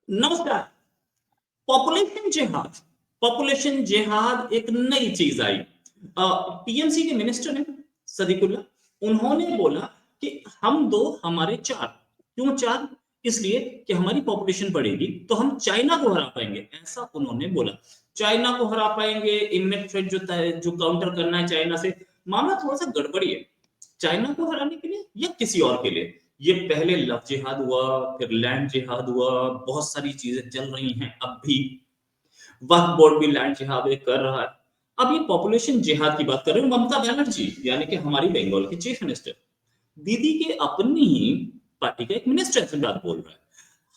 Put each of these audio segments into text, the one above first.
नमस्कार। पॉपुलेशन जिहाद एक नई चीज आई। पीएमसी के मिनिस्टर हैं सदीकुल्ला, उन्होंने बोला कि हम दो हमारे चार। क्यों चार? इसलिए कि हमारी पॉपुलेशन बढ़ेगी तो हम चाइना को हरा पाएंगे, ऐसा उन्होंने बोला। चाइना को हरा पाएंगे, इनमें थ्रेट जो काउंटर करना है चाइना से। मामला थोड़ा सा गड़बड़ी है। चाइना को हराने के लिए या किसी और के लिए? ये पहले लव जिहाद हुआ, फिर लैंड जिहाद हुआ, बहुत सारी चीजें चल रही हैं। अब भी वक्फ बोर्ड भी लैंड जिहाद कर रहा है। अब ये पॉपुलेशन जिहाद की बात कर रहे हैं ममता बनर्जी, यानी कि हमारी बंगाल की चीफ मिनिस्टर, दीदी के अपनी ही पार्टी का एक मिनिस्टर से बात बोल रहा है।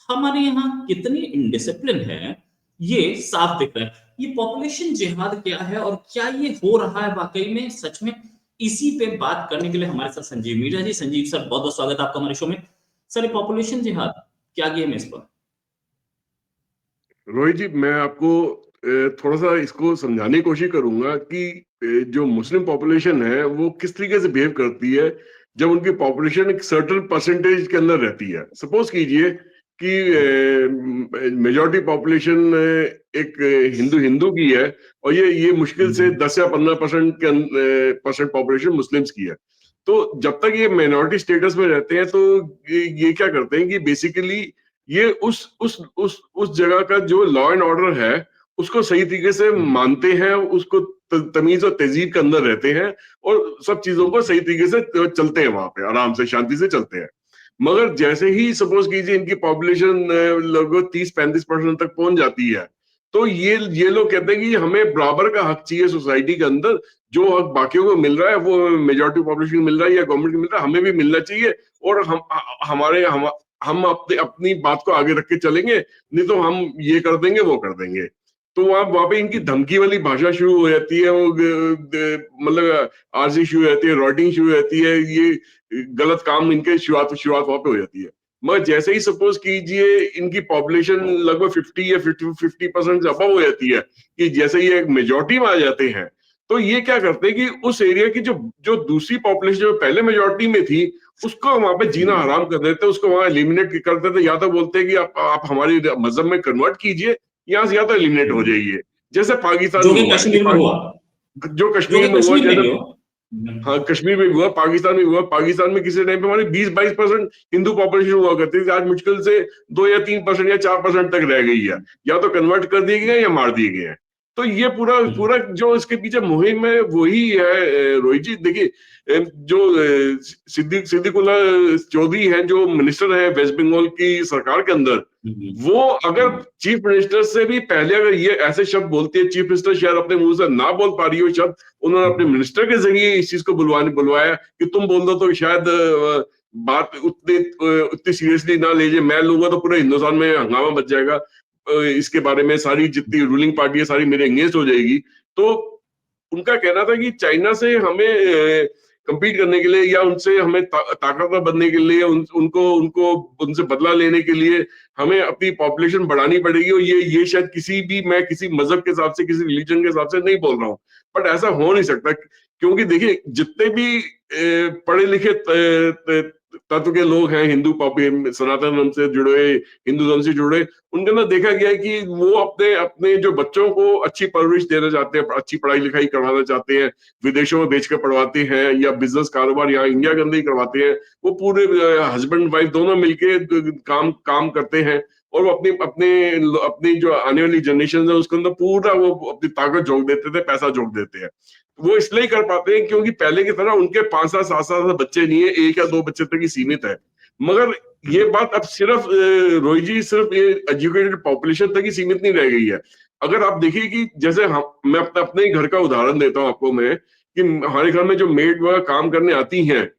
हमारे यहाँ कितनी इनडिसिप्लिन है ये साफ दिख रहा है। ये पॉपुलेशन जिहाद क्या है और क्या ये हो रहा है वाकई में, सच में? इसी पे बात करने के लिए हमारे साथ संजीव मीरा जी। संजीव सर, बहुत बहुत स्वागत है आपका हमारे शो में। सर, पॉपुलेशन जिहाद क्या गेम है इस पर? रोहित जी, मैं आपको थोड़ा सा इसको समझाने की कोशिश करूंगा कि जो मुस्लिम पॉपुलेशन है वो किस तरीके से बिहेव करती है जब उनकी पॉपुलेशन एक सर्टेन परसेंटेज के अंदर रहती है। सपोज कीजिए कि मेजॉरिटी पॉपुलेशन एक हिंदू हिंदू की है और ये मुश्किल से 10 या 15% के परसेंट पॉपुलेशन मुस्लिम्स की है। तो जब तक ये माइनॉरिटी स्टेटस में रहते हैं तो ये क्या करते हैं कि बेसिकली ये उस जगह का जो लॉ एंड ऑर्डर है उसको सही तरीके से मानते हैं, उसको तमीज और तहजीब के अंदर रहते हैं और सब चीजों को सही तरीके से चलते हैं, वहां पे आराम से शांति से चलते हैं। मगर जैसे ही सपोज कीजिए इनकी पॉपुलेशन लगभग 30-35% तक पहुंच जाती है तो ये लोग कहते हैं कि हमें बराबर का हक चाहिए सोसाइटी के अंदर। जो हक बाकियों को मिल रहा है वो मेजॉरिटी पॉपुलेशन को मिल रहा है या गवर्नमेंट को मिल रहा है, हमें भी मिलना चाहिए। और हम अपनी बात को आगे रख के चलेंगे, नहीं तो हम ये कर देंगे वो कर देंगे। तो वहां पे इनकी धमकी वाली भाषा शुरू हो जाती है, वो मतलब आरजी शुरू हो जाती है, रॉटिंग शुरू हो जाती है, ये गलत काम इनके शुरुआत शुरुआत वहां पे हो जाती है। मगर जैसे ही सपोज कीजिए इनकी पॉपुलेशन लगभग 50 या 50% से अबव हो जाती है, कि जैसे ये मेजोरिटी में आ जाते हैं, तो ये क्या करते हैं कि उस एरिया की जो जो दूसरी पॉपुलेशन जो पहले मेजोरिटी में थी उसको वहां पे जीना हराम कर देते, उसको वहां एलिमिनेट कर देते। या तो बोलते हैं कि आप हमारी मजहब में कन्वर्ट कीजिए, यहाँ से या तो एलिमिनेट हो जाइए, जैसे पाकिस्तान जो में कि हुआ कश्मीर में हुआ। जो जो कश्मीर कि में हुआ, कश्मीर में जैसे भी हो। हाँ कश्मीर में भी हुआ, पाकिस्तान में हुआ। पाकिस्तान में किसी टाइम पे हमारी 20-22% हिंदू पॉपुलेशन हुआ करती थी, आज मुश्किल से 2 या 3% या 4% तक रह गई है। या तो कन्वर्ट कर दिए गए या मार दिए गए हैं। तो ये पूरा पूरा जो इसके पीछे मुहिम है वही है। रोहित जी देखिए, जो सिद्दीकुल्ला चौधरी है जो मिनिस्टर है वेस्ट बंगाल की सरकार के अंदर, वो अगर चीफ मिनिस्टर से भी पहले अगर ये ऐसे शब्द बोलती है, चीफ मिनिस्टर शायद अपने मुंह से ना बोल पा रही हो शब्द, उन्होंने अपने मिनिस्टर के जरिए इस चीज को बुलवाया कि तुम बोल दो तो शायद बात उतनी सीरियसली ना लीजिए, मैं लूंगा तो पूरे हिंदुस्तान में हंगामा बच जाएगा, इसके बारे में सारी जितनी रूलिंग पार्टी है सारी मेरे एंगेज हो जाएगी। तो उनका कहना था कि चाइना से हमें compete करने के लिए या उनसे हमें ताकतवर बनने के लिए, उनको उनको उनसे बदला लेने के लिए हमें अपनी पॉपुलेशन बढ़ानी पड़ेगी। और ये शायद मैं किसी मजहब के हिसाब से, किसी रिलीजन के हिसाब से नहीं बोल रहा हूँ, बट ऐसा हो नहीं सकता। क्योंकि देखिए जितने भी पढ़े लिखे तत्व के लोग हैं, सनातन धर्म से जुड़े, हिंदू धर्म से जुड़े, उनके अंदर देखा गया है कि वो अपने अपने जो बच्चों को अच्छी परवरिश देना चाहते हैं, अच्छी पढ़ाई लिखाई करवाना चाहते हैं, विदेशों में बेच कर पढ़वाते हैं या बिजनेस कारोबार यहाँ इंडिया के अंदर ही करवाते हैं। वो पूरे हस्बैंड वाइफ दोनों मिलके काम काम करते हैं और वो अपने अपने अपनी जो आने वाली जनरेशन है उसके अंदर पूरा वो अपनी ताकत झोंक देते थे, पैसा झोंक देते हैं। वो इसलिए कर पाते हैं क्योंकि पहले की तरह उनके 5-7 बच्चे नहीं है, 1 या 2 बच्चे तक ही सीमित है। मगर ये बात अब सिर्फ रोहित जी सिर्फ ये एजुकेटेड पॉपुलेशन तक ही सीमित नहीं रह गई है। अगर आप देखिए कि जैसे मैं अपने ही घर का उदाहरण देता हूँ आपको मैं, कि हमारे घर में जो मेड वगैरह काम करने आती हैं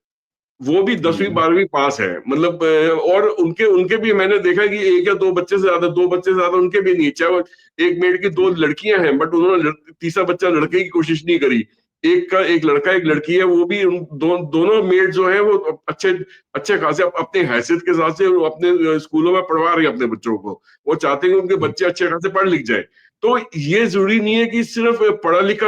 वो भी 10वीं 12वीं पास है, मतलब और उनके उनके भी मैंने देखा कि 1 या 2 बच्चे से ज्यादा, 2 बच्चे से ज्यादा उनके भी नहीं। चाहे वो एक मेड की 2 लड़कियां हैं बट उन्होंने तीसरा बच्चा लड़के की कोशिश नहीं करी। एक लड़का एक लड़की है, वो भी दोनों मेड जो है वो अच्छे अच्छे खासे अपने हैसियत के साथ से अपने स्कूलों में पढ़वा रही है अपने बच्चों को। वो चाहते हैं कि उनके बच्चे अच्छे खासे पढ़ लिख जाए। तो ये जरूरी नहीं है कि सिर्फ पढ़ा लिखा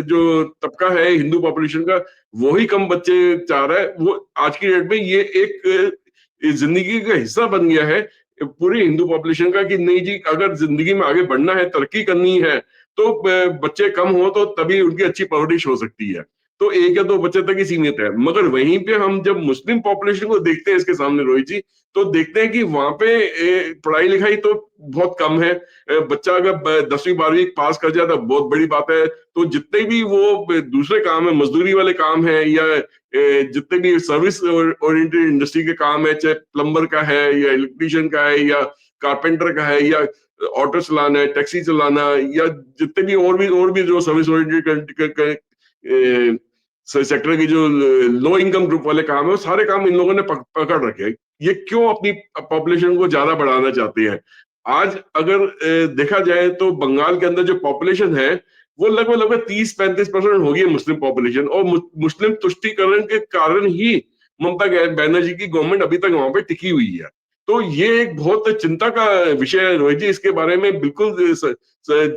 जो तबका है हिंदू पॉपुलेशन का वो ही कम बच्चे चाह रहा है। वो आज की डेट में ये एक जिंदगी का हिस्सा बन गया है। पूरी हिंदू पॉपुलेशन का कि नहीं जी, अगर जिंदगी में आगे बढ़ना है, तरक्की करनी है, तो बच्चे कम हो तो तभी उनकी अच्छी परवरिश हो सकती है। तो एक या दो बच्चे तक ही सीमित है। मगर वहीं पे हम जब मुस्लिम पॉपुलेशन को देखते हैं इसके सामने रोहित जी, तो देखते हैं कि वहां पे पढ़ाई लिखाई तो बहुत कम है। बच्चा अगर 10वीं 12वीं पास कर जाए तो बहुत बड़ी बात है। तो जितने भी वो दूसरे काम है, मजदूरी वाले काम है, या जितने भी सर्विस ओरिएंटेड इंडस्ट्री के काम है, चाहे प्लम्बर का है या इलेक्ट्रीशियन का है या कारपेंटर का है या ऑटो चलाना है, टैक्सी चलाना, या जितने भी और भी जो सर्विस ओरिएंटेड सेक्टर की जो लो इनकम ग्रुप वाले काम है, वो सारे काम इन लोगों ने पकड़ रखे हैं। ये क्यों अपनी पॉपुलेशन को ज्यादा बढ़ाना चाहते हैं? आज अगर देखा जाए तो बंगाल के अंदर जो पॉपुलेशन है वो लगभग लगभग 30-35% होगी मुस्लिम पॉपुलेशन, और मुस्लिम तुष्टीकरण के कारण ही ममता बनर्जी की गवर्नमेंट अभी तक वहां पे टिकी हुई है। तो ये एक बहुत चिंता का विषय है रोहित जी। इसके बारे में बिल्कुल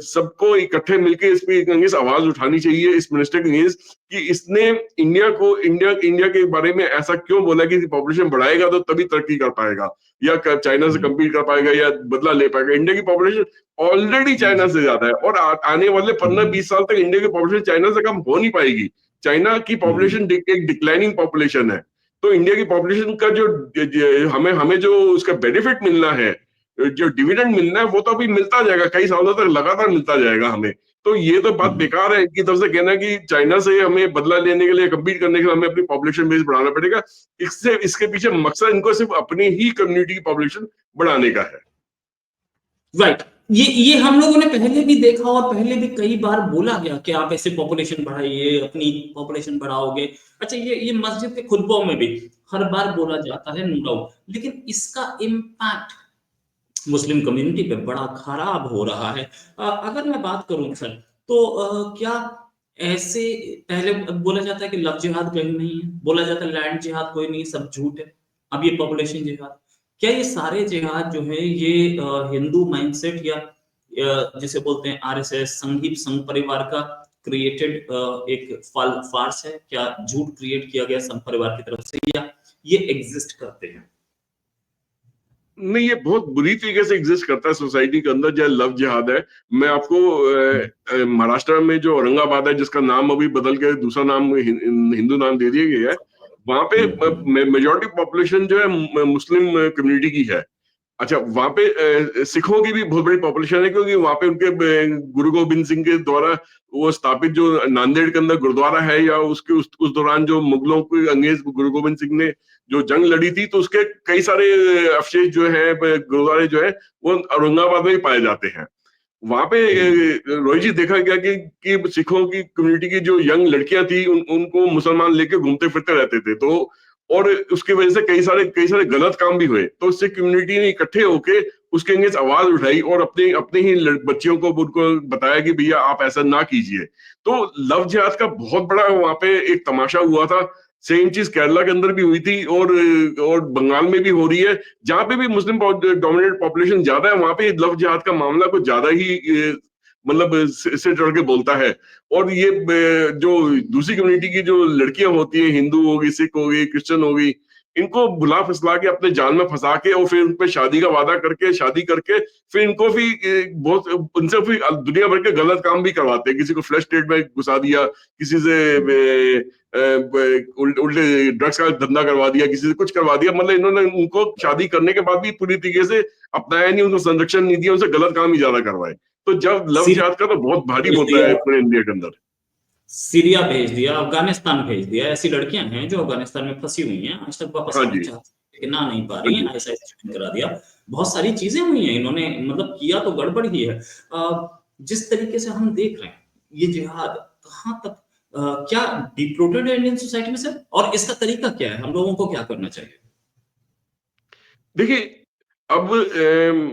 सबको इकट्ठे मिलकर इस पे अगेंस्ट आवाज उठानी चाहिए, इस मिनिस्टर के अगेंस्ट, कि इसने इंडिया के बारे में ऐसा क्यों बोला कि पॉपुलेशन बढ़ाएगा तो तभी तरक्की कर पाएगा या चाइना से कम्पीट कर पाएगा या बदला ले पाएगा। इंडिया की पॉपुलेशन ऑलरेडी चाइना से ज्यादा है, और आने वाले 15-20 साल तक इंडिया की पॉपुलेशन चाइना से कम हो नहीं पाएगी। चाइना की पॉपुलेशन एक डिक्लाइनिंग पॉपुलेशन है। तो इंडिया की पॉपुलेशन का जो हमें हमें जो उसका बेनिफिट मिलना है, जो डिविडेंड मिलना है, वो तो अभी मिलता जाएगा, कई सालों तक लगातार मिलता जाएगा हमें। तो ये तो बात बेकार है इनकी तरफ से कहना कि चाइना से हमें बदला लेने के लिए, कम्पीट करने के लिए हमें अपनी पॉपुलेशन बेस बढ़ाना पड़ेगा। इसके पीछे मकसद इनको सिर्फ अपनी ही कम्युनिटी की पॉपुलेशन बढ़ाने का है। राइट। ये हम लोगों ने पहले भी देखा और पहले भी कई बार बोला गया कि आप ऐसे पॉपुलेशन बढ़ाइए, अपनी पॉपुलेशन बढ़ाओगे। अच्छा, ये मस्जिद के खुतबों में भी हर बार बोला जाता है, नो डाउट, लेकिन इसका इम्पैक्ट मुस्लिम कम्युनिटी पे बड़ा खराब हो रहा है। अगर मैं बात करूं सर, तो क्या ऐसे पहले बोला जाता है कि लव जिहाद कहीं नहीं है, बोला जाता है लैंड जिहाद कोई नहीं, सब झूठ है। अब ये पॉपुलेशन जिहाद, क्या ये सारे जिहाद जो है ये हिंदू माइंडसेट या जिसे बोलते हैं आरएसएस संघ परिवार का क्रिएटेड एक फार्स है? क्या झूठ क्रिएट किया गया संघ परिवार की तरफ से, या ये एग्जिस्ट करते हैं? नहीं, ये बहुत बुरी तरीके से एग्जिस्ट करता है सोसाइटी के अंदर, जो लव जिहाद है। मैं आपको महाराष्ट्र में जो औरंगाबाद है, जिसका नाम अभी बदल के दूसरा नाम हिंदू नाम दे दिया गया है, वहां पे मेजोरिटी पॉपुलेशन जो है मुस्लिम कम्युनिटी की है। अच्छा, वहां पे सिखों की भी बहुत बड़ी पॉपुलेशन है, क्योंकि वहां पे उनके गुरु गोविंद सिंह के द्वारा वो स्थापित जो नांदेड़ के अंदर गुरुद्वारा है, या उसके उस दौरान जो मुगलों के अंगेज गुरु गोविंद सिंह ने जो जंग लड़ी थी, तो उसके कई सारे अवशेष जो है, गुरुद्वारे जो है, वो औरंगाबाद में ही पाए जाते हैं। वहां पे रोहित जी देखा गया कि सिखों की कम्युनिटी की जो यंग लड़कियां थी, उनको मुसलमान लेके घूमते फिरते रहते थे। तो और उसकी वजह से कई सारे गलत काम भी हुए। तो उससे कम्युनिटी ने इकट्ठे होके उसके अगेंस्ट आवाज उठाई और अपने अपने ही बच्चियों को उनको बताया कि भैया आप ऐसा ना कीजिए। तो लव जिहाद का बहुत बड़ा वहां पे एक तमाशा हुआ था। सेम चीज केरला के अंदर भी हुई थी, और बंगाल में भी हो रही है। जहां पे भी मुस्लिम डोमिनेटेड पॉपुलेशन ज्यादा है, वहां पे लव जिहाद का मामला कुछ ज्यादा ही मतलब सिर चढ़ के बोलता है। और ये जो दूसरी कम्युनिटी की जो लड़कियां होती हैं, हिंदू होगी, सिख होगी, क्रिश्चियन होगी, इनको बुला फुसला के अपने जाल में फंसा के और फिर उन पे शादी का वादा करके, शादी करके फिर इनको भी बहुत उनसे फिर दुनिया भर के गलत काम भी करवाते हैं। किसी को फ्लश स्टेट में घुसा दिया, किसी से उल्टे ड्रग्स का धंधा करवा दिया, किसी से कुछ करवा दिया। मतलब इन्होंने उनको शादी करने के बाद भी पूरी तरीके से अपनाया नहीं, उनको संरक्षण नहीं दिया, उनसे गलत काम ही ज्यादा करवाए। तो जब लव जिहाद का तो बहुत भारी होता है पूरे इंडिया के अंदर। सीरिया भेज दिया, अफगानिस्तान भेज दिया। ऐसी लड़कियां हैं जो अफगानिस्तान में फंसी हुई हैं, आज तक वापस आना चाहती लेकिन आ नहीं पा रही हैं, ऐसा करा दिया। बहुत सारी चीजें हुई हैं, इन्होंने मतलब किया तो गड़बड़ ही है। जिस तरीके से हम देख रहे हैं ये जिहाद कहाँ तक क्या डीप रूटेड है इंडियन सोसाइटी में सर, और इसका तरीका क्या है, हम लोगों को क्या करना चाहिए? देखिए, अब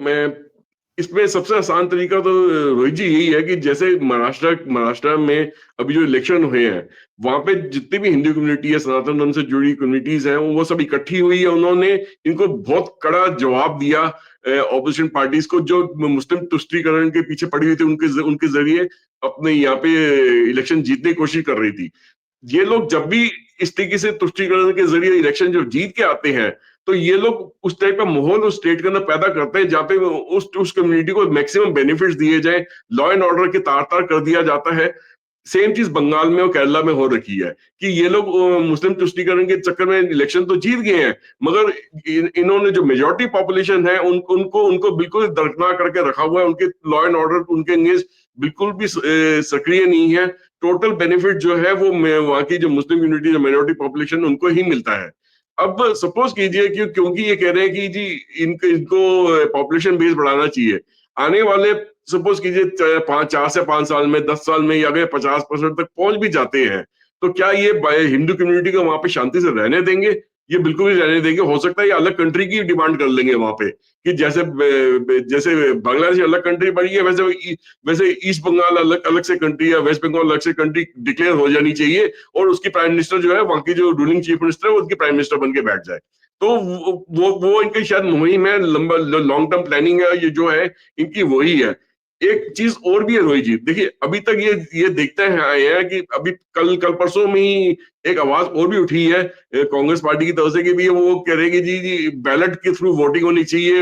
मैं इसमें सबसे आसान तरीका तो रोहित जी यही है कि जैसे महाराष्ट्र में अभी जो इलेक्शन हुए हैं, वहां पे जितनी भी हिंदू कम्युनिटी है, सनातन धर्म से जुड़ी कम्युनिटीज हैं, वो सब इकट्ठी हुई है। उन्होंने इनको बहुत कड़ा जवाब दिया ऑपोजिशन पार्टीज को, जो मुस्लिम तुष्टीकरण के पीछे पड़ी हुई थी, उनके जरिए अपने यहाँ पे इलेक्शन जीतने की कोशिश कर रही थी। ये लोग जब भी इस तरीके से तुष्टीकरण के जरिए इलेक्शन जो जीत के आते हैं, तो ये लोग उस टाइप का माहौल उस स्टेट के अंदर पैदा करते हैं जहाँ पे उस कम्युनिटी को मैक्सिमम बेनिफिट्स दिए जाए, लॉ एंड ऑर्डर की तार तार कर दिया जाता है। सेम चीज बंगाल में और केरला में हो रखी है कि ये लोग मुस्लिम तुष्टीकरण के चक्कर में इलेक्शन तो जीत गए हैं, मगर इन्होंने जो मेजोरिटी पॉपुलेशन है उनको बिल्कुल दरकिनार करके रखा हुआ है। उनके लॉ एंड ऑर्डर उनके अंगेंस्ट बिल्कुल भी सक्रिय नहीं है। टोटल बेनिफिट जो है वो वहां की जो मुस्लिम यूनिटी, जो मेजोरिटी पॉपुलेशन, उनको ही मिलता है। अब सपोज कीजिए कि क्योंकि ये कह रहे हैं कि जी इनको पॉपुलेशन बेस बढ़ाना चाहिए, आने वाले सपोज कीजिए 4 से 5 साल में, 10 साल में, या अगर 50% तक पहुंच भी जाते हैं, तो क्या ये हिंदू कम्युनिटी को वहां पे शांति से रहने देंगे? ये बिल्कुल ही रहने देंगे। हो सकता है ये अलग कंट्री की डिमांड कर लेंगे वहां पे, कि जैसे जैसे बांग्लादेश अलग कंट्री बनी है, वैसे ईस्ट बंगाल अलग अलग से कंट्री या वेस्ट बंगाल अलग से कंट्री डिक्लेयर हो जानी चाहिए, और उसकी प्राइम मिनिस्टर जो है, वहां की जो रूलिंग चीफ मिनिस्टर है, उनकी प्राइम मिनिस्टर बन के बैठ जाए। तो वो इनकी शायद मुहिम है, लंबा लॉन्ग टर्म प्लानिंग है, ये जो है इनकी वही है। एक चीज और भी है रोहित जी, देखिए अभी तक ये देखते हैं आए हैं कि अभी कल परसों में ही एक आवाज और भी उठी है कांग्रेस पार्टी की तरफ से कि भी वो कह रहे कि जी बैलेट के थ्रू वोटिंग होनी चाहिए,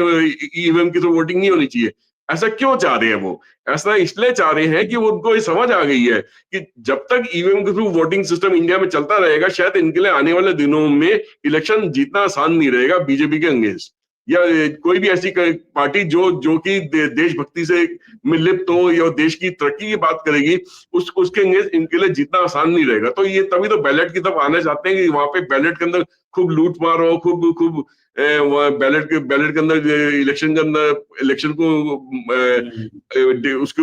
ईवीएम के थ्रू वोटिंग नहीं होनी चाहिए। ऐसा क्यों चाह रहे हैं वो? ऐसा इसलिए चाह रहे हैं कि उनको ये समझ आ गई है कि जब तक ईवीएम के थ्रू वोटिंग सिस्टम इंडिया में चलता रहेगा, शायद इनके लिए आने वाले दिनों में इलेक्शन जीतना आसान नहीं रहेगा बीजेपी के अगेंस्ट, या कोई भी ऐसी पार्टी जो कि देशभक्ति से में लिप्त हो या देश की तरक्की की बात करेगी, उसके अगेंस्ट इनके लिए जीतना आसान नहीं रहेगा। तो ये तभी तो बैलेट की तरफ आना चाहते हैं कि वहां पे बैलेट के अंदर खूब लूट मार हो, खूब बैलेट के अंदर इलेक्शन के अंदर इलेक्शन को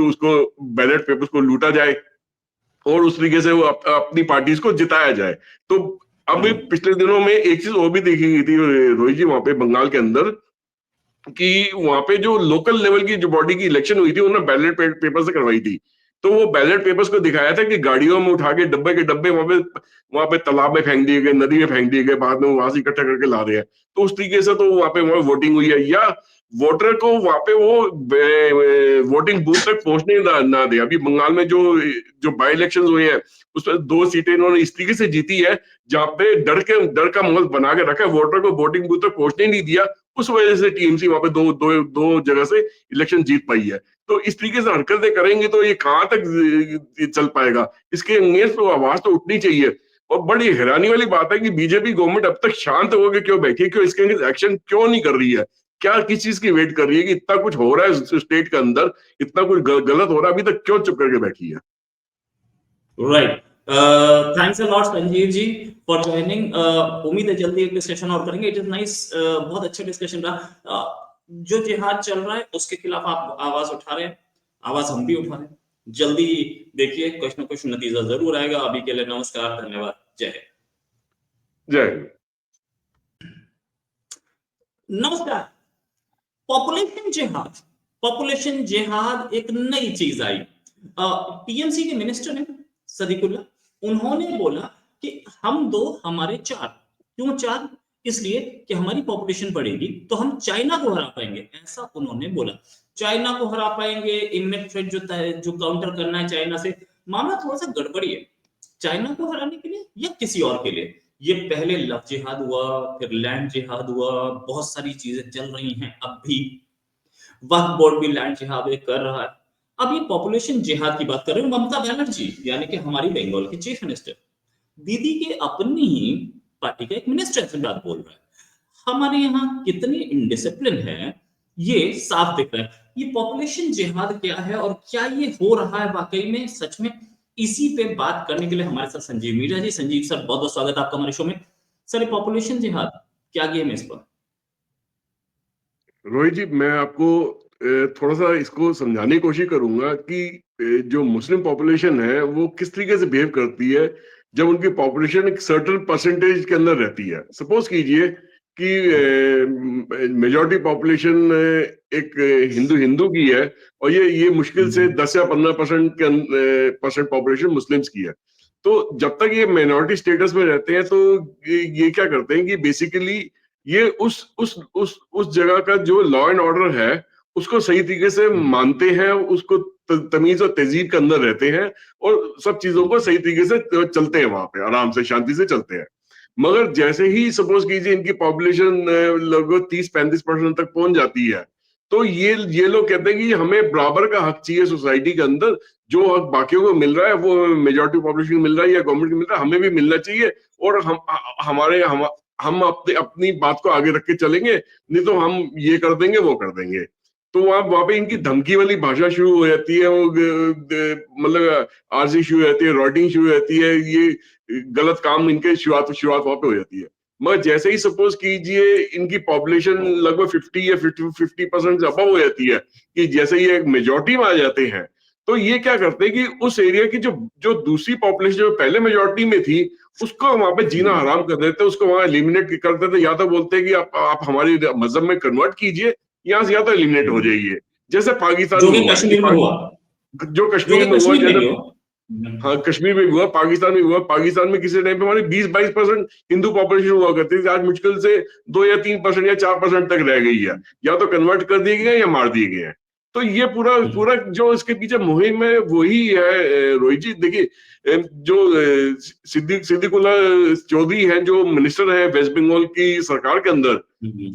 उसको बैलेट पेपर्स को लूटा जाए, और उस तरीके से वो अपनी पार्टीज को जिताया जाए। तो अब पिछले दिनों में एक चीज और भी देखी गई थी रोहित जी, वहां पे बंगाल के अंदर, कि वहां पे जो लोकल लेवल की जो बॉडी की इलेक्शन हुई थी, उन्होंने बैलेट पेपर से करवाई थी। तो वो बैलेट पेपर्स को दिखाया था कि गाड़ियों में उठा के डब्बे के डब्बे वहां पे तालाब में फेंक दिए गए, नदी में फेंक दिए गए, बाद में वहां से इकट्ठा करके ला रहे हैं। तो उस तरीके से तो वहां पे वोटिंग हुई है, या वोटर को वहां पे वो वोटिंग बूथ तक पहुंचने ना दे। अभी बंगाल में जो बाई इलेक्शन हुए हैं, उसमें 2 सीटें इन्होंने इस तरीके से जीती है जहां पे डर का माहौल बना के रखा है, वोटर को वोटिंग बूथ तक पहुंचने नहीं दिया। उस वजह से टीएमसी वहां पे दो जगह से इलेक्शन जीत पाई है। तो इस तरीके से हरकतें करेंगे तो ये कहां तक चल पाएगा? इसके अगेंस्ट तो आवाज तो उठनी चाहिए। और बड़ी हैरानी वाली बात है कि बीजेपी गवर्नमेंट अब तक शांत होकर क्यों बैठी है, क्यों इसके अगेंस्ट एक्शन क्यों नहीं कर रही है? क्या किस चीज की वेट कर रही है कि इतना कुछ हो रहा है स्टेट के अंदर, इतना कुछ गलत हो रहा है, अभी तक क्यों चुप करके बैठी है? Right, thanks a lot Sanjeev ji for joining. उम्मीद है जल्दी एक डिस्कशन और करेंगे। इट इज नाइस, बहुत अच्छा डिस्कशन रहा। जो जिहाद चल रहा है उसके खिलाफ आप आवाज उठा रहे हैं, आवाज हम भी उठा रहे हैं। जल्दी देखिए कुछ ना कुछ नतीजा जरूर आएगा। अभी के लिए नमस्कार, धन्यवाद, जय हिंद। जय हिंद। नमस्कार। पॉपुलेशन जिहाद एक नई चीज आई। टीएमसी के मिनिस्टर हैं सदीकुल्ला, उन्होंने बोला कि हम 2 हमारे 4। क्यों 4? इसलिए कि हमारी पॉपुलेशन बढ़ेगी तो हम चाइना को हरा पाएंगे, ऐसा उन्होंने बोला। चाइना को हरा पाएंगे, इमिनेंट थ्रेट जो काउंटर करना है चाइना से। मामला थोड़ा सा गड़बड़ी है, चाइना को हराने के लिए या किसी और के लिए। ये पहले लव जिहाद हुआ, फिर लैंड जिहाद हुआ, बहुत सारी चीजें चल रही हैं। अब भी वक्फ बोर्ड भी लैंड जिहाद कर रहा है। अब ये पॉपुलेशन जिहाद की बात कर रहे हो। ममता बनर्जी यानी कि हमारी बंगाल की चीफ मिनिस्टर, दीदी के अपनी ही पार्टी का एक मिनिस्टर ऐसी बात बोल रहा है। हमारे यहाँ कितनी इनडिसिप्लिन है ये साफ दिख रहा है। ये पॉपुलेशन जिहाद क्या है और क्या ये हो रहा है वाकई में, सच में? इसी पे बात करने के लिए हमारे साथ संजीव मीरा जी। संजीव सर, बहुत बहुत स्वागत आपका हमारे शो में। सर, पॉपुलेशन जिहाद क्या गेम है इस पर? रोहित जी, मैं आपको थोड़ा सा इसको समझाने की कोशिश करूंगा कि जो मुस्लिम पॉपुलेशन है वो किस तरीके से बिहेव करती है जब उनकी पॉपुलेशन एक सर्टेन परसेंटेज के अंदर रहती है। सपोज कीजिए कि मेजॉरिटी पॉपुलेशन एक हिंदू की है, और ये मुश्किल से 10 या 15% पॉपुलेशन मुस्लिम्स की है। तो जब तक ये माइनॉरिटी स्टेटस में रहते हैं तो ये क्या करते हैं कि बेसिकली ये उस जगह का जो लॉ एंड ऑर्डर है उसको सही तरीके से मानते हैं, उसको तमीज और तहजीब के अंदर रहते हैं, और सब चीजों को सही तरीके से चलते हैं, वहां पे आराम से शांति से चलते हैं। मगर जैसे ही सपोज कीजिए इनकी पॉपुलेशन लगभग 30-35% तक पहुंच जाती है, तो ये लोग कहते हैं कि हमें बराबर का हक चाहिए सोसाइटी के अंदर। जो हक बाकियों को मिल रहा है वो मेजोरिटी पॉपुलेशन को मिल रहा है या गवर्नमेंट को मिल रहा है, हमें भी मिलना चाहिए। और हम अपने अपनी बात को आगे रख के चलेंगे, नहीं तो हम ये कर देंगे वो कर देंगे। तो वहां पे इनकी धमकी वाली भाषा शुरू हो जाती है, वो मतलब आरसी शुरू हो जाती है, रॉटिंग शुरू हो जाती है, ये गलत काम इनके शुरुआत वहां पे हो जाती है। मगर जैसे ही सपोज कीजिए इनकी पॉपुलेशन लगभग 50 या 50% से अबव हो जाती है, कि जैसे ये मेजोरिटी में आ जाते हैं, तो ये क्या करते हैं कि उस एरिया की जो जो दूसरी पॉपुलेशन जो पहले मेजोरिटी में थी, उसको वहां पे जीना हराम कर देते, उसको वहां एलिमिनेट कर देते। या तो बोलते हैं कि आप हमारी मजहब में कन्वर्ट कीजिए, यहाँ से या तो एलिमिनेट हो जाइए, जैसे पाकिस्तान जो में कि हुआ है कश्मीर में हुआ, जो जो कश्मीर कि में हुआ, कश्मीर में जैसे भी हुआ। हाँ कश्मीर में भी हुआ, पाकिस्तान में भी हुआ। पाकिस्तान में किसी टाइम पे हमारी 20-22% हिंदू पॉपुलेशन हुआ करती थी, आज मुश्किल से 2 या 3% या 4% तक रह गई है। या तो कन्वर्ट कर दिए गए या मार दिए गए हैं। तो ये पूरा पूरा जो इसके पीछे मुहिम है वही है। रोहित जी देखिए, जो सिद्दीकुल्लाह चौधरी हैं, जो मिनिस्टर है वेस्ट बंगाल की सरकार के अंदर,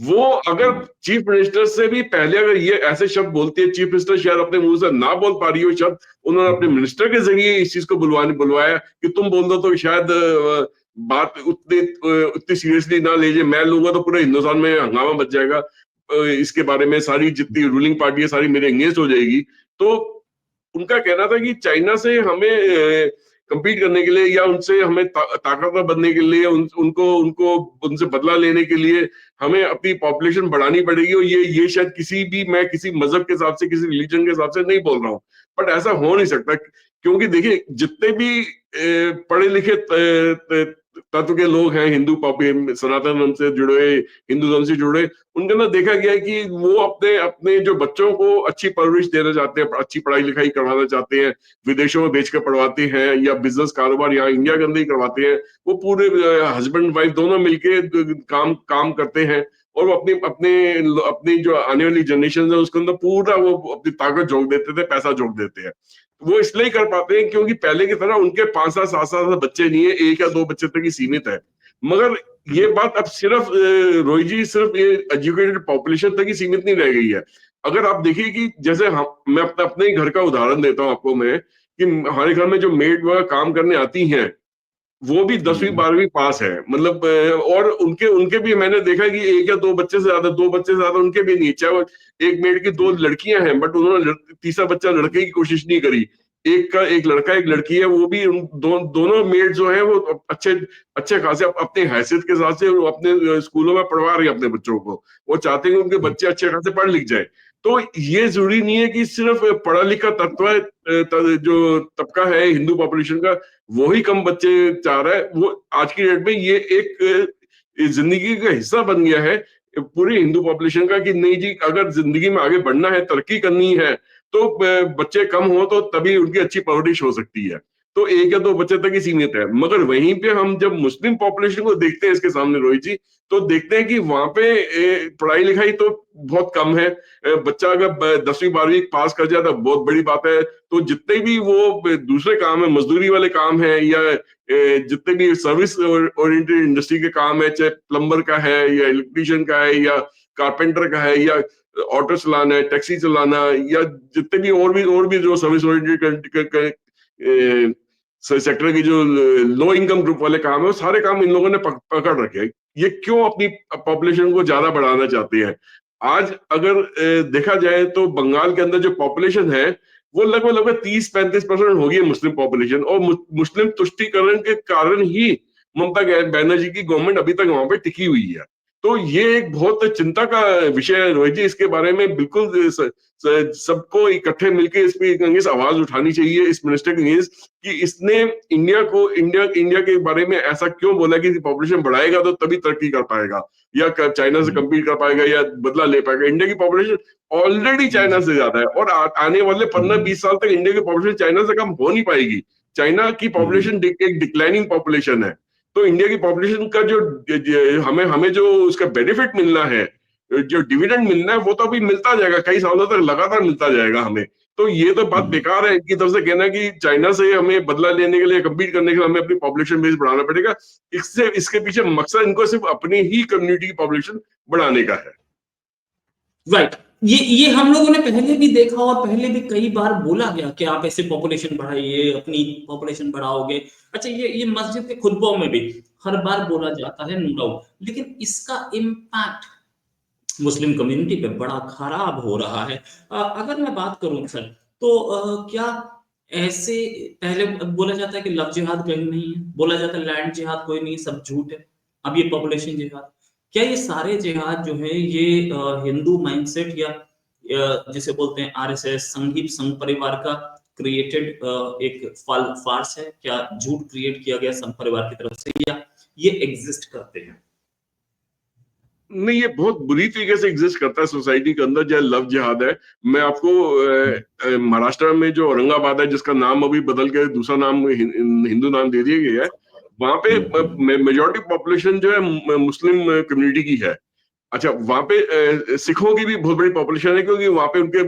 वो अगर चीफ मिनिस्टर से भी पहले अगर ये ऐसे शब्द बोलती है, चीफ मिनिस्टर शायद अपने मुंह से ना बोल पा रही हो शब्द, उन्होंने अपने मिनिस्टर के जरिए इस चीज को बुलवाया कि तुम बोल दो तो शायद बात उतनी सीरियसली ना लीजिए, मैं लूंगा तो पूरे हिंदुस्तान में हंगामा मच जाएगा, इसके बारे में सारी जितनी रूलिंग पार्टी है सारी मेरे अगेंस्ट हो जाएगी। तो उनका कहना था कि चाइना से हमें compete करने के लिए या उनसे हमें ताकतवर बनने के लिए, उनको उनको उनसे बदला लेने के लिए हमें अपनी पॉपुलेशन बढ़ानी पड़ेगी। और ये शायद मैं किसी मजहब के हिसाब से, किसी रिलीजन के हिसाब से नहीं बोल रहा हूँ, बट ऐसा हो नहीं सकता। क्योंकि देखिए जितने भी पढ़े लिखे तत्व के लोग हैं, सनातन धर्म से जुड़े, हिंदू धर्म से जुड़े, उनके अंदर देखा गया है कि वो अपने अपने जो बच्चों को अच्छी परवरिश देना चाहते हैं, अच्छी पढ़ाई लिखाई करवाना चाहते हैं, विदेशों में भेज कर पढ़वाते हैं या बिजनेस कारोबार यहाँ इंडिया के अंदर ही करवाते हैं। वो पूरे हस्बैंड वाइफ दोनों मिलके काम करते हैं, और वो अपनी अपने अपनी जो आने वाली जनरेशन है उसके अंदर पूरा वो अपनी ताकत झोंक देते थे, पैसा झोंक देते हैं। वो इसलिए कर पाते हैं क्योंकि पहले की तरह उनके 5-7 बच्चे नहीं है, 1 या 2 बच्चे तक ही सीमित है। मगर ये बात अब सिर्फ रोहित जी, सिर्फ ये एजुकेटेड पॉपुलेशन तक ही सीमित नहीं रह गई है। अगर आप देखिए कि जैसे मैं अपने ही घर का उदाहरण देता हूँ आपको, मैं कि हमारे घर में जो मेड वगैरह काम करने आती हैं, वो भी 10वीं 12वीं पास है, मतलब और उनके उनके भी मैंने देखा कि 1 या 2 बच्चे से ज्यादा, 2 बच्चे से ज्यादा उनके भी नहीं। चाहे वो एक मेड की 2 लड़कियां हैं, बट उन्होंने तीसरा बच्चा लड़के की कोशिश नहीं करी। एक का एक लड़का एक लड़की है, वो भी दोनों मेड जो है वो अच्छे अच्छे खासे अपने हैसियत के हिसाब से वो अपने स्कूलों में पढ़वा रही है अपने बच्चों को। वो चाहते हैं कि उनके बच्चे अच्छे खासे पढ़ लिख जाए। तो ये जरूरी नहीं है कि सिर्फ पढ़ा लिखा जो तबका है हिंदू पॉपुलेशन का, वो ही कम बच्चे चाह रहा है। वो आज की डेट में ये एक जिंदगी का हिस्सा बन गया है पूरी हिंदू पॉपुलेशन का, कि नहीं जी अगर जिंदगी में आगे बढ़ना है, तरक्की करनी है, तो बच्चे कम हो तो तभी उनकी अच्छी परवरिश हो सकती है। तो 1 या 2 बच्चे तक ही सीमित है। मगर वहीं पे हम जब मुस्लिम पॉपुलेशन को देखते हैं इसके सामने रोहित जी, तो देखते हैं कि वहां पे पढ़ाई लिखाई तो बहुत कम है। बच्चा अगर 10वीं 12वीं पास कर जाए तो बहुत बड़ी बात है। तो जितने भी वो दूसरे काम है, मजदूरी वाले काम है, या जितने भी सर्विस ओरिएंटेड इंडस्ट्री के काम है, चाहे प्लम्बर का है या इलेक्ट्रीशियन का है या कारपेंटर का है या ऑटो चलाना है, टैक्सी चलाना, या जितने भी और भी जो सर्विस ओरिएंटेड सेक्टर की जो लो इनकम ग्रुप वाले काम है, वो सारे काम इन लोगों ने पकड़ रखे हैं। ये क्यों अपनी पॉपुलेशन को ज्यादा बढ़ाना चाहते हैं? आज अगर देखा जाए तो बंगाल के अंदर जो पॉपुलेशन है वो लगभग 30-35% होगी है मुस्लिम पॉपुलेशन, और मुस्लिम तुष्टीकरण के कारण ही ममता बनर्जी की गवर्नमेंट अभी तक वहां पे टिकी हुई है। तो ये एक बहुत चिंता का विषय है रोहित जी। इसके बारे में बिल्कुल सबको इकट्ठे मिलकर इस पे अगेंस्ट आवाज उठानी चाहिए, इस मिनिस्टर के अगेंस्ट, कि इसने इंडिया के बारे में ऐसा क्यों बोला कि पॉपुलेशन बढ़ाएगा तो तभी तरक्की कर पाएगा या चाइना से कम्पीट कर पाएगा या बदला ले पाएगा। इंडिया की पॉपुलेशन ऑलरेडी चाइना से ज्यादा है, और आने वाले 15-20 साल तक इंडिया की पॉपुलेशन चाइना से कम हो नहीं पाएगी। चाइना की पॉपुलेशन एक डिक्लाइनिंग पॉपुलेशन है। तो इंडिया की पॉपुलेशन का जो हमें जो उसका बेनिफिट मिलना है, जो डिविडेंड मिलना है वो तो अभी मिलता जाएगा, कई सालों तक लगातार मिलता जाएगा हमें। तो ये तो बात बेकार है इनकी तरफ से कहना कि चाइना से हमें बदला लेने के लिए, कम्पीट करने के लिए हमें अपनी पॉपुलेशन बेस बढ़ाना पड़ेगा। इसके पीछे मकसद इनको सिर्फ अपनी ही कम्युनिटी की पॉपुलेशन बढ़ाने का है। राइट। ये हम लोगों ने पहले भी देखा और पहले भी कई बार बोला गया कि आप ऐसे पॉपुलेशन बढ़ाइए, अपनी पॉपुलेशन बढ़ाओगे। अच्छा, ये मस्जिद के खुतबों में भी हर बार बोला जाता है, नो डाउट, लेकिन इसका इम्पैक्ट मुस्लिम कम्युनिटी पे बड़ा खराब हो रहा है। अगर मैं बात करूं सर, तो क्या ऐसे पहले बोला जाता है कि लव जिहाद कहीं नहीं है, बोला जाता है लैंड जिहाद कोई नहीं, सब झूठ है। अब ये पॉपुलेशन जिहाद, क्या ये सारे जिहाद जो है ये हिंदू माइंडसेट या जिसे बोलते हैं आरएसएस संघ परिवार का क्रिएटेड एक फार्स है? क्या झूठ क्रिएट किया गया संघ परिवार की तरफ से, या ये एग्जिस्ट करते हैं? नहीं, ये बहुत बुरी तरीके से एग्जिस्ट करता है सोसाइटी के अंदर, जो लव जिहाद है। मैं आपको महाराष्ट्र में जो औरंगाबाद है, जिसका नाम अभी बदल के दूसरा नाम हिंदू नाम दे दिया गया है, वहां पे मेजोरिटी पॉपुलेशन जो है मुस्लिम कम्युनिटी की है। अच्छा, वहां पे सिखों की भी बहुत बड़ी पॉपुलेशन है, क्योंकि वहां पे उनके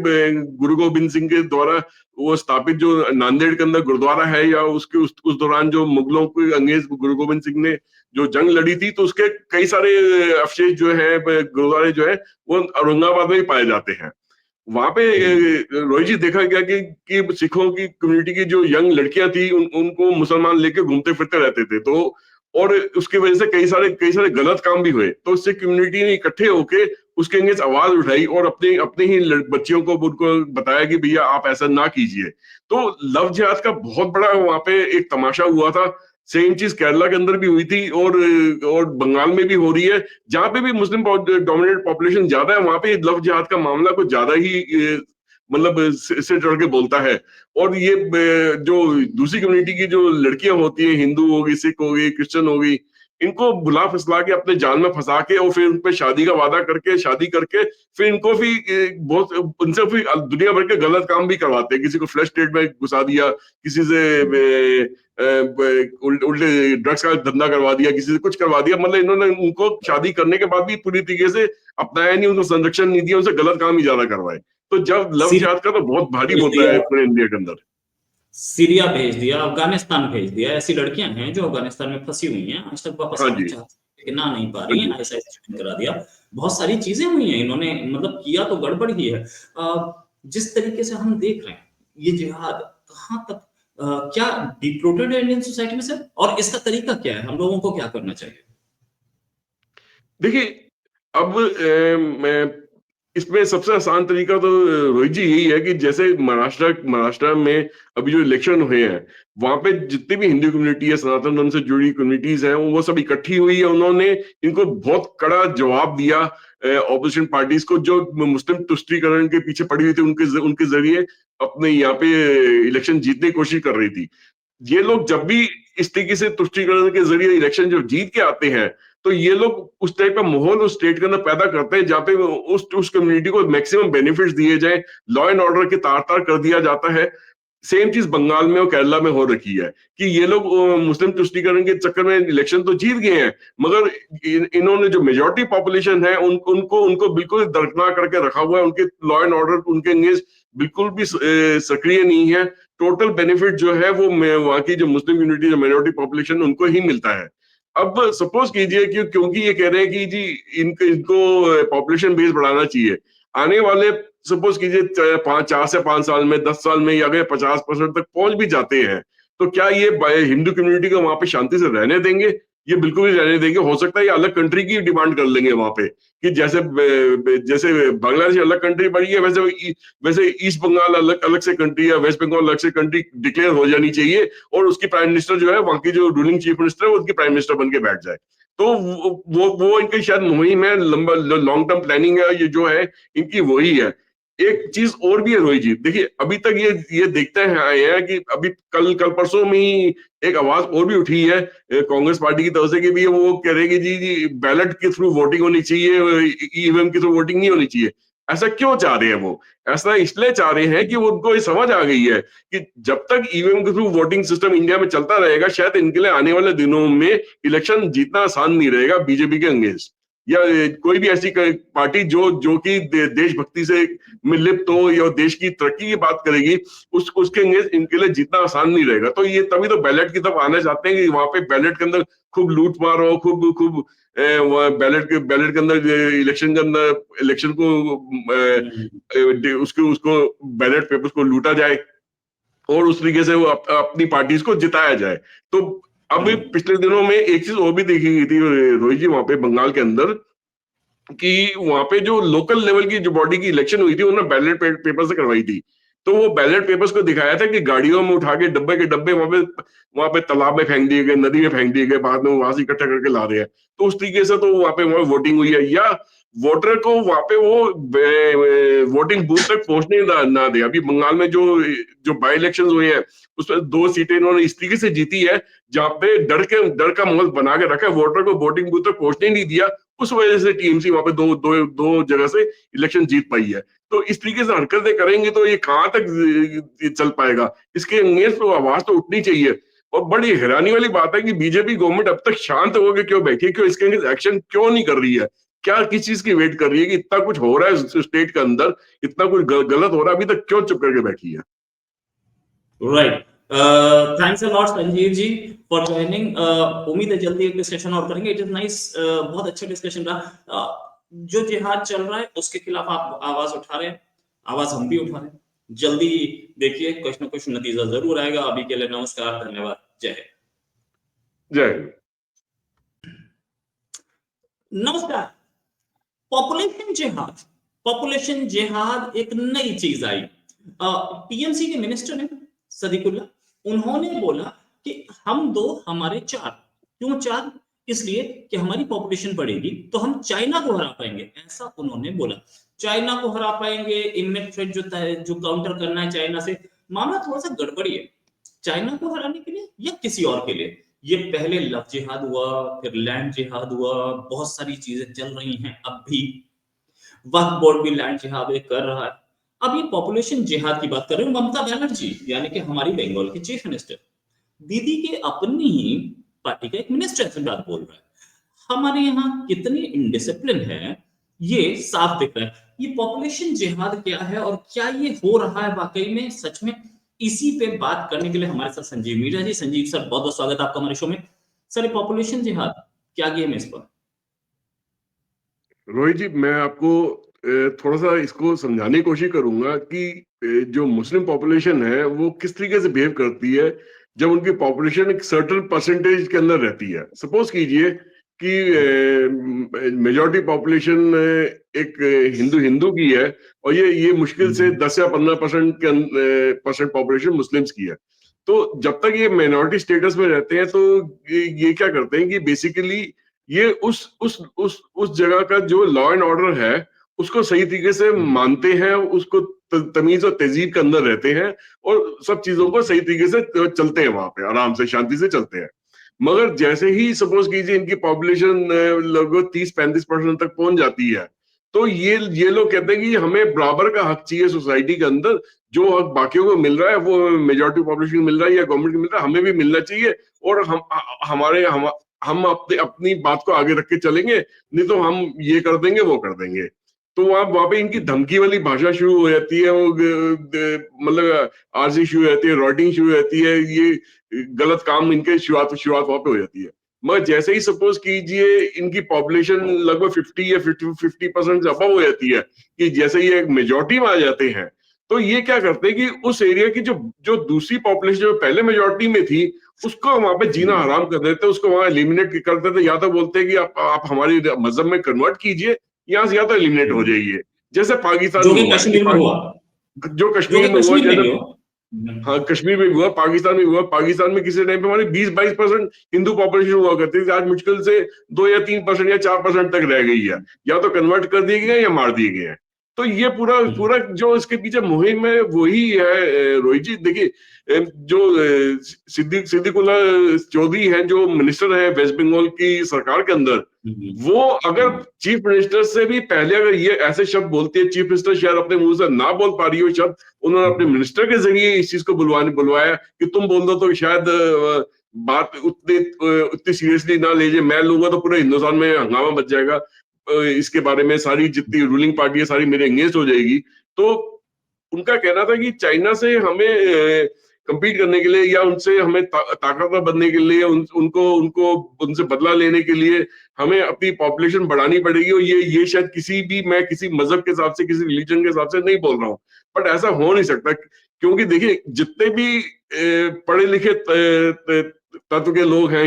गुरु गोविंद सिंह के द्वारा वो स्थापित जो नांदेड़ के अंदर गुरुद्वारा है, या उसके उस दौरान जो मुगलों के अंग्रेज गुरु गोविंद सिंह ने जो जंग लड़ी थी, तो उसके कई सारे अवशेष जो है, गुरुद्वारे जो है, वो औरंगाबाद में ही पाए जाते हैं। वहां पे रोहित जी देखा गया कि सिखों की कम्युनिटी की जो यंग लड़कियां थी, उनको मुसलमान लेके घूमते फिरते रहते थे। तो और उसकी वजह से कई सारे गलत काम भी हुए। तो सिख कम्युनिटी ने इकट्ठे होके उसके अगेंस्ट आवाज उठाई और अपने अपने ही बच्चियों को उनको बताया कि भैया आप ऐसा ना कीजिए। तो लव जिहाद का बहुत बड़ा वहां पे एक तमाशा हुआ था। सेम चीज केरला के अंदर भी हुई थी, और बंगाल में भी हो रही है। जहां पे भी मुस्लिम डोमिनेटेड पॉपुलेशन ज्यादा है, वहां पे लव जिहाद का मामला कुछ ज्यादा ही मतलब सिर चढ़ के बोलता है। और ये जो दूसरी कम्युनिटी की जो लड़कियां होती हैं, हिंदू होगी, सिख होगी, क्रिश्चियन होगी, इनको बुला फुसला के अपने जाल में फंसा के और फिर उन पे शादी का वादा करके, शादी करके फिर इनको भी बहुत उनसे फिर दुनिया भर के गलत काम भी करवाते हैं। किसी को फ्लश स्टेट में घुसा दिया, किसी से उल्टे ड्रग्स का धंधा करवा दिया, किसी से कुछ करवा दिया। मतलब इन्होंने उनको शादी करने के बाद भी पूरी तरीके से अपनाया नहीं, उनको संरक्षण नहीं दिया, उनसे गलत काम ही ज्यादा करवाए। तो जब लव जिहाद का तो बहुत भारी होता है पूरे इंडिया के अंदर। सीरिया भेज दिया, अफगानिस्तान भेज दिया। ऐसी लड़कियां हैं जो अफगानिस्तान में फंसी हुई हैं, आज तक वापस हाँ आना जी, चाहती हैं, लेकिन ना नहीं पा हाँ रही हैं, जी। ऐसा ज्वाइन करा दिया। बहुत सारी चीजें हुई हैं, इन्होंने मतलब किया तो गड़बड़ ही है। जिस तरीके से हम देख रहे हैं ये जिहाद कहाँ तक क्या डीप रूटेड है इंडियन सोसाइटी में सर, और इसका तरीका क्या है, हम लोगों को क्या करना चाहिए? देखिए, अब मैं इसमें सबसे आसान तरीका तो रोहित जी यही है कि जैसे महाराष्ट्र में अभी जो इलेक्शन हुए हैं, वहां पे जितनी भी हिंदू कम्युनिटी है, सनातन धर्म से जुड़ी कम्युनिटीज हैं, वो सब इकट्ठी हुई है। उन्होंने इनको बहुत कड़ा जवाब दिया ऑपोजिशन पार्टीज को, जो मुस्लिम तुष्टीकरण के पीछे पड़ी हुई थी, उनके जरिए अपने यहाँ पे इलेक्शन जीतने की कोशिश कर रही थी। ये लोग जब भी इस तरीके से तुष्टीकरण के जरिए इलेक्शन जब जीत के आते हैं, तो ये लोग उस टाइप का माहौल उस स्टेट के अंदर पैदा करते हैं जहाँ पे उस कम्युनिटी को मैक्सिमम बेनिफिट्स दिए जाए, लॉ एंड ऑर्डर के तार तार कर दिया जाता है। सेम चीज बंगाल में और केरला में हो रखी है कि ये लोग मुस्लिम तुष्टीकरण के चक्कर में इलेक्शन तो जीत गए हैं, मगर इन्होंने जो मेजोरिटी पॉपुलेशन है उनको बिल्कुल दरकिनार करके रखा हुआ है। उनके लॉ एंड ऑर्डर उनके अंगेंस्ट बिल्कुल भी सक्रिय नहीं है। टोटल बेनिफिट जो है वो वहां की जो मुस्लिम कम्युनिटी, जो मेजोरिटी पॉपुलेशन, उनको ही मिलता है। अब सपोज कीजिए कि क्योंकि ये कह रहे हैं कि जी इनको पॉपुलेशन बेस बढ़ाना चाहिए, आने वाले सपोज कीजिए 4 से 5 साल में, 10 साल में, या अगर 50% तक पहुंच भी जाते हैं, तो क्या ये हिंदू कम्युनिटी को वहां पे शांति से रहने देंगे? ये बिल्कुल भी रहने देंगे। हो सकता है ये अलग कंट्री की डिमांड कर लेंगे वहां पे, कि जैसे बांग्लादेश अलग कंट्री बनी है, वैसे ईस्ट बंगाल अलग अलग से कंट्री या वेस्ट बंगाल अलग से कंट्री डिक्लेयर हो जानी चाहिए, और उसकी प्राइम मिनिस्टर जो है, वहां की जो रूलिंग चीफ मिनिस्टर है, वो उसकी प्राइम मिनिस्टर बन के बैठ जाए। तो वो इनकी शायद मुहिम है, लंबा लॉन्ग टर्म प्लानिंग है, ये जो है इनकी वही है। एक चीज और भी है रोहित जी, देखिए अभी तक ये देखते हैं आए हैं कि अभी कल कल परसों में ही एक आवाज और भी उठी है कांग्रेस पार्टी की तरफ से, कि भी वो कह रहे हैं कि जी बैलेट के थ्रू वोटिंग होनी चाहिए, ईवीएम के थ्रू वोटिंग नहीं होनी चाहिए। ऐसा क्यों चाह रहे हैं वो? ऐसा इसलिए चाह रहे हैं कि उनको ये समझ आ गई है कि जब तक ईवीएम के थ्रू वोटिंग सिस्टम इंडिया में चलता रहेगा, शायद इनके लिए आने वाले दिनों में इलेक्शन जीतना आसान नहीं रहेगा बीजेपी के अगेंस्ट। या कोई भी ऐसी पार्टी जो कि देशभक्ति से में लिप्त हो या देश की तरक्की की बात करेगी, उसके इनके लिए जीतना आसान नहीं रहेगा। तो ये तभी तो बैलेट की तरफ आना चाहते हैं कि वहां पे बैलेट के अंदर खूब लूट मार हो, खूब बैलेट के अंदर इलेक्शन के अंदर इलेक्शन को उसको बैलेट पेपर्स को लूटा जाए और उस तरीके से वो अपनी पार्टीज को जिताया जाए। तो अब पिछले दिनों में एक चीज और भी देखी गई थी रोहित जी, वहां पे बंगाल के अंदर, कि वहां पे जो लोकल लेवल की जो बॉडी की इलेक्शन हुई थी उन्होंने बैलेट पेपर से करवाई थी। तो वो बैलेट पेपर्स को दिखाया था कि गाड़ियों में उठा के डब्बे के डब्बे वहां पे तालाब में फेंक दिए गए, नदी में फेंक दिए गए, बाद में वहां से इकट्ठा करके ला रहे हैं। तो उस तरीके से तो वहां वोटिंग हुई है, या वोटर को वहां पे वो वोटिंग बूथ तक पहुंचने ना दे। अभी बंगाल में जो बाई इलेक्शन हुए हैं उसमें 2 सीटें इन्होंने इस तरीके से जीती है जहां पे डर का माहौल बना के रखा है, वोटर को वोटिंग बूथ तक पहुंचने नहीं दिया। उस वजह से टीएमसी वहां पे दो जगह से इलेक्शन जीत पाई है। तो इस तरीके से हरकतें करेंगे तो ये कहां तक चल पाएगा? इसके अगेंस्ट तो आवाज तो उठनी चाहिए। और बड़ी हैरानी वाली बात है कि बीजेपी गवर्नमेंट अब तक शांत होकर क्यों बैठी है, क्यों इसके अगेंस्ट एक्शन क्यों नहीं कर रही है? क्या किस चीज की वेट कर रही है कि इतना कुछ हो रहा है स्टेट के अंदर, इतना कुछ गलत हो रहा है, अभी तक क्यों चुप करके बैठी है? Right, thanks a lot Sanjeev ji for joining. उम्मीद है जल्दी एक डिस्कशन और करेंगे। इट इज नाइस, बहुत अच्छा डिस्कशन रहा। जो जिहाद चल रहा है उसके खिलाफ आप आवाज उठा रहे हैं, आवाज हम भी उठा रहे हैं। जल्दी देखिए कुछ ना कुछ नतीजा जरूर आएगा। अभी के लिए नमस्कार, धन्यवाद, जय हिंद। जय हिंद। नमस्कार। पॉपुलेशन जिहाद एक नई चीज आई। टीएमसी के मिनिस्टर ने सदीकुल्ला, उन्होंने बोला कि हम 2 हमारे 4। क्यों 4? इसलिए कि हमारी पॉपुलेशन बढ़ेगी तो हम चाइना को हरा पाएंगे, ऐसा उन्होंने बोला। चाइना को हरा पाएंगे, इमिनेंट थ्रेट जो काउंटर करना है चाइना से। मामला थोड़ा सा गड़बड़ी है, चाइना को हराने के लिए या किसी और के लिए। ये पहले लव जिहाद हुआ, फिर लैंड जिहाद हुआ, बहुत सारी चीजें चल रही हैं। अब भी वक्फ बोर्ड भी लैंड जिहाद कर रहा है। अब ये पॉपुलेशन जिहाद की बात कर रहे हैं। ममता बनर्जी यानी कि हमारी बंगाल की चीफ मिनिस्टर, दीदी के अपनी ही पार्टी का एक मिनिस्टर से बात बोल रहा है। हमारे यहाँ कितनी इनडिसिप्लिन है ये साफ दिख रहा है। ये पॉपुलेशन जिहाद क्या है और क्या ये हो रहा है वाकई में, सच में? इसी पे बात करने के लिए हमारे साथ संजीव मीरा जी। संजीव सर, बहुत बहुत स्वागत है आपका हमारे शो में। सर, पॉपुलेशन जिहाद क्या गेम है इस पर? रोहित जी, मैं आपको थोड़ा सा इसको समझाने की कोशिश करूंगा कि जो मुस्लिम पॉपुलेशन है वो किस तरीके से बिहेव करती है जब उनकी पॉपुलेशन एक सर्टेन परसेंटेज के अंदर रहती है। सपोज कीजिए कि मेजॉरिटी पॉपुलेशन एक हिंदू की है और ये मुश्किल से 10 या 15% परसेंट पॉपुलेशन मुस्लिम्स की है। तो जब तक ये माइनॉरिटी स्टेटस में रहते हैं तो ये क्या करते हैं कि बेसिकली ये उस जगह का जो लॉ एंड ऑर्डर है उसको सही तरीके से मानते हैं, उसको तमीज और तहजीब के अंदर रहते हैं और सब चीजों को सही तरीके से चलते हैं, वहां पे आराम से शांति से चलते हैं। मगर जैसे ही सपोज कीजिए इनकी पॉपुलेशन लगभग 30-35% तक पहुंच जाती है तो ये लोग कहते हैं कि हमें बराबर का हक चाहिए सोसाइटी के अंदर। जो हक बाकियों को मिल रहा है वो मेजॉरिटी पॉपुलेशन को मिल रहा है या गवर्नमेंट को मिल रहा है, हमें भी मिलना चाहिए। और हम अपनी बात को आगे रख के चलेंगे, नहीं तो हम ये कर देंगे वो कर देंगे। तो वहां पे इनकी धमकी वाली भाषा शुरू हो जाती है, वो मतलब आरजी शुरू हो जाती है, रॉटिंग शुरू हो जाती है, ये गलत काम इनके शुरुआत वहां पे हो जाती है। मगर जैसे ही सपोज कीजिए इनकी पॉपुलेशन लगभग 50 या 50% से अबव हो जाती है, कि जैसे ये मेजॉरिटी में आ जाते हैं, तो ये क्या करते हैं कि उस एरिया की जो दूसरी पॉपुलेशन जो पहले मेजॉरिटी में थी उसको वहां पे जीना हराम कर देते, उसको वहां एलिमिनेट कर देते। या तो बोलते हैं कि आप हमारी मजहब में कन्वर्ट कीजिए, यहाँ से या तो एलिमिनेट हो जाइए, जैसे पाकिस्तान जो में कि हुआ कश्मीर में हुआ, जो कश्मीर में हुआ, जैसे हुआ। हाँ कश्मीर में भी हुआ, पाकिस्तान में हुआ। पाकिस्तान में किसी टाइम पे हमारी 20-22% हिंदू पॉपुलेशन हुआ करती थी, आज मुश्किल से 2 या 3% या 4% तक रह गई है। या तो कन्वर्ट कर दिए गए या मार दिए गए हैं। तो ये पूरा जो इसके पीछे मुहिम है वही है रोहित जी। देखिए जो सिद्दीकुल्ला चौधरी हैं जो मिनिस्टर हैं वेस्ट बंगाल की सरकार के अंदर, वो अगर चीफ मिनिस्टर से भी पहले अगर ये ऐसे शब्द बोलती है, चीफ मिनिस्टर शायद अपने मुंह से ना बोल पा रही हो शब्द, उन्होंने अपने मिनिस्टर के जरिए इस चीज को बुलवाया कि तुम बोल दो तो शायद बात उतनी सीरियसली ना लीजिए, मैं लूंगा तो पूरे हिंदुस्तान में हंगामा मच जाएगा। इसके बारे में सारी जितनी रूलिंग पार्टी है सारी मेरे अगेंस्ट हो जाएगी। तो उनका कहना था कि चाइना से हमें compete करने के लिए या उनसे हमें ताकतवर बनने के लिए उनको उनको उनसे बदला लेने के लिए हमें अपनी पॉपुलेशन बढ़ानी पड़ेगी। और ये शायद मैं किसी मजहब के हिसाब से किसी रिलीजन के हिसाब से नहीं बोल रहा हूँ, बट ऐसा हो नहीं सकता। क्योंकि देखिए जितने भी पढ़े लिखे तत्व के लोग हैं,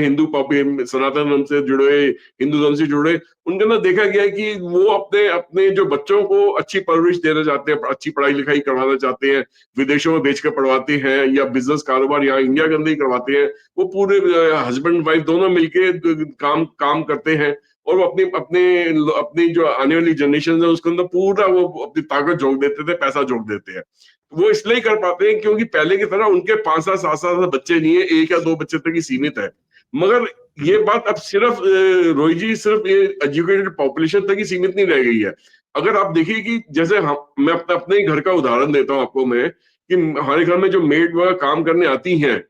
सनातन धर्म से जुड़े, हिंदू धर्म से जुड़े, उनके अंदर देखा गया है कि वो अपने अपने जो बच्चों को अच्छी परवरिश देना चाहते हैं, अच्छी पढ़ाई लिखाई करवाना चाहते हैं, विदेशों में भेज कर पढ़वाते हैं या बिजनेस कारोबार यहाँ इंडिया के अंदर ही करवाते हैं। वो पूरे हस्बैंड वाइफ दोनों मिलके काम काम करते हैं और वो अपनी अपने अपनी जो आने वाली जनरेशन है उसके अंदर पूरा वो अपनी ताकत झोंक देते थे, पैसा झोंक देते हैं। वो इसलिए कर पाते हैं क्योंकि पहले की तरह उनके 5-7 7-7 बच्चे नहीं है, 1 या 2 बच्चे तक ही सीमित है। मगर ये बात अब सिर्फ रोहित जी सिर्फ ये एजुकेटेड पॉपुलेशन तक ही सीमित नहीं रह गई है। अगर आप देखिए कि जैसे मैं अपने ही घर का उदाहरण देता हूँ आपको मैं, कि हमारे घर में जो मेड वगैरह काम करने आती हैं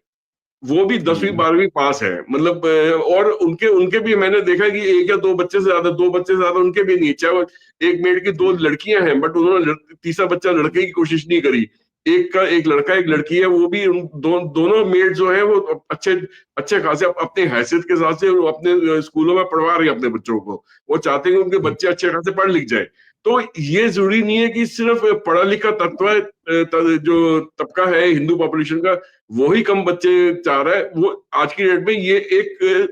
वो भी 10वीं 12वीं पास है, मतलब और उनके उनके भी मैंने देखा कि 1 या 2 बच्चे से ज्यादा, 2 बच्चे से ज्यादा उनके भी नहीं। चाहे वो एक मेड की 2 लड़कियां हैं बट उन्होंने तीसरा बच्चा लड़के की कोशिश नहीं करी। एक लड़का एक लड़की है, वो भी दोनों मेड जो है वो अच्छे अच्छे खासे अपने हैसियत के साथ से वो अपने स्कूलों में पढ़वा रही है अपने बच्चों को। वो चाहते हैं कि उनके बच्चे अच्छे खासे पढ़ लिख जाए। तो ये जरूरी नहीं है कि सिर्फ पढ़ा लिखा जो तबका है हिंदू पॉपुलेशन का वो ही कम बच्चे चाह रहा है। वो आज की डेट में ये एक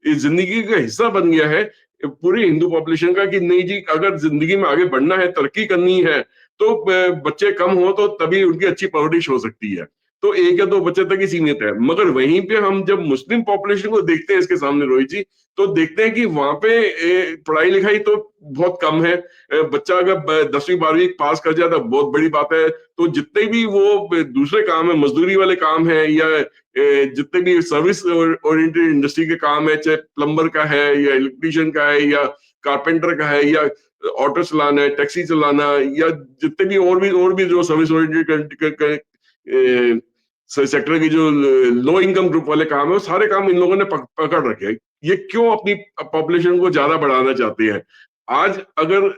जिंदगी का हिस्सा बन गया है पूरी हिंदू पॉपुलेशन का, कि नहीं जी अगर जिंदगी में आगे बढ़ना है, तरक्की करनी है, तो बच्चे कम हो तो तभी उनकी अच्छी परवरिश हो सकती है। तो 1 या 2 बच्चे तक ही सीमित है। मगर वहीं पे हम जब मुस्लिम पॉपुलेशन को देखते हैं इसके सामने रोहित जी, तो देखते हैं कि वहां पे पढ़ाई लिखाई तो बहुत कम है। बच्चा अगर 10वीं 12वीं पास कर जाए तो बहुत बड़ी बात है। तो जितने भी वो दूसरे काम है, मजदूरी वाले काम है या जितने भी सर्विस ओरिएंटेड इंडस्ट्री के काम है, चाहे प्लम्बर का है या इलेक्ट्रीशियन का है या कारपेंटर का है या ऑटो चलाना है, टैक्सी चलाना, या जितने भी और भी जो सर्विस ओरिएंटेड सेक्टर की जो लो इनकम ग्रुप वाले काम है, वो सारे काम इन लोगों ने पकड़ रखे हैं। ये क्यों अपनी पॉपुलेशन को ज्यादा बढ़ाना चाहते हैं? आज अगर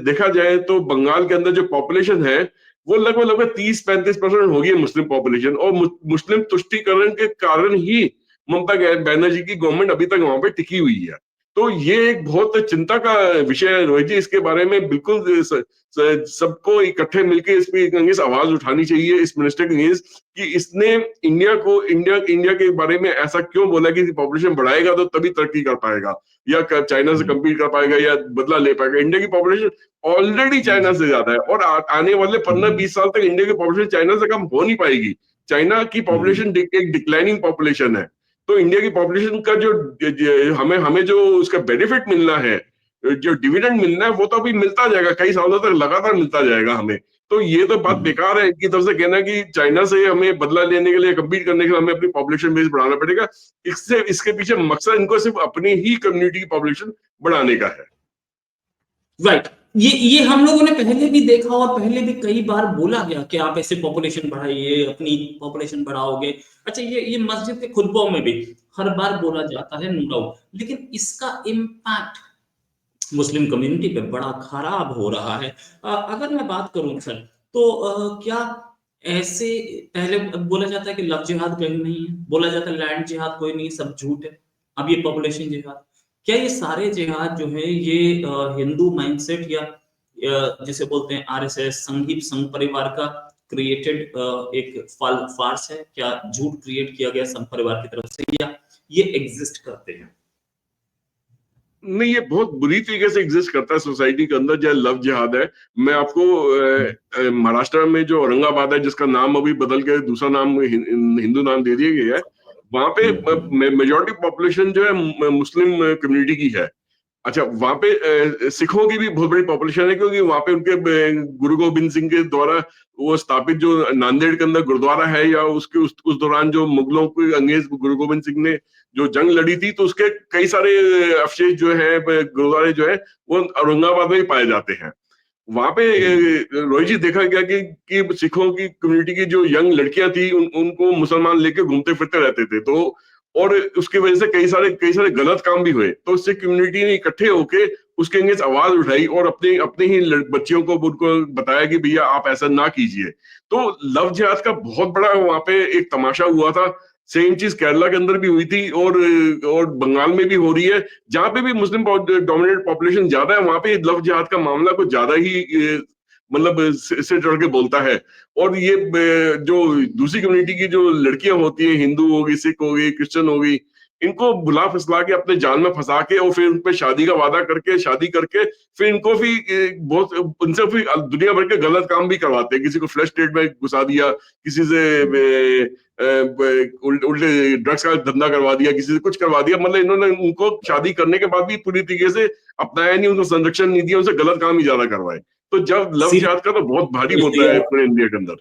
देखा जाए तो बंगाल के अंदर जो पॉपुलेशन है वो लगभग 30-35% हो गई है मुस्लिम पॉपुलेशन। और मुस्लिम तुष्टीकरण के कारण ही ममता बनर्जी की गवर्नमेंट अभी तक वहां पे टिकी हुई है। तो ये एक बहुत चिंता का विषय है रोहित जी। इसके बारे में बिल्कुल सबको इकट्ठे मिलकर इस पे आवाज उठानी चाहिए इस मिनिस्टर के अगेंस्ट, कि इसने इंडिया के बारे में ऐसा क्यों बोला कि पॉपुलेशन बढ़ाएगा तो तभी तरक्की कर पाएगा या चाइना से कम्पीट कर पाएगा या बदला ले पाएगा। इंडिया की पॉपुलेशन ऑलरेडी चाइना से ज्यादा है और आने वाले 15-20 साल तक इंडिया की पॉपुलेशन चाइना से कम हो नहीं पाएगी। चाइना की पॉपुलेशन एक डिक्लाइनिंग पॉपुलेशन है। तो इंडिया की पॉपुलेशन का जो हमें जो उसका बेनिफिट मिलना है, जो डिविडेंड मिलना है, वो तो अभी मिलता जाएगा, कई सालों तक लगातार मिलता जाएगा हमें। तो ये तो बात बेकार है इनकी तरफ से कहना कि चाइना से हमें बदला लेने के लिए, कम्पीट करने के लिए हमें अपनी पॉपुलेशन बेस बढ़ाना पड़ेगा। इसके पीछे मकसद इनको सिर्फ अपनी ही कम्युनिटी की पॉपुलेशन बढ़ाने का है। राइट। ये हम लोगों ने पहले भी देखा और पहले भी कई बार बोला गया कि आप ऐसे पॉपुलेशन बढ़ाइए, अपनी पॉपुलेशन बढ़ाओगे। अच्छा, ये मस्जिद के खुतबों में भी हर बार बोला जाता है, नो डाउट, लेकिन इसका इम्पैक्ट मुस्लिम कम्युनिटी पे बड़ा खराब हो रहा है। अगर मैं बात करूं सर, तो क्या ऐसे पहले बोला जाता है कि लव जिहाद कहीं नहीं है, बोला जाता है लैंड जिहाद कोई नहीं, सब झूठ है। अब ये पॉपुलेशन जिहाद, क्या ये सारे जिहाद जो है ये हिंदू माइंडसेट या जिसे बोलते हैं आरएसएस संघ परिवार का क्रिएटेड एक फार्स है? क्या झूठ क्रिएट किया गया संघ परिवार की तरफ से, या ये एग्जिस्ट करते हैं? नहीं, ये बहुत बुरी तरीके से एग्जिस्ट करता है सोसाइटी के अंदर जो लव जिहाद है। मैं आपको महाराष्ट्र में जो औरंगाबाद है, जिसका नाम अभी बदल के दूसरा नाम हिंदू नाम दे दिया गया है, वहां पे मेजॉरिटी पॉपुलेशन जो है मुस्लिम कम्युनिटी की है। अच्छा, वहां पे सिखों की भी बहुत बड़ी पॉपुलेशन है, क्योंकि वहां पे उनके गुरु गोविंद सिंह के द्वारा वो स्थापित जो नांदेड़ के अंदर गुरुद्वारा है, या उसके उस दौरान जो मुगलों के अंग्रेज गुरु गोविंद सिंह ने जो जंग लड़ी थी, तो उसके कई सारे अवशेष जो है, गुरुद्वारे जो है, वो औरंगाबाद में ही पाए जाते हैं। वहां पे रोहित जी देखा गया कि सिखों की कम्युनिटी की जो यंग लड़कियां थी उनको मुसलमान लेके घूमते फिरते रहते थे। तो और उसकी वजह से कई सारे गलत काम भी हुए। तो उससे कम्युनिटी ने इकट्ठे होके उसके अगेंस्ट आवाज उठाई और अपने अपने ही बच्चियों को उनको बताया कि भैया आप ऐसा ना कीजिए। तो लव जिहाद का बहुत बड़ा वहां पे एक तमाशा हुआ था। सेम चीज केरला के अंदर भी हुई थी और बंगाल में भी हो रही है। जहां पे भी मुस्लिम डोमिनेटेड पॉपुलेशन ज्यादा है वहां पे लव जिहाद का मामला कुछ ज्यादा ही मतलब सिर चढ़ के बोलता है। और ये जो दूसरी कम्युनिटी की जो लड़कियां होती हैं, हिंदू होगी, सिख होगी, क्रिश्चियन होगी, इनको बुला फुसला के अपने जाल में फंसा के और फिर उन पे शादी का वादा करके शादी करके फिर इनको भी बहुत उनसे फिर दुनिया भर के गलत काम भी करवाते हैं। किसी को फ्लश स्टेट में घुसा दिया, किसी से उल्टे ड्रग्स का धंधा करवा दिया, किसी से कुछ करवा दिया। मतलब इन्होंने उनको शादी करने के बाद भी पूरी तरीके से अपनाया नहीं, उनको संरक्षण नहीं दिया, उनसे गलत काम ही ज्यादा करवाए। तो जब लव जिहाद का तो बहुत भारी मुद्दा है पूरे इंडिया के अंदर।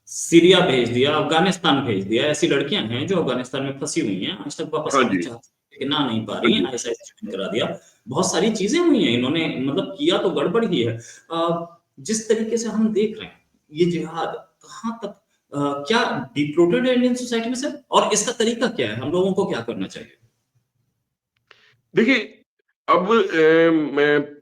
सीरिया भेज दिया, अफगानिस्तान भेज दिया। ऐसी लड़कियां हैं जो अफगानिस्तान में फंसी हुई हैं, आज तक वापस हाँ आना जी, चाहती हैं लेकिन आ नहीं पा हाँ रही हैं। जी। ऐसा ज्वाइन करा दिया। बहुत सारी चीजें हुई हैं इन्होंने, मतलब किया तो गड़बड़ ही है। जिस तरीके से हम देख रहे हैं ये जिहाद कहाँ तक क्या डीप रूटेड है इंडियन सोसाइटी में सर, और इसका तरीका क्या है, हम लोगों को क्या करना चाहिए? देखिए, अब मैं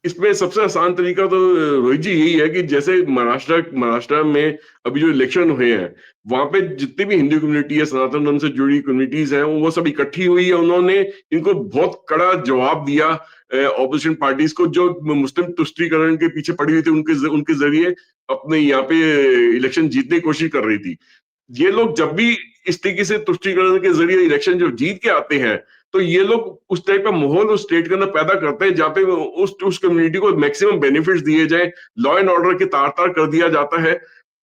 इसमें सबसे आसान तरीका तो रोहित जी यही है कि जैसे महाराष्ट्र में अभी जो इलेक्शन हुए हैं, वहां पे जितनी भी हिंदू कम्युनिटी है, सनातन धर्म से जुड़ी कम्युनिटीज हैं, वो सब इकट्ठी हुई है। उन्होंने इनको बहुत कड़ा जवाब दिया ऑपोजिशन पार्टीज को, जो मुस्लिम तुष्टीकरण के पीछे पड़ी हुई थी, उनके जरिए अपने यहाँ पे इलेक्शन जीतने की कोशिश कर रही थी। ये लोग जब भी इस तरीके से तुष्टीकरण के जरिए इलेक्शन जो जीत के आते हैं, तो ये लोग उस टाइप का माहौल उस स्टेट के अंदर पैदा करते हैं जहाँ पे उस कम्युनिटी को मैक्सिमम बेनिफिट्स दिए जाए, लॉ एंड ऑर्डर के तार तार कर दिया जाता है।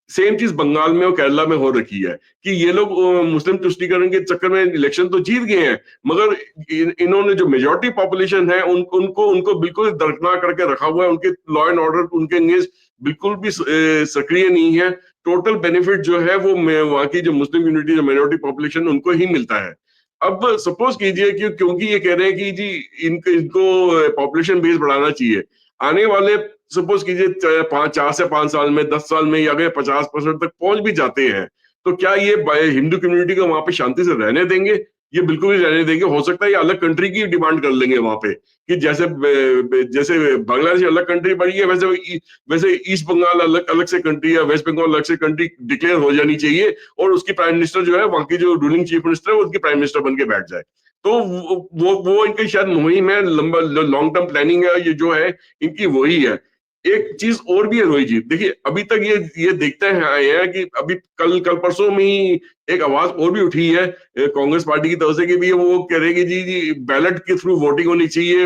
सेम चीज बंगाल में और केरला में हो रखी है कि ये लोग मुस्लिम तुष्टीकरण के चक्कर में इलेक्शन तो जीत गए हैं, मगर इन्होंने जो मेजोरिटी पॉपुलेशन है उनको बिल्कुल दरकिनार करके रखा हुआ है। उनके लॉ एंड ऑर्डर उनके अंगेंस्ट बिल्कुल भी सक्रिय नहीं है। टोटल बेनिफिट जो है वो वहां की जो मुस्लिम कम्युनिटी, जो मेजोरिटी पॉपुलेशन, उनको ही मिलता है। अब सपोज कीजिए कि क्योंकि ये कह रहे हैं कि जी इनको पॉपुलेशन बेस बढ़ाना चाहिए, आने वाले सपोज कीजिए 4 से 5 साल में, 10 साल में, या अगर 50% तक पहुंच भी जाते हैं, तो क्या ये हिंदू कम्युनिटी को वहां पे शांति से रहने देंगे? ये बिल्कुल ही रहने देंगे। हो सकता है ये अलग कंट्री की डिमांड कर लेंगे वहां पे, कि जैसे जैसे बांग्लादेश अलग कंट्री बनी है, वैसे ईस्ट बंगाल अलग अलग से कंट्री या वेस्ट बंगाल अलग से कंट्री डिक्लेयर हो जानी चाहिए, और उसकी प्राइम मिनिस्टर जो है, वहां की जो रूलिंग चीफ मिनिस्टर है, उसकी प्राइम मिनिस्टर बन के बैठ जाए। तो वो इनकी शायद मुहिम है, लंबा लॉन्ग टर्म प्लानिंग है, ये जो है इनकी वही है। एक चीज और भी है रोहित जी, देखिए अभी तक ये देखते हैं आए हैं कि अभी कल कल परसों में ही एक आवाज और भी उठी है कांग्रेस पार्टी की तरफ से कि भी वो कह रहे कि जी बैलेट के थ्रू वोटिंग होनी चाहिए,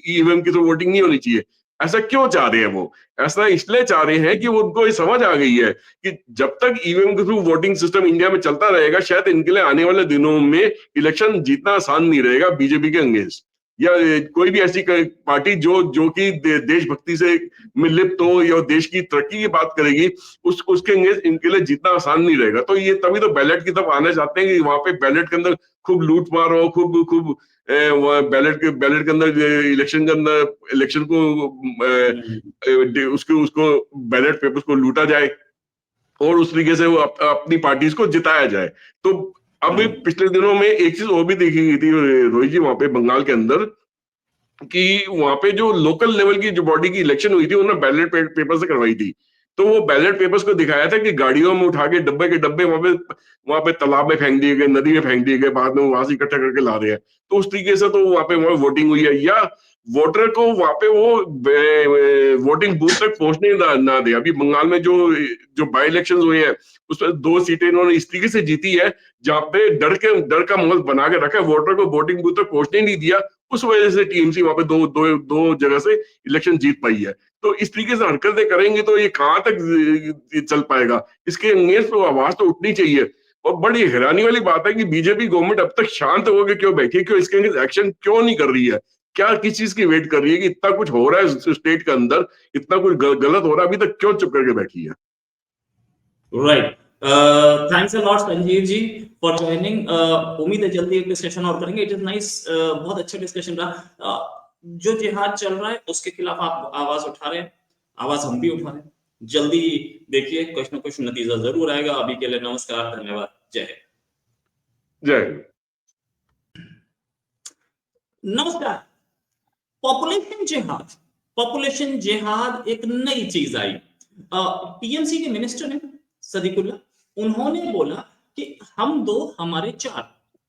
ईवीएम के थ्रू वोटिंग नहीं होनी चाहिए। ऐसा क्यों चाह रहे हैं वो? ऐसा इसलिए चाह रहे हैं कि वो उनको ये समझ आ गई है कि जब तक ईवीएम के थ्रू वोटिंग सिस्टम इंडिया में चलता रहेगा, शायद इनके लिए आने वाले दिनों में इलेक्शन जीतना आसान नहीं रहेगा बीजेपी के अगेंस्ट, या कोई भी ऐसी पार्टी जो कि देशभक्ति से में लिप्त हो या देश की तरक्की की बात करेगी, उसके अगेंस्ट इनके लिए जीतना आसान नहीं रहेगा। तो ये तभी तो बैलेट की तरफ आना चाहते हैं कि वहां पे बैलेट के अंदर खूब लूट मार हो, खूब खूब बैलेट के अंदर इलेक्शन के अंदर इलेक्शन को उसको उसको बैलेट पेपर्स को लूटा जाए और उस तरीके से वो अपनी पार्टीज को जिताया जाए। तो अब पिछले दिनों में एक चीज और भी देखी गई थी रोहित जी, वहां पे बंगाल के अंदर, कि वहां पे जो लोकल लेवल की जो बॉडी की इलेक्शन हुई थी, उन्होंने बैलेट पेपर से करवाई थी। तो वो बैलेट पेपर्स को दिखाया था कि गाड़ियों में उठा के डब्बे के डब्बे वहां पे तालाब में फेंक दिए गए, नदी में फेंक दिए गए, बाद में वहां से इकट्ठा करके ला रहे हैं। तो उस तरीके से तो वहां पे वोटिंग हुई है, या वोटर को वहां पे वो वोटिंग बूथ तक पहुंचने ना दे। अभी बंगाल में जो जो बाई इलेक्शन हुए हैं, उसमें 2 सीटें इन्होंने इस तरीके से जीती है जहां पे डर का माहौल बना के रखा है, वोटर को वोटिंग बूथ तक पहुंचने नहीं दिया। उस वजह से टीएमसी वहां पे दो जगह से इलेक्शन जीत पाई है। तो इस तरीके से हरकतें करेंगे तो ये कहां तक चल पाएगा? इसके अगेंस्ट तो आवाज तो उठनी चाहिए। और बड़ी हैरानी वाली बात है कि बीजेपी गवर्नमेंट अब तक शांत होकर क्यों बैठी है, क्यों इसके अगेंस्ट एक्शन क्यों नहीं कर रही है? क्या किस चीज की वेट कर रही है कि इतना कुछ हो रहा है स्टेट के अंदर, इतना कुछ गलत हो रहा है, अभी तक क्यों चुप करके बैठी है? Right. Thanks a lot Sanjeev ji for joining. उम्मीद है जल्दी एक डिस्कशन और करेंगे। इट इज नाइस, बहुत अच्छा डिस्कशन रहा। जो जिहाद चल रहा है उसके खिलाफ आप आवाज उठा रहे हैं, आवाज हम भी उठा रहे हैं। जल्दी देखिए कुछ ना कुछ नतीजा जरूर आएगा। अभी के लिए नमस्कार, धन्यवाद, जय हिंद। जय हिंद। नमस्कार। पॉपुलेशन जिहाद एक नई चीज आई। टीएमसी के मिनिस्टर हैं सदीकुल्ला, उन्होंने बोला कि हम दो हमारे चार।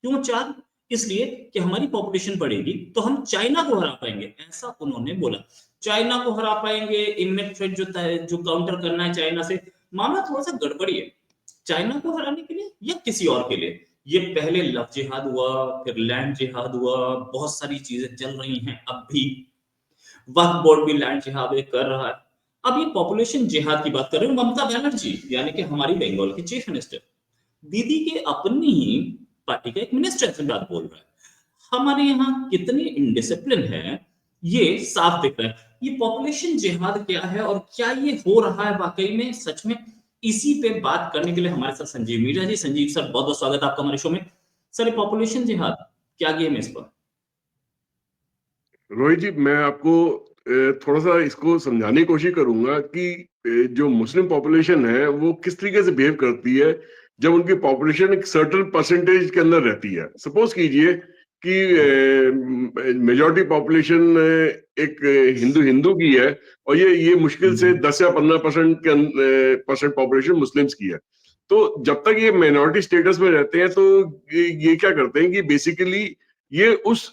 क्यों चार? इसलिए कि हमारी पॉपुलेशन बढ़ेगी तो हम चाइना को हरा पाएंगे, ऐसा उन्होंने बोला। चाइना को हरा पाएंगे, इमिनेंट थ्रेट जो काउंटर करना है चाइना से। मामला थोड़ा सा गड़बड़ी है, चाइना को हराने के लिए या किसी और के लिए। ये पहले लव जिहाद हुआ, फिर लैंड जिहाद हुआ, बहुत सारी चीजें चल रही हैं। अब भी वक्फ बोर्ड भी लैंड जिहाद कर रहा है। अब ये पॉपुलेशन जिहाद की बात कर रहे हैं ममता बनर्जी, यानी कि हमारी बंगाल की चीफ मिनिस्टर, दीदी के अपनी ही पार्टी का एक मिनिस्टर से बात बोल रहा है। हमारे यहाँ कितनी इनडिसिप्लिन है ये साफ दिख रहा है। ये पॉपुलेशन जिहाद क्या है और क्या ये हो रहा है वाकई में, सच में? इसी पे बात करने के लिए हमारे साथ संजीव मीणा जी। संजीव सर, बहुत बहुत स्वागत है आपका हमारे शो में। सर, पॉपुलेशन जिहाद क्या गेम है इस पर? रोहित जी, मैं आपको थोड़ा सा इसको समझाने की कोशिश करूंगा कि जो मुस्लिम पॉपुलेशन है वो किस तरीके से बिहेव करती है जब उनकी पॉपुलेशन एक सर्टेन परसेंटेज के अंदर रहती है। सपोज कीजिए कि मेजॉरिटी पॉपुलेशन एक हिंदू की है और ये मुश्किल से 10 या 15% परसेंट पॉपुलेशन मुस्लिम्स की है। तो जब तक ये माइनॉरिटी स्टेटस में रहते हैं तो ये क्या करते हैं कि बेसिकली ये उस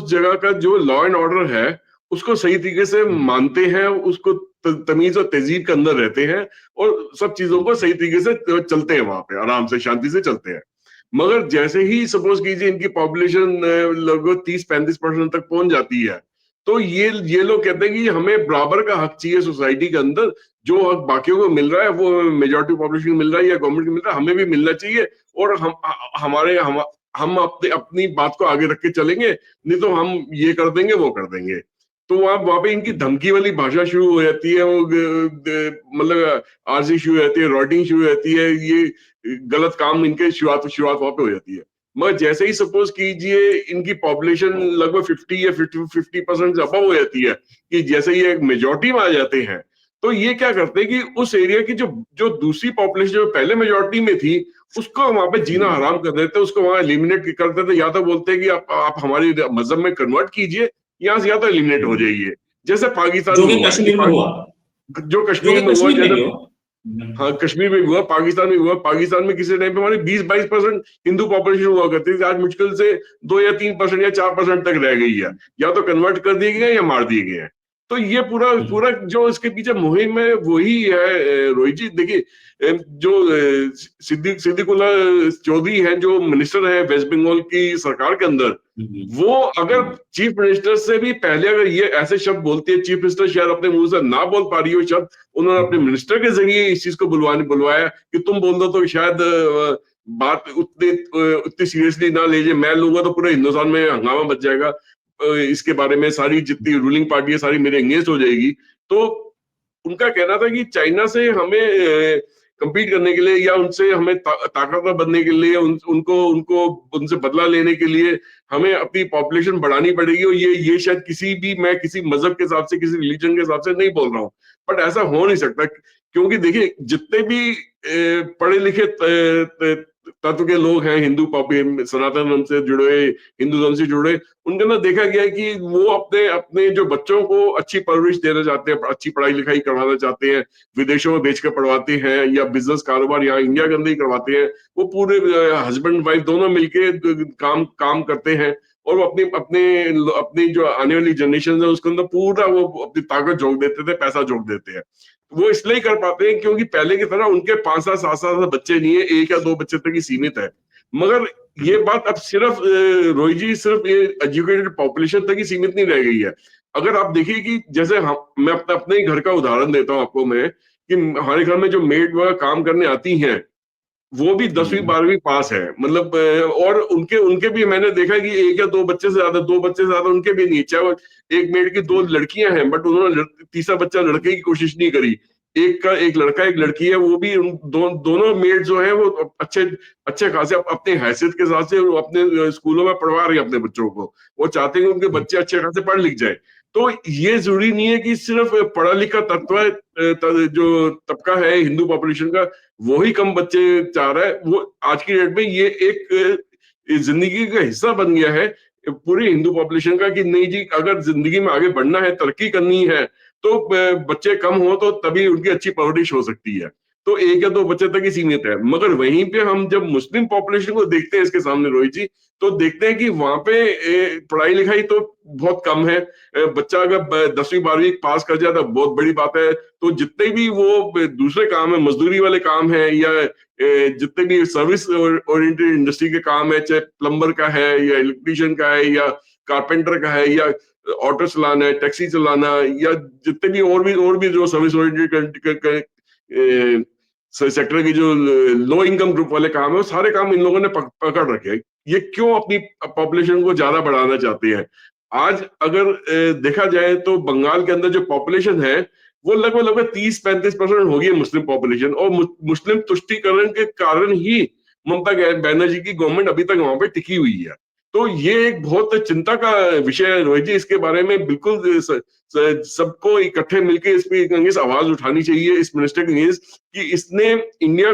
जगह का जो लॉ एंड ऑर्डर है उसको सही तरीके से मानते हैं, उसको तमीज और तहजीब के अंदर रहते हैं और सब चीजों को सही तरीके से चलते हैं, वहां पे आराम से शांति से चलते हैं। मगर जैसे ही सपोज कीजिए इनकी पॉपुलेशन लगभग 30-35% तक पहुंच जाती है तो ये लोग कहते हैं कि हमें बराबर का हक चाहिए सोसाइटी के अंदर। जो हक बाकियों को मिल रहा है वो मेजॉरिटी पॉपुलेशन को मिल रहा है या गवर्नमेंट को मिल रहा है, हमें भी मिलना चाहिए। और हम अपनी बात को आगे रख के चलेंगे, नहीं तो हम ये कर देंगे वो कर देंगे। तो वहां पे इनकी धमकी वाली भाषा शुरू हो जाती है, वो मतलब आरजी शुरू हो जाती है, रॉटिंग शुरू हो जाती है, ये गलत काम इनके शुरुआत वहां पे हो जाती है। मगर जैसे ही सपोज कीजिए इनकी पॉपुलेशन लगभग 50 या 50% से अबव हो जाती है, कि जैसे ही एक मेजॉरिटी में आ जाते हैं, तो ये क्या करते हैं कि उस एरिया की जो दूसरी पॉपुलेशन जो पहले मेजॉरिटी में थी उसको वहां पे जीना हराम कर देते, उसको वहां एलिमिनेट कर देते। या तो बोलते हैं कि आप हमारी मजहब में कन्वर्ट कीजिए, यहाँ से या तो एलिमिनेट हो जाइए, जैसे पाकिस्तान में हुआ। कश्मीर में हुआ, जो कश्मीर में हुआ, जैसे हुआ। हाँ कश्मीर में हुआ, पाकिस्तान में हुआ। पाकिस्तान में किसी टाइम पे हमारे 20-22% हिंदू पॉपुलेशन हुआ करती थी, आज मुश्किल से 2 या 3% या 4% तक रह गई है। या तो कन्वर्ट कर दिए गए या मार दिए गए हैं। तो ये पूरा जो इसके पीछे मुहिम है वही है। रोहित जी देखिए, जो सिद्दीकुल्ला चौधरी हैं जो मिनिस्टर है वेस्ट बंगाल की सरकार के अंदर, वो अगर चीफ मिनिस्टर से भी पहले अगर ये ऐसे शब्द बोलती है, चीफ मिनिस्टर शायद अपने मुंह से ना बोल पा रही हो शब्द, उन्होंने अपने मिनिस्टर के जरिए इस चीज को बुलवाया कि तुम बोल दो तो शायद बात उतनी सीरियसली ना ले जाए। मैं लूंगा तो पूरे हिंदुस्तान में हंगामा मच जाएगा, इसके बारे में सारी जितनी रूलिंग पार्टी है सारी मेरे अगेंस्ट हो जाएगी। तो उनका कहना था कि चाइना से हमें compete करने के लिए या उनसे हमें ताकतवर बनने के लिए, उनसे बदला लेने के लिए हमें अपनी पॉपुलेशन बढ़ानी पड़ेगी। और ये शायद मैं किसी मजहब के हिसाब से, किसी रिलीजन के हिसाब से नहीं बोल रहा हूँ, बट ऐसा हो नहीं सकता। क्योंकि देखिए जितने भी पढ़े लिखे तत्व के लोग हैं, हिंदू सनातन धर्म से जुड़े, हिंदू धर्म से जुड़े, उनके अंदर देखा गया है कि वो अपने जो बच्चों को अच्छी परवरिश देना चाहते हैं, अच्छी पढ़ाई लिखाई करवाना चाहते हैं, विदेशों में बेचकर पढ़वाते हैं या बिजनेस कारोबार यहाँ इंडिया के अंदर ही करवाते हैं। वो पूरे हस्बैंड वाइफ दोनों मिलके काम करते हैं और वो अपनी जो आने वाली जनरेशन है उसके अंदर पूरा वो अपनी ताकत झोंक देते थे, पैसा झोंक देते हैं। वो इसलिए कर पाते हैं क्योंकि पहले की तरह उनके 5 साल 7 बच्चे नहीं है, 1 या 2 बच्चे तक ही सीमित है। मगर ये बात अब सिर्फ रोहित जी सिर्फ ये एजुकेटेड पॉपुलेशन तक ही सीमित नहीं रह गई है। अगर आप देखिए कि जैसे मैं अपने ही घर का उदाहरण देता हूँ आपको, मैं कि हमारे घर में जो मेड वगैरह काम करने आती हैं वो भी 10वीं 12वीं पास है, मतलब और उनके भी मैंने देखा कि 1 या 2 बच्चे से ज्यादा उनके भी नहीं। चाहे एक मेड की 2 लड़कियां हैं बट उन्होंने तीसरा बच्चा लड़के की कोशिश नहीं करी। एक लड़का एक लड़की है, वो भी दोनों मेड जो है वो अच्छे खासे अपने हैसियत के हिसाब से अपने स्कूलों में पढ़वा रही है अपने बच्चों को। वो चाहते हैं कि उनके बच्चे अच्छे खासे पढ़ लिख जाए। तो ये जरूरी नहीं है कि सिर्फ पढ़ा लिखा जो तबका है हिंदू पॉपुलेशन का वो ही कम बच्चे चाह रहा है। वो आज की डेट में ये एक जिंदगी का हिस्सा बन गया है। पूरी हिंदू पॉपुलेशन का कि नहीं जी, अगर जिंदगी में आगे बढ़ना है, तरक्की करनी है, तो बच्चे कम हो तो तभी उनकी अच्छी परवरिश हो सकती है। तो एक या दो बच्चे तक ही सीमित है। मगर वहीं पे हम जब मुस्लिम पॉपुलेशन को देखते हैं इसके सामने रोहित जी, तो देखते हैं कि वहां पे पढ़ाई लिखाई तो बहुत कम है। बच्चा अगर 10वीं 12वीं पास कर जाए तो बहुत बड़ी बात है। तो जितने भी वो दूसरे काम है, मजदूरी वाले काम है, या जितने भी सर्विस ओरिएंटेड इंडस्ट्री के काम है, चाहे प्लम्बर का है या इलेक्ट्रीशियन का है या कारपेंटर का है या ऑटो चलाना है, टैक्सी चलाना, या जितने भी और भी जो सर्विस ओरिएंटेड सेक्टर की जो लो इनकम ग्रुप वाले काम है, वो सारे काम इन लोगों ने पकड़ रखे हैं। ये क्यों अपनी पॉपुलेशन को ज्यादा बढ़ाना चाहते हैं? आज अगर देखा जाए तो बंगाल के अंदर जो पॉपुलेशन है वो लगभग लगभग 30-35% होगी है मुस्लिम पॉपुलेशन, और मुस्लिम तुष्टीकरण के कारण ही ममता बनर्जी की गवर्नमेंट अभी तक वहां पे टिकी हुई है। तो ये एक बहुत चिंता का विषय है रोहित जी। इसके बारे में बिल्कुल सबको इकट्ठे मिलकर इस पे अगेंस्ट आवाज उठानी चाहिए, इस मिनिस्टर के अगेंस्ट, कि इसने इंडिया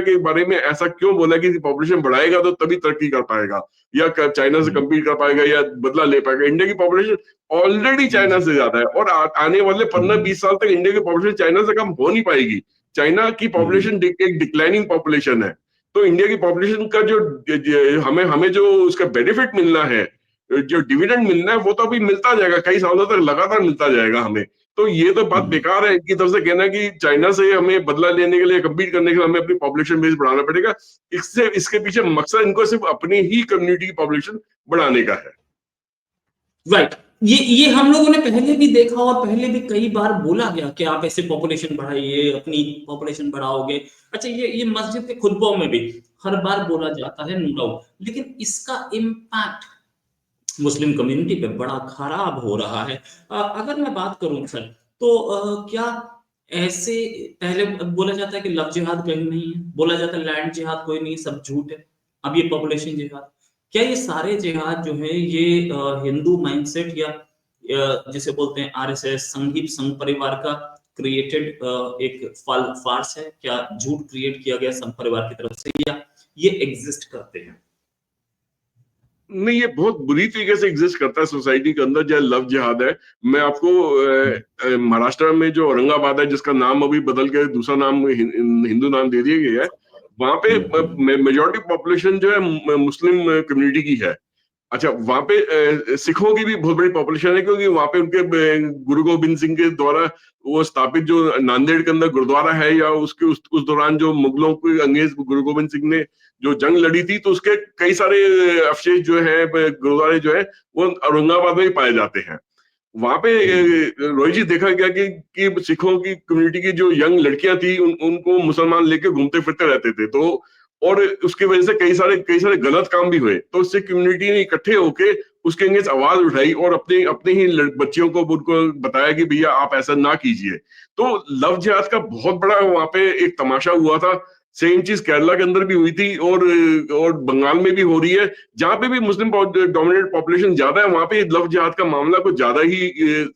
के बारे में ऐसा क्यों बोला कि पॉपुलेशन बढ़ाएगा तो तभी तरक्की कर पाएगा, या चाइना से कम्पीट कर पाएगा, या बदला ले पाएगा। इंडिया की पॉपुलेशन ऑलरेडी चाइना से ज्यादा है, और आने वाले 15-20 साल तक इंडिया की पॉपुलेशन चाइना से कम हो नहीं पाएगी। चाइना की पॉपुलेशन एक डिक्लाइनिंग पॉपुलेशन है। तो इंडिया की पॉपुलेशन का जो हमें हमें जो उसका बेनिफिट मिलना है, जो डिविडेंड मिलना है, वो तो अभी मिलता जाएगा, कई सालों तक लगातार मिलता जाएगा हमें। तो ये तो बात बेकार है इनकी तरफ से कहना कि चाइना से हमें बदला लेने के लिए, कम्पीट करने के लिए हमें अपनी पॉपुलेशन बेस बढ़ाना पड़ेगा। इसके पीछे मकसद इनको सिर्फ अपनी ही कम्युनिटी की पॉपुलेशन बढ़ाने का है। राइट। ये हम लोगों ने पहले भी देखा और पहले भी कई बार बोला गया कि आप ऐसे पॉपुलेशन बढ़ाइए, अपनी पॉपुलेशन बढ़ाओगे। अच्छा, ये मस्जिद के खुतबों में भी हर बार बोला जाता है, नो डाउट, लेकिन इसका इम्पैक्ट मुस्लिम कम्युनिटी पे बड़ा खराब हो रहा है। अगर मैं बात करूं सर, तो क्या ऐसे पहले बोला जाता है कि लव जिहाद कहीं नहीं है, बोला जाता है लैंड जिहाद कोई नहीं, सब झूठ है। अब ये पॉपुलेशन जिहाद, क्या ये सारे जिहाद जो है ये हिंदू माइंडसेट या जिसे बोलते हैं आरएसएस संघ परिवार का क्रिएटेड एक फार्स है? क्या झूठ क्रिएट किया गया संघ परिवार की तरफ से, या ये एग्जिस्ट करते हैं? नहीं, ये बहुत बुरी तरीके से एग्जिस्ट करता है सोसाइटी के अंदर, जो लव जिहाद है। मैं आपको महाराष्ट्र में जो औरंगाबाद है, जिसका नाम अभी बदल के दूसरा नाम हिंदू नाम दे दिया गया है, वहां पे मेजोरिटी पॉपुलेशन जो है मुस्लिम कम्युनिटी की है। अच्छा, वहां पे सिखों की भी बहुत बड़ी पॉपुलेशन है, क्योंकि वहां पे उनके गुरु गोविंद सिंह के द्वारा वो स्थापित जो नांदेड़ के अंदर गुरुद्वारा है, या उसके उस दौरान जो मुगलों के अंग्रेज गुरु गोविंद सिंह ने जो जंग लड़ी थी, तो उसके कई सारे अवशेष जो है, गुरुद्वारे जो है, वो औरंगाबाद में ही पाए जाते हैं। वहां पे रोहित जी देखा गया कि सिखों की कम्युनिटी की जो यंग लड़कियां थी, उनको मुसलमान लेके घूमते फिरते रहते थे। तो और उसकी वजह से कई सारे गलत काम भी हुए। तो उससे कम्युनिटी ने इकट्ठे होके उसके अगेंस्ट आवाज उठाई, और अपने अपने ही बच्चियों को उनको बताया कि भैया आप ऐसा ना कीजिए। तो लव जिहाद का बहुत बड़ा वहां पे एक तमाशा हुआ था। सेम चीज केरला के अंदर भी हुई थी, और बंगाल में भी हो रही है। जहां पे भी मुस्लिम डोमिनेटेड पॉपुलेशन ज्यादा है, वहां पे लव जिहाद का मामला कुछ ज्यादा ही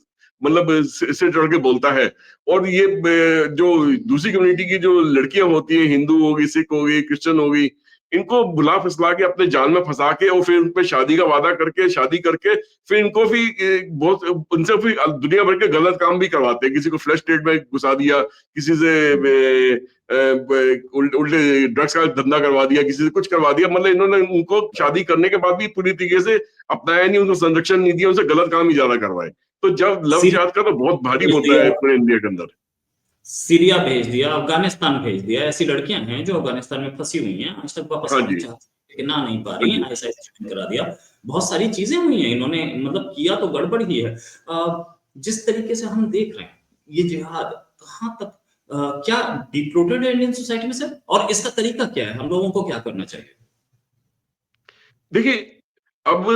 मतलब सिर चढ़ के बोलता है। और ये जो दूसरी कम्युनिटी की जो लड़कियां होती हैं, हिंदू होगी, सिख होगी, क्रिश्चियन होगी, इनको बुला फुसला के अपने जाल में फंसा के, और फिर उन पे शादी का वादा करके, शादी करके फिर इनको भी बहुत उनसे फिर दुनिया भर के गलत काम भी करवाते हैं। किसी को फ्लैश स्टेट में घुसा दिया, किसी से उल्टे ड्रग्स का धंधा करवा दिया, किसी से कुछ करवा दिया। मतलब इन्होंने उनको शादी करने के बाद भी पूरी तरीके से अपनाया नहीं, उनको संरक्षण नहीं दिया, उनसे गलत काम ही ज्यादा करवाए। तो जब लव जिहाद का तो बहुत भारी होता है पूरे इंडिया के अंदर। सीरिया भेज दिया, अफगानिस्तान भेज दिया। ऐसी लड़कियां हैं जो अफगानिस्तान में फंसी हुई हैं, आज तक वापस आना चाहती हैं लेकिन आ नहीं पा रही हैं, ऐसा करा दिया। बहुत सारी चीजें हुई हैं, इन्होंने मतलब किया तो गड़बड़ ही है। जिस तरीके से हम देख रहे हैं ये जिहाद कहाँ तक क्या डीप रूटेड है इंडियन सोसाइटी में सर, और इसका तरीका क्या है, हम लोगों को क्या करना चाहिए? देखिए, अब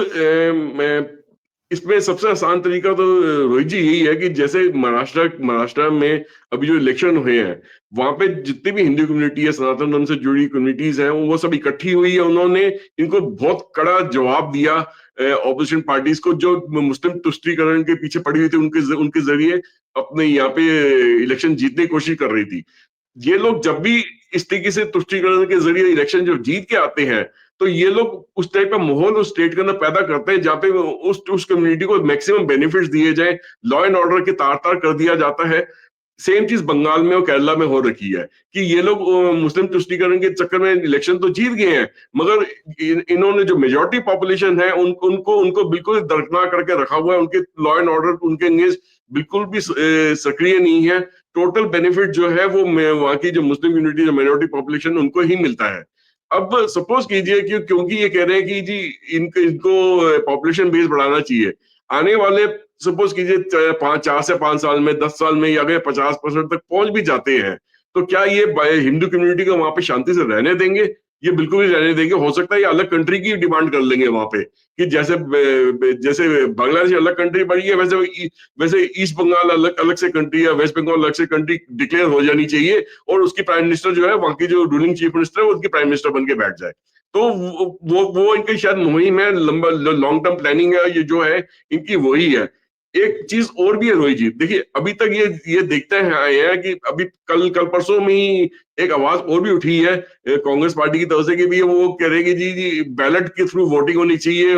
मैं इसमें सबसे आसान तरीका तो रोहित जी यही है कि जैसे महाराष्ट्र में अभी जो इलेक्शन हुए हैं, वहां पे जितनी भी हिंदू कम्युनिटी है, सनातन धर्म से जुड़ी कम्युनिटीज हैं, वो सब इकट्ठी हुई है। उन्होंने इनको बहुत कड़ा जवाब दिया ऑपोजिशन पार्टीज को, जो मुस्लिम तुष्टीकरण के पीछे पड़ी हुई थी, उनके जरिए अपने यहाँ पे इलेक्शन जीतने की कोशिश कर रही थी। ये लोग जब भी इस तरीके से तुष्टीकरण के जरिए इलेक्शन जब जीत के आते हैं, तो ये लोग उस टाइप का माहौल उस स्टेट के अंदर पैदा करते हैं जहाँ पे उस कम्युनिटी को मैक्सिमम बेनिफिट्स दिए जाए, लॉ एंड ऑर्डर के तार तार कर दिया जाता है। सेम चीज बंगाल में और केरला में हो रखी है कि ये लोग मुस्लिम तुष्टीकरण के चक्कर में इलेक्शन तो जीत गए हैं, मगर इन्होंने जो मेजोरिटी पॉपुलेशन है उनको बिल्कुल दरकिनार करके रखा हुआ है। उनके लॉ एंड ऑर्डर उनके अंगेंस्ट बिल्कुल भी सक्रिय नहीं है। टोटल बेनिफिट जो है वो वहाँ की जो मुस्लिम कम्युनिटी, जो मेजोरिटी पॉपुलेशन, उनको ही मिलता है। अब सपोज कीजिए कि क्योंकि ये कह रहे हैं कि जी इनको पॉपुलेशन बेस बढ़ाना चाहिए, आने वाले सपोज कीजिए 4 से 5 साल में, 10 साल में, या अगर 50% तक पहुंच भी जाते हैं, तो क्या ये हिंदू कम्युनिटी को वहां पे शांति से रहने देंगे? ये बिल्कुल भी रहने देंगे। हो सकता है ये अलग कंट्री की डिमांड कर लेंगे वहां पे, कि जैसे जैसे बांग्लादेश अलग कंट्री बनी है, वैसे ईस्ट बंगाल अलग अलग से कंट्री या वेस्ट बंगाल अलग से कंट्री डिक्लेयर हो जानी चाहिए, और उसकी प्राइम मिनिस्टर जो है, वहां की जो रूलिंग चीफ मिनिस्टर है, वो उसकी प्राइम मिनिस्टर बन के बैठ जाए। तो वो इनकी शायद मुहिम है, लंबा लॉन्ग टर्म प्लानिंग है, ये जो है इनकी वही है। एक चीज और भी है रोहित जी, देखिए अभी तक ये देखते हैं आए हैं कि अभी कल परसों में ही एक आवाज और भी उठी है कांग्रेस पार्टी की तरफ से कि भी वो कह रहे हैं कि जी बैलेट के थ्रू वोटिंग होनी चाहिए,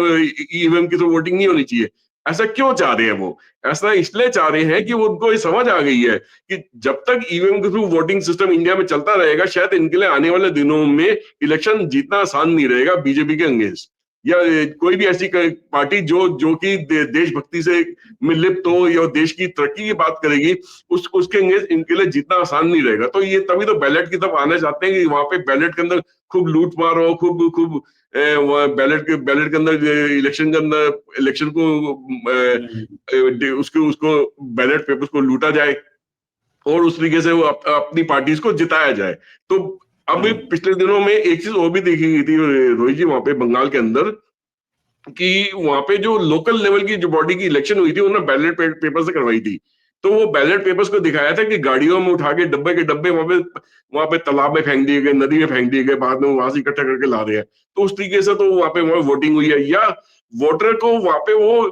ईवीएम के थ्रू वोटिंग नहीं होनी चाहिए। ऐसा क्यों चाह रहे हैं वो? ऐसा इसलिए चाह रहे हैं कि उनको ये समझ आ गई है कि जब तक ईवीएम के थ्रू वोटिंग सिस्टम इंडिया में चलता रहेगा, शायद इनके लिए आने वाले दिनों में इलेक्शन जीतना आसान नहीं रहेगा बीजेपी के अगेंस्ट, या कोई भी ऐसी पार्टी जो कि देशभक्ति से में लिप्त हो या देश की तरक्की की बात करेगी, उसके अंगेंस्ट इनके लिए जीतना आसान नहीं रहेगा। तो ये तभी तो बैलेट की तरफ आना चाहते हैं कि वहां पे बैलेट के अंदर खूब लूट मार हो, खूब बैलेट के अंदर इलेक्शन के अंदर इलेक्शन को उसको बैलेट पेपर्स को लूटा जाए, और उस तरीके से वो अपनी पार्टीज को जिताया जाए। तो अब पिछले दिनों में एक चीज और भी देखी गई थी रोहित जी, वहां पे बंगाल के अंदर, कि वहां पे जो लोकल लेवल की जो बॉडी की इलेक्शन हुई थी, उन्होंने बैलेट पेपर से करवाई थी। तो वो बैलेट पेपर्स को दिखाया था कि गाड़ियों में उठा के डब्बे के डब्बे वहां पे तालाब में फेंक दिए गए, नदी में फेंक दिए गए, बाद में वहां से इकट्ठा करके ला रहे हैं। तो उस तरीके से तो वहां वोटिंग हुई है, या वोटर को वहां पे वो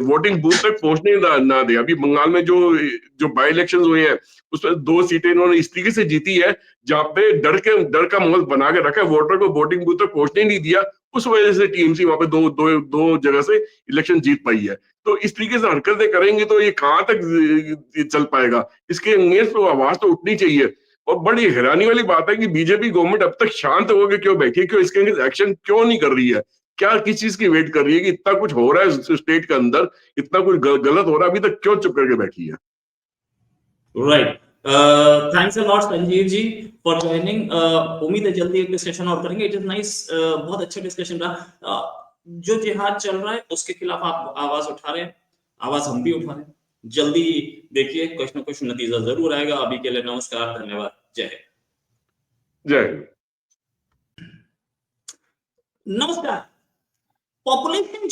वोटिंग बूथ तक पहुंचने ना दे। अभी बंगाल में जो बाई इलेक्शन हुए हैं, उसमें 2 सीटें इन्होंने इस तरीके से जीती है जहां पे डर का माहौल बना के रखा है, वोटर को वोटिंग बूथ तक पहुंचने नहीं दिया। उस वजह से टीएमसी वहां पे दो जगह से इलेक्शन जीत पाई है। तो इस तरीके से हरकतें करेंगे तो ये कहां तक चल पाएगा? इसके अगेंस्ट तो आवाज तो उठनी चाहिए। और बड़ी हैरानी वाली बात है कि बीजेपी गवर्नमेंट अब तक शांत होकर क्यों बैठी है, क्यों इसके अगेंस्ट एक्शन क्यों नहीं कर रही है? क्या किस चीज की वेट कर रही है कि इतना कुछ हो रहा है स्टेट के अंदर, इतना कुछ गलत हो रहा है, अभी तक क्यों चुप करके बैठी है? Right, thanks a lot Sanjeev ji for joining. उम्मीद है जल्दी एक डिस्कशन और करेंगे। इट इज नाइस, बहुत अच्छा डिस्कशन रहा। जो जिहाद चल रहा है उसके खिलाफ आप आवाज उठा रहे हैं, आवाज हम भी उठा रहे हैं। जल्दी देखिए कुछ ना कुछ नतीजा जरूर आएगा। अभी के लिए नमस्कार, धन्यवाद, जय हिंद। जय हिंद। नमस्कार। पॉपुलेशन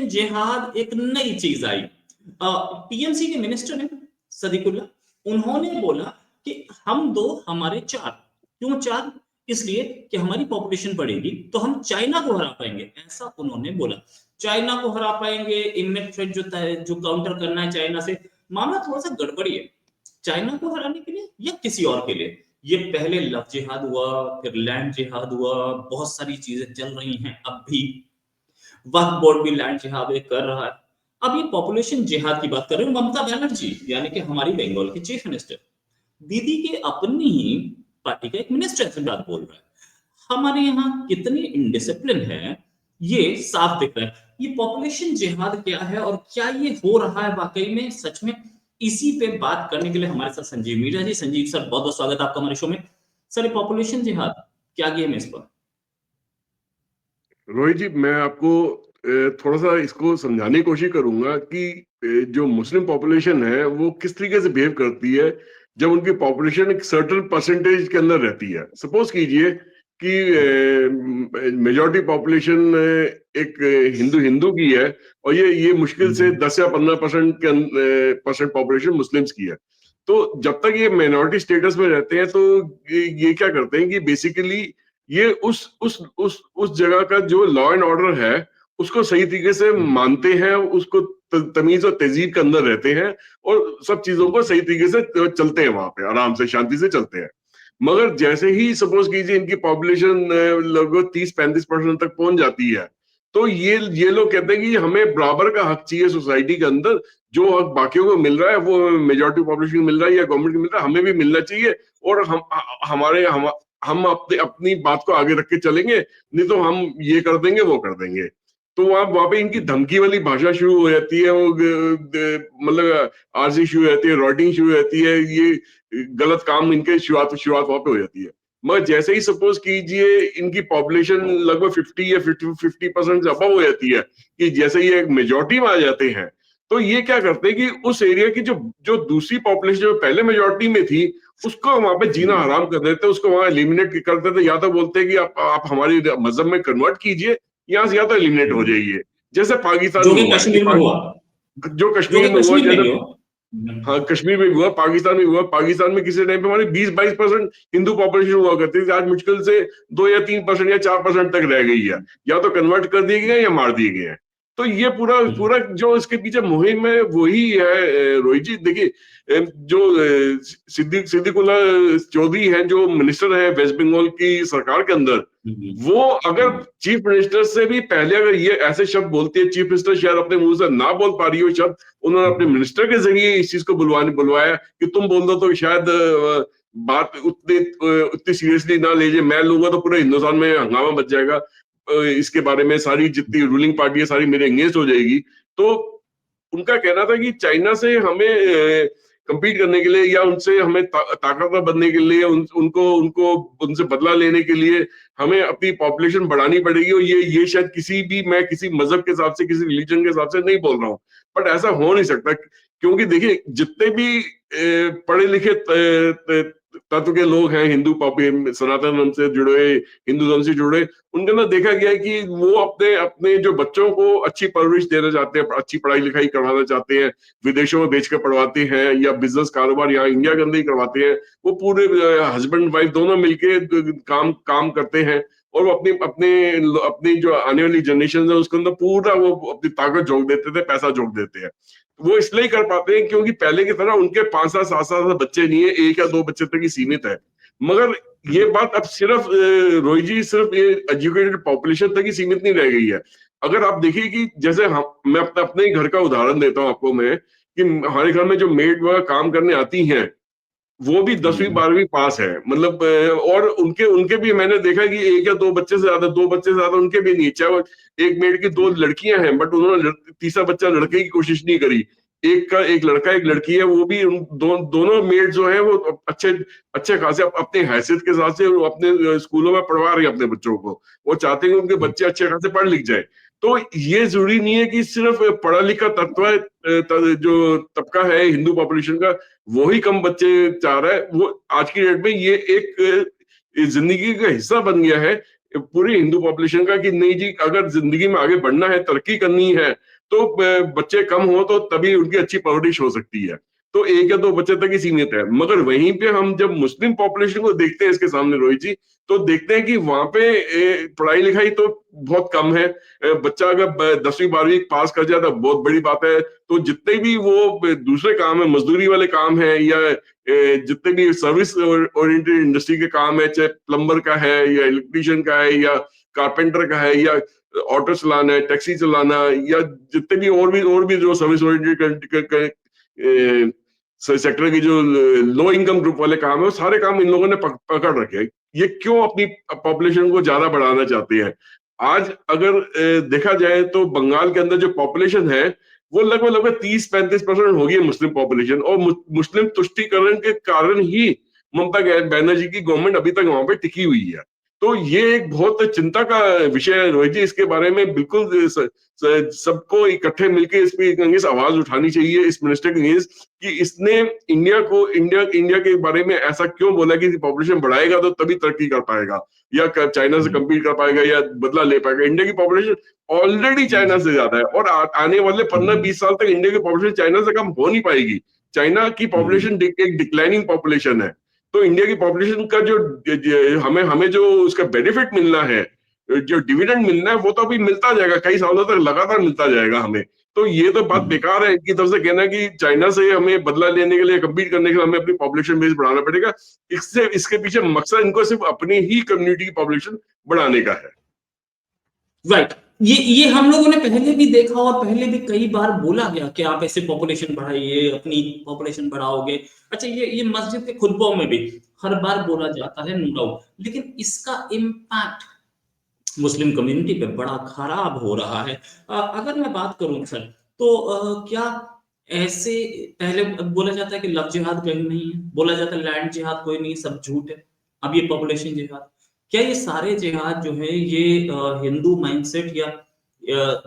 जिहाद एक नई चीज आई। टीएमसी के मिनिस्टर ने सदीकुल्ला, उन्होंने बोला कि हम 2 हमारे 4। क्यों 4? इसलिए कि हमारी पॉपुलेशन बढ़ेगी तो हम चाइना को हरा पाएंगे, ऐसा उन्होंने बोला। चाइना को हरा पाएंगे, इमिनेंट थ्रेट जो काउंटर करना है चाइना से। मामला थोड़ा सा गड़बड़ी है, चाइना को हराने के लिए या किसी और के लिए। ये पहले लव जिहाद हुआ, फिर लैंड जिहाद हुआ, बहुत सारी चीजें चल रही हैं। अब भी वक्फ बोर्ड भी लैंड जिहाद कर रहा है। अब ये पॉपुलेशन जिहाद की बात कर रहे हैं ममता बनर्जी, यानी कि हमारी बंगाल की चीफ मिनिस्टर। दीदी के अपनी ही पार्टी का एक मिनिस्टर से बात बोल रहा है। हमारे यहाँ कितनी इनडिसिप्लिन है ये साफ दिख रहा है। ये पॉपुलेशन जिहाद क्या है और क्या ये हो रहा है वाकई में, सच में? इसी पे बात करने के लिए हमारे साथ संजीव मीरा जी। संजीव सर, बहुत बहुत स्वागत आपका हमारे शो में। सर, पॉपुलेशन जिहाद क्या गेम है इस पर? रोहित जी, मैं आपको थोड़ा सा इसको समझाने की कोशिश करूंगा कि जो मुस्लिम पॉपुलेशन है वो किस तरीके से बिहेव करती है जब उनकी पॉपुलेशन एक सर्टेन परसेंटेज के अंदर रहती है। सपोज कीजिए कि मेजॉरिटी पॉपुलेशन एक हिंदू की है, और ये मुश्किल से 10 या 15% परसेंट पॉपुलेशन मुस्लिम्स की है। तो जब तक ये माइनॉरिटी स्टेटस में रहते हैं तो ये क्या करते हैं कि बेसिकली ये उस जगह का जो लॉ एंड ऑर्डर है उसको सही तरीके से मानते हैं, उसको तमीज और तहजीब के अंदर रहते हैं, और सब चीजों को सही तरीके से चलते हैं, वहां पे आराम से शांति से चलते हैं। मगर जैसे ही सपोज कीजिए इनकी पॉपुलेशन लगभग 30-35% तक पहुंच जाती है, तो ये लोग कहते हैं कि हमें बराबर का हक चाहिए सोसाइटी के अंदर। जो हक बाकियों को मिल रहा है वो मेजोरिटी पॉपुलेशन को मिल रहा है या गवर्नमेंट को मिल रहा है, हमें भी मिलना चाहिए। और हम अपने अपनी बात को आगे रख के चलेंगे, नहीं तो हम ये कर देंगे वो कर देंगे। तो वहां पे इनकी धमकी वाली भाषा शुरू हो जाती है, वो मतलब आरसी शुरू हो जाती है, रॉटिंग शुरू हो जाती है, ये गलत काम इनके शुरुआत शुरुआत वहां पे हो जाती है। मगर जैसे ही सपोज कीजिए इनकी पॉपुलेशन लगभग 50 या 50% से अबव हो जाती है, कि जैसे ये मेजोरिटी में आ जाते हैं, तो ये क्या करते हैं कि उस एरिया की जो जो दूसरी पॉपुलेशन जो पहले मेजोरिटी में थी, उसको वहां पे जीना हराम कर देते हैं, उसको वहां एलिमिनेट कर देते हैं। या तो बोलते हैं कि आप हमारी मजहब में कन्वर्ट कीजिए, यहाँ से या तो एलिमिनेट हो जाइए, जैसे पाकिस्तान जो में कि हुआ है कश्मीर में हुआ, जो जो कश्मीर कि में हुआ, कश्मीर में जैसे भी हुआ। हाँ कश्मीर में भी हुआ, पाकिस्तान में हुआ। पाकिस्तान में किसी टाइम पे हमारी 20-22% हिंदू पॉपुलेशन हुआ करती थी, आज मुश्किल से 2 या 3% या 4% तक रह गई है। या तो कन्वर्ट कर दिए गए या मार दिए गए हैं। तो ये पूरा पूरा जो इसके पीछे मुहिम है वही है। रोहित जी देखिए, जो सिद्दीकुल्लाह चौधरी हैं, जो मिनिस्टर है वेस्ट बंगाल की सरकार के अंदर, वो अगर चीफ मिनिस्टर से भी पहले अगर ये ऐसे शब्द बोलती है, चीफ मिनिस्टर शायद अपने मुंह से ना बोल पा रही हो शब्द, उन्होंने अपने मिनिस्टर के जरिए इस चीज को बुलवाया कि तुम बोल दो तो शायद बात उतनी सीरियसली ना लीजिए, मैं लूंगा तो पूरे हिंदुस्तान में हंगामा मच जाएगा, इसके बारे में सारी जितनी रूलिंग पार्टी है सारी मेरे एंगेज हो जाएगी। तो उनका कहना था कि चाइना से हमें compete करने के लिए या उनसे हमें ताकतवर बनने के लिए, उनको उनको उनसे बदला लेने के लिए हमें अपनी पॉपुलेशन बढ़ानी पड़ेगी। और ये शायद मैं किसी मजहब के हिसाब से, किसी रिलीजन के हिसाब से नहीं बोल रहा हूँ, बट ऐसा हो नहीं सकता। क्योंकि देखिए जितने भी पढ़े लिखे तत्व के लोग हैं, सनातन धर्म से जुड़े, हिंदू धर्म से जुड़े, उनके अंदर देखा गया है कि वो अपने अपने जो बच्चों को अच्छी परवरिश देना चाहते हैं, अच्छी पढ़ाई लिखाई करवाना चाहते हैं, विदेशों में बेच कर पढ़वाते हैं या बिजनेस कारोबार यहाँ इंडिया के अंदर ही करवाते हैं। वो पूरे हस्बैंड वाइफ दोनों मिलके काम काम करते हैं, और वो अपने अपने अपनी जो आने वाली जनरेशन है उसके अंदर पूरा वो अपनी ताकत झोंक देते थे, पैसा झोंक देते हैं। वो इसलिए कर पाते हैं क्योंकि पहले की तरह उनके 5 साल 7 साल बच्चे नहीं है, 1 या 2 बच्चे तक ही सीमित है। मगर ये बात अब सिर्फ रोहित जी सिर्फ ये एजुकेटेड पॉपुलेशन तक ही सीमित नहीं रह गई है। अगर आप देखिए कि जैसे मैं अपने ही घर का उदाहरण देता हूँ आपको मैं, कि हमारे घर में जो मेड वगैरह काम करने आती हैं, वो भी 10वीं 12वीं पास है, मतलब और उनके उनके भी मैंने देखा कि 1 या 2 बच्चे से ज्यादा, 2 बच्चे से ज्यादा उनके भी नहीं। चाहे वो एक मेड की 2 लड़कियां हैं, बट उन्होंने तीसरा बच्चा लड़के की कोशिश नहीं करी। एक लड़का एक लड़की है, वो भी दोनों मेड जो है वो अच्छे अच्छे खासे अपने हैसियत के साथ से वो अपने स्कूलों में पढ़वा रही है अपने बच्चों को। वो चाहते हैं कि उनके बच्चे अच्छे खासे पढ़ लिख जाए। तो ये जरूरी नहीं है कि सिर्फ पढ़ा लिखा जो तबका है हिंदू पॉपुलेशन का, वो ही कम बच्चे चाह रहा है। वो आज की डेट में ये एक जिंदगी का हिस्सा बन गया है पूरी हिंदू पॉपुलेशन का, कि नहीं जी अगर जिंदगी में आगे बढ़ना है, तरक्की करनी है, तो बच्चे कम हो तो तभी उनकी अच्छी परवरिश हो सकती है। तो 1 या 2 बच्चे तक ही सीमित है। मगर वहीं पे हम जब मुस्लिम पॉपुलेशन को देखते हैं इसके सामने रोहित जी, तो देखते हैं कि वहां पे पढ़ाई लिखाई तो बहुत कम है। बच्चा अगर 10वीं 12वीं पास कर जाए तो बहुत बड़ी बात है। तो जितने भी वो दूसरे काम है, मजदूरी वाले काम है, या जितने भी सर्विस ओरिएंटेड इंडस्ट्री के काम है, चाहे प्लम्बर का है या इलेक्ट्रीशियन का है या कारपेंटर का है या ऑटो चलाना है, टैक्सी चलाना, या जितने भी और भी जो सर्विस ओरिएंटेड सेक्टर की जो लो इनकम ग्रुप वाले काम है, वो सारे काम इन लोगों ने पकड़ रखे हैं। ये क्यों अपनी पॉपुलेशन को ज्यादा बढ़ाना चाहते हैं? आज अगर देखा जाए तो बंगाल के अंदर जो पॉपुलेशन है वो लगभग लगभग 30-35% हो गई है मुस्लिम पॉपुलेशन, और मुस्लिम तुष्टीकरण के कारण ही ममता बनर्जी की गवर्नमेंट अभी तक वहां पे टिकी हुई है। तो ये एक बहुत चिंता का विषय है रोहित जी। इसके बारे में बिल्कुल सबको इकट्ठे मिलकर इस पे अंगेज आवाज उठानी चाहिए, इस मिनिस्टर के अंगेज, कि इसने इंडिया के बारे में ऐसा क्यों बोला कि पॉपुलेशन बढ़ाएगा तो तभी तरक्की कर पाएगा या चाइना से कम्पीट कर पाएगा या बदला ले पाएगा। इंडिया की पॉपुलेशन ऑलरेडी चाइना से ज्यादा है, और आने वाले 15-20 साल तक इंडिया की पॉपुलेशन चाइना से कम हो नहीं पाएगी। चाइना की पॉपुलेशन एक डिक्लाइनिंग पॉपुलेशन है। तो इंडिया की पॉपुलेशन का जो हमें हमें जो उसका बेनिफिट मिलना है, जो डिविडेंड मिलना है, वो तो अभी मिलता जाएगा, कई सालों तक लगातार मिलता जाएगा हमें। तो ये तो बात बेकार है इनकी तरफ से कहना कि चाइना से हमें बदला लेने के लिए, कम्पीट करने के लिए हमें अपनी पॉपुलेशन बेस बढ़ाना पड़ेगा। इससे इसके पीछे मकसद इनको सिर्फ अपनी ही कम्युनिटी की पॉपुलेशन बढ़ाने का है। राइट। ये हम लोगों ने पहले भी देखा और पहले भी कई बार बोला गया कि आप ऐसे पॉपुलेशन बढ़ाइए, अपनी पॉपुलेशन बढ़ाओगे। अच्छा, ये मस्जिद के खुतबों में भी हर बार बोला जाता है, नो डाउट, लेकिन इसका इम्पैक्ट मुस्लिम कम्युनिटी पे बड़ा खराब हो रहा है। अगर मैं बात करूं सर, तो क्या ऐसे पहले बोला जाता है कि लव जिहाद कहीं नहीं है, बोला जाता है लैंड जिहाद कोई नहीं, सब झूठ है। अब ये पॉपुलेशन जिहाद, क्या ये सारे जिहाद जो है ये हिंदू माइंडसेट या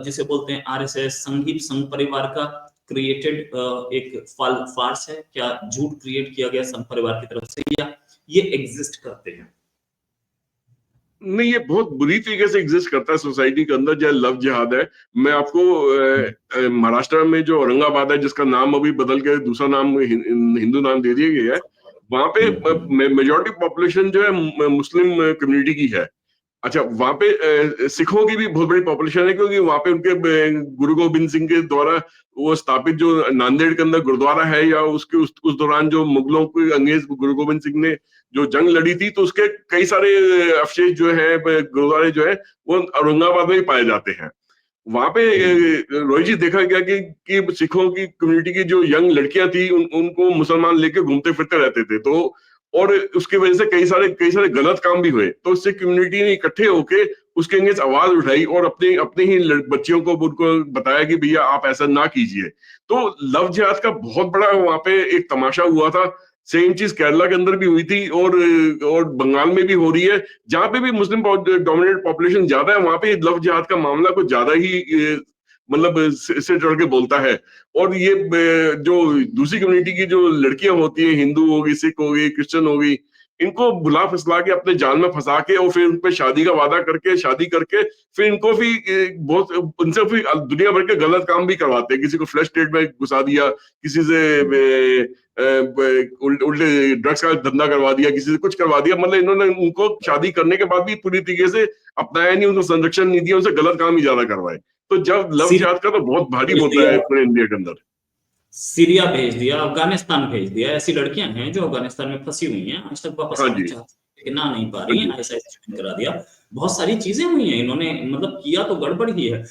जिसे बोलते हैं आरएसएस, संघी संघ परिवार का क्रिएटेड एक फार्स है? क्या झूठ क्रिएट किया गया संघ परिवार की तरफ से, या ये एग्जिस्ट करते हैं? नहीं, ये बहुत बुरी तरीके से एग्जिस्ट करता है सोसाइटी के अंदर, जो लव जिहाद है। मैं आपको महाराष्ट्र में जो औरंगाबाद है, जिसका नाम अभी बदल के दूसरा नाम हिंदू नाम दे दिया गया है, वहां पे मेजोरिटी पॉपुलेशन जो है मुस्लिम कम्युनिटी की है। अच्छा, वहां पे सिखों की भी बहुत बड़ी पॉपुलेशन है, क्योंकि वहां पे उनके गुरु गोविंद सिंह के द्वारा वो स्थापित जो नांदेड़ के अंदर गुरुद्वारा है, या उसके उस दौरान जो मुगलों के अंग्रेज गुरु गोविंद सिंह ने जो जंग लड़ी थी, तो उसके कई सारे अवशेष जो है, गुरुद्वारे जो है, वो औरंगाबाद में ही पाए जाते हैं। वहां पे रोहित जी देखा गया कि सिखों की कम्युनिटी की जो यंग लड़कियां थी, उनको मुसलमान लेके घूमते फिरते रहते थे। तो और उसकी वजह से कई सारे गलत काम भी हुए। तो उससे कम्युनिटी ने इकट्ठे होके उसके अगेंस्ट आवाज उठाई और अपने अपने ही बच्चियों को उनको बताया कि भैया आप ऐसा ना कीजिए। तो लव जिहाद का बहुत बड़ा वहां पे एक तमाशा हुआ था। सेम चीज केरला के अंदर भी हुई थी, और बंगाल में भी हो रही है। जहां पे भी मुस्लिम डोमिनेटेड पॉपुलेशन ज्यादा है, वहां पे लव जिहाद का मामला कुछ ज्यादा ही मतलब सिर चढ़ के बोलता है। और ये जो दूसरी कम्युनिटी की जो लड़कियां होती हैं, हिंदू होगी, सिख होगी, क्रिश्चियन होगी, इनको बुला फुसला के अपने जाल में फंसा के और फिर उन पे शादी का वादा करके शादी करके फिर इनको भी बहुत उनसे फिर दुनिया भर के गलत काम भी करवाते हैं। किसी को फ्लश स्टेट में घुसा दिया, किसी से उल्टे ड्रग्स का धंधा करवा दिया, किसी से कुछ करवा दिया। मतलब इन्होंने उनको शादी करने के बाद भी पूरी तरीके से अपनाया नहीं, उनको संरक्षण नहीं दिया, उनसे गलत काम ही ज्यादा करवाए। तो जब लव जिहाद का तो बहुत भारी होता है पूरे इंडिया के अंदर। सीरिया भेज दिया, अफगानिस्तान भेज दिया। ऐसी लड़कियां हैं जो अफगानिस्तान में फंसी हुई हैं, आज तक वापस हाँ आना जी, चाहती हैं लेकिन आ नहीं पा हाँ रही हैं, जी। ऐसा ज्वाइन करा दिया। बहुत सारी चीजें हुई हैं, इन्होंने मतलब किया तो गड़बड़ ही है।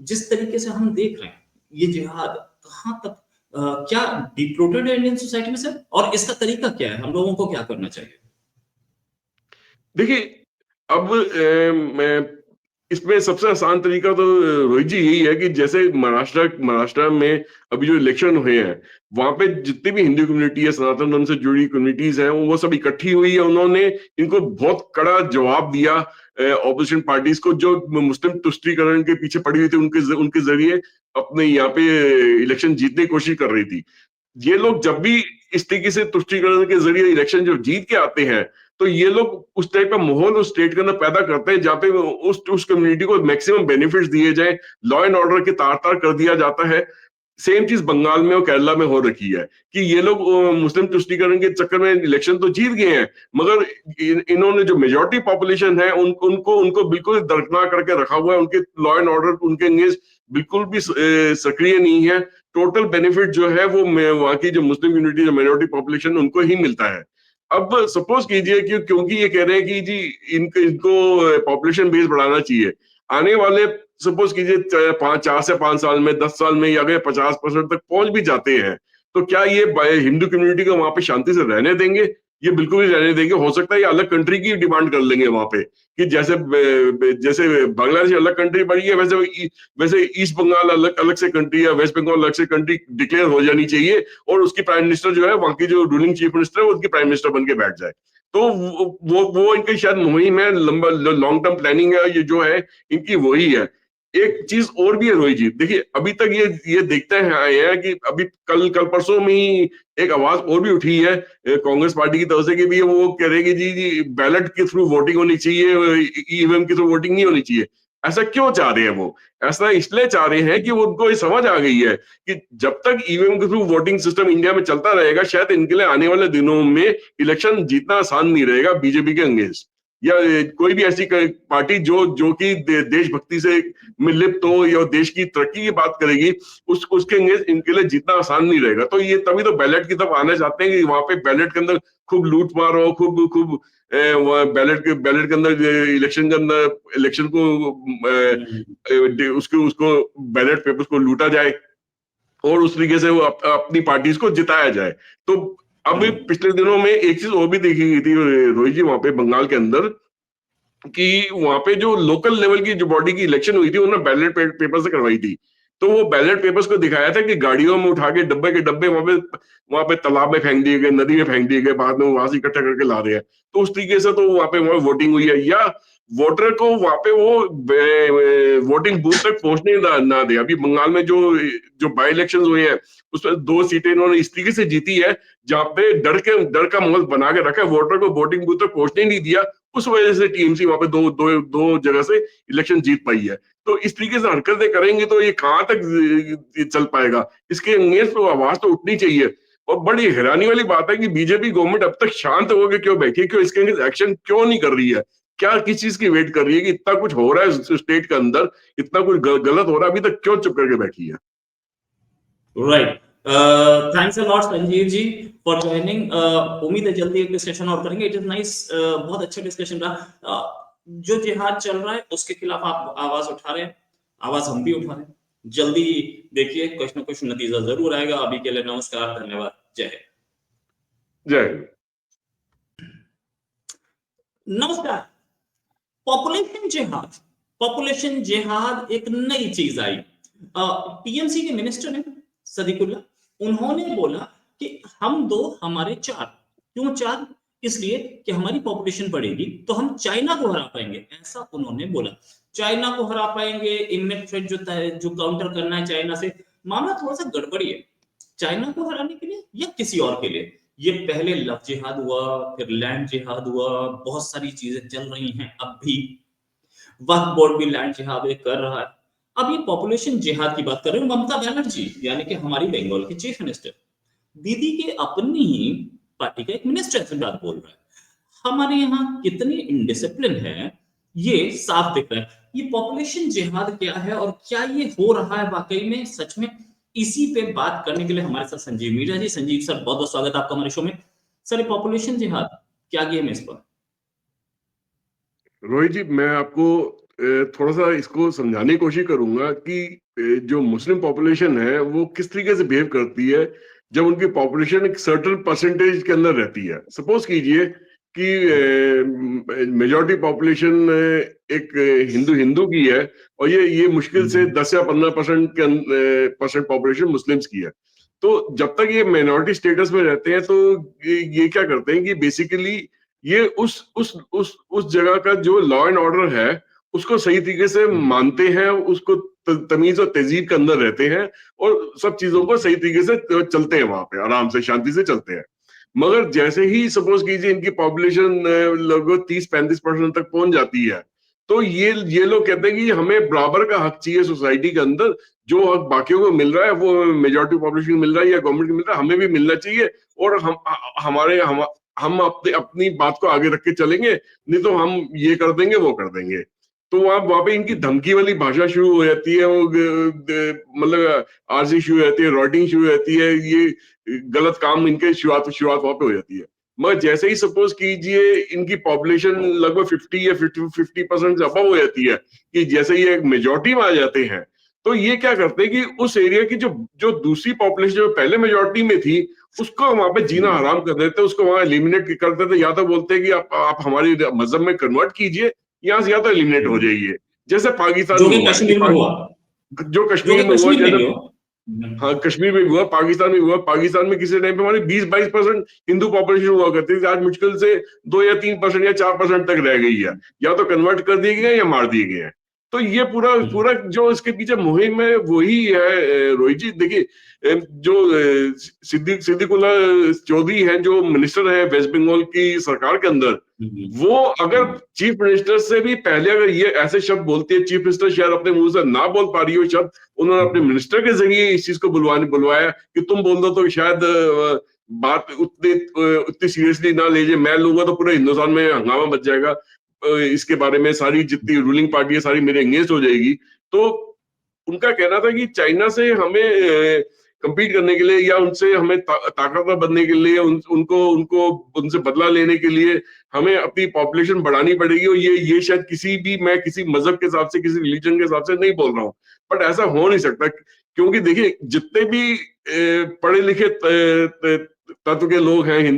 जिस तरीके से हम देख रहे हैं ये जिहाद कहाँ तक क्या डीप रूटेड है इंडियन सोसाइटी में सर, और इसका तरीका क्या है, हम लोगों को क्या करना चाहिए? देखिए, अब मैं इसमें सबसे आसान तरीका तो रोहित जी यही है कि जैसे महाराष्ट्र में अभी जो इलेक्शन हुए हैं, वहां पे जितनी भी हिंदू कम्युनिटी है, सनातन धर्म से जुड़ी कम्युनिटीज हैं, वो सब इकट्ठी हुई है। उन्होंने इनको बहुत कड़ा जवाब दिया ऑपोजिशन पार्टीज को, जो मुस्लिम तुष्टीकरण के पीछे पड़ी हुई थी, उनके जरिए अपने यहाँ पे इलेक्शन जीतने की कोशिश कर रही थी। ये लोग जब भी इस तरीके से तुष्टीकरण के जरिए इलेक्शन जो जीत के आते हैं, तो ये लोग उस टाइप का माहौल उस स्टेट के अंदर पैदा करते हैं जहाँ पे उस कम्युनिटी को मैक्सिमम बेनिफिट्स दिए जाए, लॉ एंड ऑर्डर के तार तार कर दिया जाता है। सेम चीज बंगाल में और केरला में हो रखी है कि ये लोग मुस्लिम तुष्टीकरण के चक्कर में इलेक्शन तो जीत गए हैं, मगर इन्होंने जो मेजोरिटी पॉपुलेशन है उनको बिल्कुल दरकिनार करके रखा हुआ है। उनके लॉ एंड ऑर्डर उनके अगेंस्ट बिल्कुल भी सक्रिय नहीं है। टोटल बेनिफिट जो है वो वहां की जो मुस्लिम कम्युनिटी, जो मेजोरिटी पॉपुलेशन, उनको ही मिलता है। अब सपोज कीजिए कि क्योंकि ये कह रहे हैं कि जी इनको पॉपुलेशन बेस बढ़ाना चाहिए, आने वाले सपोज कीजिए 4 से 5 साल में, 10 साल में, या अगर 50% तक पहुंच भी जाते हैं, तो क्या ये हिंदू कम्युनिटी को वहां पे शांति से रहने देंगे? ये बिल्कुल भी रहने देंगे। हो सकता है ये अलग कंट्री की डिमांड कर लेंगे वहां पे, कि जैसे जैसे बांग्लादेश अलग कंट्री बनी है, वैसे ईस्ट बंगाल अलग अलग से कंट्री या वेस्ट बंगाल अलग से कंट्री डिक्लेयर हो जानी चाहिए, और उसकी प्राइम मिनिस्टर जो है, वहां की जो रूलिंग चीफ मिनिस्टर है, वो उसकी प्राइम मिनिस्टर बन के बैठ जाए। तो वो इनकी शायद मुहिम है, लंबा लॉन्ग टर्म प्लानिंग है, ये जो है इनकी वही है। एक चीज और भी है रोहित जी, देखिए अभी तक ये देखते हैं आए हैं कि अभी कल कल परसों में ही एक आवाज और भी उठी है कांग्रेस पार्टी की तरफ से, कि भी वो कह रहे कि जी बैलेट के थ्रू वोटिंग होनी चाहिए, ईवीएम के थ्रू वोटिंग नहीं होनी चाहिए। ऐसा क्यों चाह रहे हैं वो? ऐसा इसलिए चाह रहे हैं कि उनको ये समझ आ गई है कि जब तक ईवीएम के थ्रू वोटिंग सिस्टम इंडिया में चलता रहेगा, शायद इनके लिए आने वाले दिनों में इलेक्शन जीतना आसान नहीं रहेगा बीजेपी के अगेंस्ट। या कोई भी ऐसी पार्टी जो कि देशभक्ति से लिप्त हो या देश की तरक्की की बात करेगी, उसके इनके लिए जीतना आसान नहीं रहेगा। तो ये तभी तो बैलेट की तरफ आना चाहते हैं कि वहां पे बैलेट के अंदर खूब लूट मार हो, खूब खूब बैलेट के अंदर इलेक्शन को उसको उसको बैलेट पेपर्स को लूटा जाए और उस तरीके से वो अपनी पार्टीज को जिताया जाए। तो अब पिछले दिनों में एक चीज और भी देखी गई थी रोहित जी, वहां पे बंगाल के अंदर, कि वहां पे जो लोकल लेवल की जो बॉडी की इलेक्शन हुई थी उन्होंने बैलेट पेपर से करवाई थी। तो वो बैलेट पेपर्स को दिखाया था कि गाड़ियों में उठा के डब्बे के डब्बे वहां पे तालाब में फेंक दिए गए, नदी में फेंक दिए गए, बाद में वहां से इकट्ठा करके ला रहे हैं। तो उस तरीके से तो वहां पे वोटिंग हुई है, या वोटर को वहां पे वो वोटिंग बूथ तक पहुंचने ना दे। अभी बंगाल में जो जो बाई इलेक्शन हुए हैं उसमें 2 सीटें इन्होंने इस तरीके से जीती है जहां पे डर का माहौल बना के रखा है, वोटर को वोटिंग बूथ तक पहुंचने नहीं दिया। उस वजह से टीएमसी वहां पे दो जगह से इलेक्शन जीत पाई है। तो इस तरीके से हरकतें करेंगे तो ये कहां तक चल पाएगा? इसके अगेंस्ट तो आवाज तो उठनी चाहिए। और बड़ी हैरानी वाली बात है कि बीजेपी गवर्नमेंट अब तक शांत होकर क्यों बैठी है, क्यों इसके अगेंस्ट एक्शन क्यों नहीं कर रही है? क्या किस चीज की वेट कर रही है कि इतना कुछ हो रहा है स्टेट के अंदर, इतना कुछ गलत हो रहा है, अभी तक क्यों चुप करके बैठी है? Right, thanks a lot Sanjeev ji for joining. उम्मीद है जल्दी एक डिस्कशन और करेंगे। इट इज नाइस, बहुत अच्छा डिस्कशन रहा। जो जिहाद चल रहा है उसके खिलाफ आप आवाज उठा रहे हैं, आवाज हम भी उठा रहे हैं। जल्दी देखिए कुछ ना कुछ नतीजा जरूर आएगा। अभी के लिए नमस्कार, धन्यवाद, जय हिंद। जय हिंद। नमस्कार। पॉपुलेशन जिहाद एक नई चीज आई। टीएमसी के मिनिस्टर हैं सदीकुल्ला, उन्होंने बोला कि हम 2 हमारे 4। क्यों 4? इसलिए कि हमारी पॉपुलेशन बढ़ेगी तो हम चाइना को हरा पाएंगे, ऐसा उन्होंने बोला। चाइना को हरा पाएंगे, इमिनेंट थ्रेट जो काउंटर करना है चाइना से। मामला थोड़ा सा गड़बड़ी है, चाइना को हराने के लिए या किसी और के लिए। ये पहले लव जिहाद हुआ, फिर लैंड जिहाद हुआ, बहुत सारी चीजें चल रही हैं। अब भी वक्फ बोर्ड भी लैंड जिहाद कर रहा है। अब ये पॉपुलेशन जिहाद की बात कर रहे हैं ममता बनर्जी, यानी कि हमारी बंगाल की चीफ मिनिस्टर, दीदी के अपनी ही पार्टी का एक मिनिस्टर से बात बोल रहा है। हमारे यहाँ कितनी इनडिसिप्लिन है ये साफ दिख रहा है। ये पॉपुलेशन जिहाद क्या है और क्या ये हो रहा है वाकई में, सच में? इसी पे बात करने के लिए हमारे साथ संजीव मीरा जी। संजीव सर, बहुत बहुत स्वागत है आपका हमारे शो में। सर, पॉपुलेशन जिहाद क्या गेम है इस पर? रोहित जी, मैं आपको थोड़ा सा इसको समझाने की कोशिश करूंगा कि जो मुस्लिम पॉपुलेशन है वो किस तरीके से बिहेव करती है जब उनकी पॉपुलेशन एक सर्टेन परसेंटेज के अंदर रहती है। सपोज कीजिए कि मेजॉरिटी पॉपुलेशन एक हिंदू हिंदू की है और ये मुश्किल से 10 या 15% परसेंट पॉपुलेशन मुस्लिम्स की है। तो जब तक ये माइनॉरिटी स्टेटस में रहते हैं तो ये क्या करते हैं कि बेसिकली ये उस जगह का जो लॉ एंड ऑर्डर है उसको सही तरीके से मानते हैं, उसको तमीज और तहजीब के अंदर रहते हैं और सब चीजों को सही तरीके से चलते हैं, वहां पे आराम से शांति से चलते हैं। मगर जैसे ही सपोज कीजिए इनकी पॉपुलेशन लगभग 30-35% तक पहुंच जाती है तो ये लोग कहते हैं कि हमें बराबर का हक चाहिए सोसाइटी के अंदर। जो हक बाकियों को मिल रहा है वो मेजॉरिटी पॉपुलेशन को मिल रहा है या गवर्नमेंट को मिल रहा है, हमें भी मिलना चाहिए। और हम अपनी बात को आगे रख के चलेंगे, नहीं तो हम ये कर देंगे वो कर देंगे। तो वहां पे इनकी धमकी वाली भाषा शुरू हो जाती है, वो मतलब आरसी शुरू हो जाती है, रॉटिंग शुरू हो जाती है, ये गलत काम इनके शुरुआत वहां पे हो जाती है। मगर जैसे ही सपोज कीजिए इनकी पॉपुलेशन लगभग 50 या 50% से अबव हो जाती है, कि जैसे ही एक मेजॉरिटी में आ जाते हैं, तो ये क्या करते हैं कि उस एरिया की जो जो दूसरी पॉपुलेशन जो पहले मेजॉरिटी में थी उसको वहां पे जीना हराम कर देते, उसको वहां एलिमिनेट कर देते। या तो बोलते हैं कि आप हमारी मजहब में कन्वर्ट कीजिए, यहाँ से या तो एलिमिनेट हो जाइए, जैसे पाकिस्तान जो में कि हुआ कश्मीर में हुआ, जो जो कि कश्मीर में हुआ, कश्मीर में भी जैसे हुआ। हाँ कश्मीर में भी हुआ, पाकिस्तान में हुआ। पाकिस्तान में किसी टाइम पे हमारी 20-22% हिंदू पॉपुलेशन हुआ करती थी, आज मुश्किल से 2 या 3% या 4% तक रह गई है। या तो कन्वर्ट कर दिए गए या मार दिए गए हैं। तो ये पूरा पूरा जो इसके पीछे मुहिम है वही है रोहित जी। देखिए जो सिद्दीकुल्ला चौधरी है जो मिनिस्टर है वेस्ट बंगाल की सरकार के अंदर, वो अगर चीफ मिनिस्टर से भी पहले अगर ये ऐसे शब्द बोलती है, चीफ मिनिस्टर शायद अपने मुंह से ना बोल पा रही हो शब्द, उन्होंने अपने मिनिस्टर के जरिए इस चीज को बुलवाया कि तुम बोल दो तो शायद बात उतनी सीरियसली ना लीजिए, मैं लूंगा तो पूरे हिंदुस्तान में हंगामा मच जाएगा। इसके बारे में सारी जितनी रूलिंग पार्टी है सारी मेरे एंगेज हो जाएगी। तो उनका कहना था कि चाइना से हमें compete करने के लिए या उनसे हमें ताकतवर बनने के लिए उनको उनको उनसे बदला लेने के लिए हमें अपनी पॉपुलेशन बढ़ानी पड़ेगी। और ये शायद मैं किसी मजहब के हिसाब से किसी रिलीजन के हिसाब से नहीं बोल रहा हूँ, बट ऐसा हो नहीं सकता। क्योंकि देखिए जितने भी पढ़े लिखे तत्व के लोग हैं,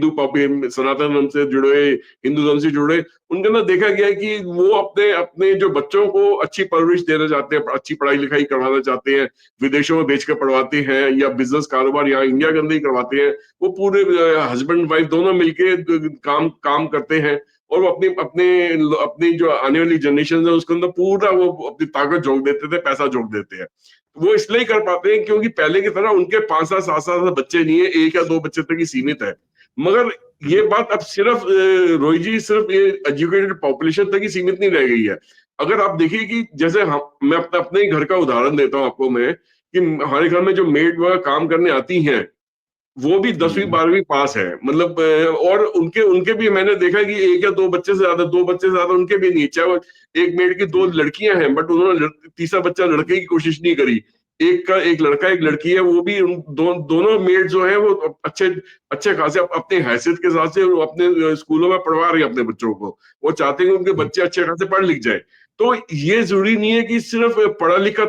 सनातन धर्म से जुड़े, हिंदू धर्म से जुड़े, उनके अंदर देखा गया है कि वो अपने अपने जो बच्चों को अच्छी परवरिश देना चाहते हैं, अच्छी पढ़ाई लिखाई करवाना चाहते हैं, विदेशों में भेज कर पढ़वाते हैं या बिजनेस कारोबार यहाँ इंडिया के अंदर ही करवाते हैं। वो पूरे हस्बैंड वाइफ दोनों मिलके काम करते हैं और वो अपनी अपने अपनी जो आने वाली जनरेशन है उसके अंदर पूरा वो अपनी ताकत झोंक देते थे, पैसा झोंक देते हैं। वो इसलिए कर पाते हैं क्योंकि पहले की तरह उनके 5-7 7-7 बच्चे नहीं है, 1 या 2 बच्चे तक ही सीमित है। मगर ये बात अब सिर्फ रोहित जी सिर्फ ये एजुकेटेड पॉपुलेशन तक ही सीमित नहीं रह गई है। अगर आप देखिए कि जैसे मैं अपने ही घर का उदाहरण देता हूँ आपको मैं, कि हमारे घर में जो मेड वगैरह काम करने आती हैं वो भी 10वीं 12वीं पास है, मतलब और उनके उनके भी मैंने देखा कि 1 या 2 बच्चे से ज्यादा, 2 बच्चे से ज्यादा उनके भी नहीं। चाहे वो एक मेड की 2 लड़कियां हैं बट उन्होंने तीसरा बच्चा लड़के की कोशिश नहीं करी। एक लड़का एक लड़की है, वो भी दोनों मेड जो है वो अच्छे अच्छे खासे अपने हैसियत के हिसाब से वो अपने स्कूलों में पढ़वा रही है अपने बच्चों को। वो चाहते हैं कि उनके बच्चे अच्छे खासे पढ़ लिख जाए। तो ये जरूरी नहीं है कि सिर्फ पढ़ा लिखा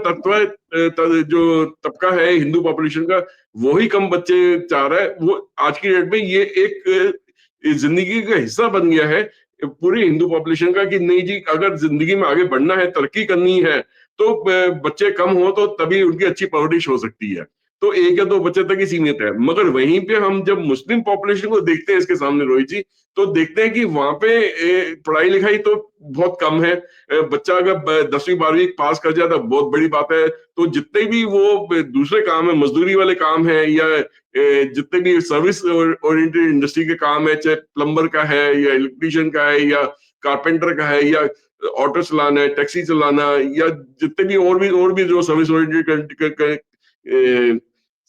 जो तबका है हिंदू पॉपुलेशन का वो ही कम बच्चे चाह रहा है। वो आज की डेट में ये एक जिंदगी का हिस्सा बन गया है पूरी हिंदू पॉपुलेशन का कि नहीं जी, अगर जिंदगी में आगे बढ़ना है, तरक्की करनी है, तो बच्चे कम हो तो तभी उनकी अच्छी परवरिश हो सकती है। तो 1 या 2 बच्चे तक ही सीमित है। मगर वहीं पे हम जब मुस्लिम पॉपुलेशन को देखते हैं इसके सामने रोहित जी, तो देखते हैं कि वहां पे पढ़ाई लिखाई तो बहुत कम है। बच्चा अगर 10वीं 12वीं पास कर जाए तो बहुत बड़ी बात है। तो जितने भी वो दूसरे काम है, मजदूरी वाले काम है या जितने भी सर्विस ओरिएंटेड इंडस्ट्री के काम है, चाहे प्लम्बर का है या इलेक्ट्रीशियन का है या कारपेंटर का है या ऑटो चलाना है, टैक्सी चलाना, या जितने भी और भी जो सर्विस ओरिएंटेड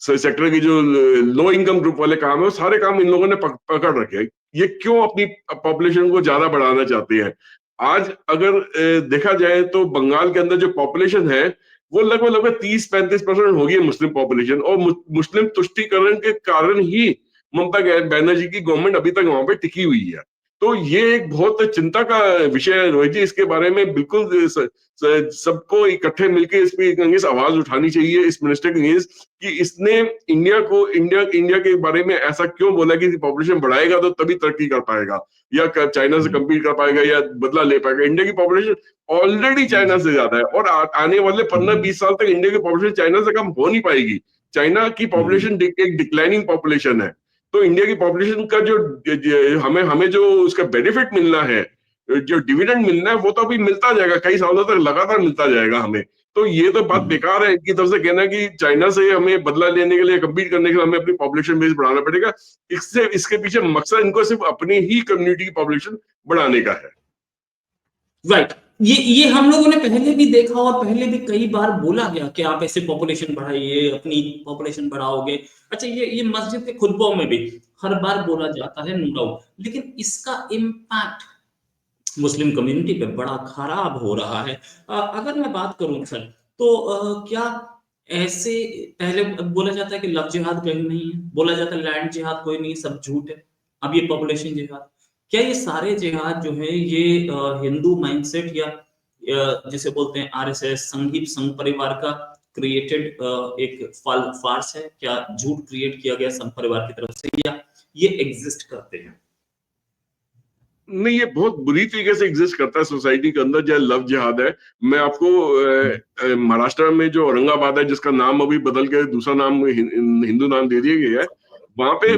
सेक्टर की जो लो इनकम ग्रुप वाले काम है, वो सारे काम इन लोगों ने पकड़ रखे हैं। ये क्यों अपनी पॉपुलेशन को ज्यादा बढ़ाना चाहते हैं? आज अगर देखा जाए तो बंगाल के अंदर जो पॉपुलेशन है वो लगभग 30-35% होगी मुस्लिम पॉपुलेशन। और मुस्लिम तुष्टीकरण के कारण ही ममता बनर्जी की गवर्नमेंट अभी तक वहां पे टिकी हुई है। तो ये एक बहुत चिंता का विषय है रोहित जी। इसके बारे में बिल्कुल सबको इकट्ठे मिलकर इस पे अगेंस्ट आवाज उठानी चाहिए, इस मिनिस्टर के अगेंस्ट, कि इसने इंडिया के बारे में ऐसा क्यों बोला कि पॉपुलेशन बढ़ाएगा तो तभी तरक्की कर पाएगा या चाइना से कम्पीट कर पाएगा या बदला ले पाएगा। इंडिया की पॉपुलेशन ऑलरेडी चाइना से ज्यादा है और आने वाले 15-20 साल तक इंडिया की पॉपुलेशन चाइना से कम हो नहीं पाएगी। चाइना की पॉपुलेशन एक डिक्लाइनिंग पॉपुलेशन है। तो इंडिया की पॉपुलेशन का जो हमें जो उसका बेनिफिट मिलना है, जो डिविडेंड मिलना है, वो तो अभी मिलता जाएगा, कई सालों तक लगातार मिलता जाएगा हमें। तो ये तो बात बेकार है इनकी तरफ से कहना कि चाइना से हमें बदला लेने के लिए, कम्पीट करने के लिए हमें अपनी पॉपुलेशन बेस बढ़ाना पड़ेगा। इसके पीछे मकसद इनको सिर्फ अपनी ही कम्युनिटी की पॉपुलेशन बढ़ाने का है। राइट। ये हम लोगों ने पहले भी देखा और पहले भी कई बार बोला गया कि आप ऐसे पॉपुलेशन बढ़ाइए, अपनी पॉपुलेशन बढ़ाओगे। अच्छा, ये मस्जिद के खुतबों में भी हर बार बोला जाता है, नो डाउट, लेकिन इसका इम्पैक्ट मुस्लिम कम्युनिटी पे बड़ा खराब हो रहा है। अगर मैं बात करूं सर, तो क्या ऐसे पहले बोला जाता है कि लव जिहाद कहीं नहीं है, बोला जाता है लैंड जिहाद कोई नहीं, सब झूठ है। अब ये पॉपुलेशन जिहाद, क्या ये सारे जिहाद जो है ये हिंदू माइंडसेट या जिसे बोलते हैं आरएसएस संघ परिवार का क्रिएटेड एक फार्स है? क्या झूठ क्रिएट किया गया संघ परिवार की तरफ से, या ये एग्जिस्ट करते हैं? नहीं, ये बहुत बुरी तरीके से एग्जिस्ट करता है सोसाइटी के अंदर जो लव जिहाद है। मैं आपको महाराष्ट्र में जो औरंगाबाद है, जिसका नाम अभी बदल के दूसरा नाम हिंदू नाम दे दिया गया है, वहां पे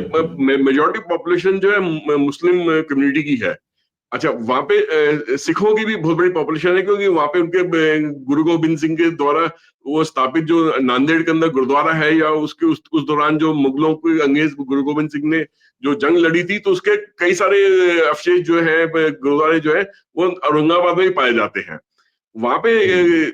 मेजॉरिटी पॉपुलेशन जो है मुस्लिम कम्युनिटी की है। अच्छा, वहां पे सिखों की भी बहुत बड़ी पॉपुलेशन है क्योंकि वहां पे उनके गुरु गोविंद सिंह के द्वारा वो स्थापित जो नांदेड़ के अंदर गुरुद्वारा है, या उसके उस दौरान जो मुगलों के अंग्रेज गुरु गोविंद सिंह ने जो जंग लड़ी थी, तो उसके कई सारे अवशेष जो है, गुरुद्वारे जो है, वो औरंगाबाद में ही पाए जाते हैं। वहां पे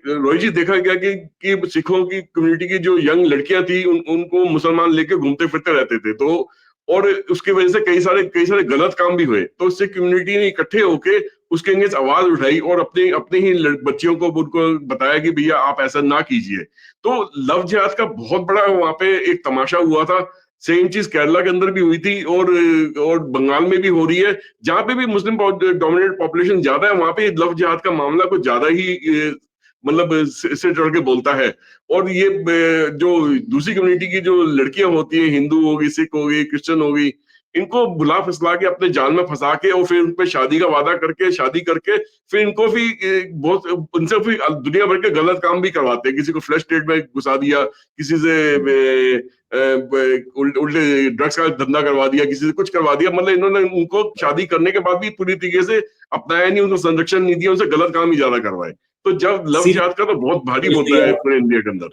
रोहित जी देखा गया कि सिखों की कम्युनिटी की जो यंग लड़कियां थी उनको मुसलमान लेके घूमते फिरते रहते थे। तो और उसकी वजह से कई सारे गलत काम भी हुए। तो उससे कम्युनिटी ने इकट्ठे होके उसके अगेंस्ट आवाज उठाई और अपने अपने ही बच्चियों को उनको बताया कि भैया आप ऐसा ना कीजिए। तो लव जिहाद का बहुत बड़ा वहां पे एक तमाशा हुआ था। सेम चीज केरला के अंदर भी हुई थी और बंगाल में भी हो रही है। जहां पे भी मुस्लिम डोमिनेटेड पॉपुलेशन ज्यादा है वहां पे लव जिहाद का मामला कुछ ज्यादा ही मतलब सिर चढ़ के बोलता है। और ये जो दूसरी कम्युनिटी की जो लड़कियां होती हैं, हिंदू होगी, सिख होगी, क्रिश्चियन होगी, इनको बुला फुसला के अपने जाल में फंसा के और फिर उन पे शादी का वादा करके शादी करके फिर इनको भी बहुत उनसे फिर दुनिया भर के गलत काम भी करवाते हैं। किसी को फ्लैश स्टेट में घुसा दिया, किसी से उल्टे ड्रग्स का धंधा करवा दिया, किसी से कुछ करवा दिया। मतलब इन्होंने उनको शादी करने के बाद भी पूरी तरीके से अपनाया नहीं, उनको संरक्षण नहीं दिया, उनसे गलत काम ही ज्यादा करवाए। तो जब लव जिहाद का तो बहुत भारी भेज होता है दिया, पूरे इंडिया के अंदर।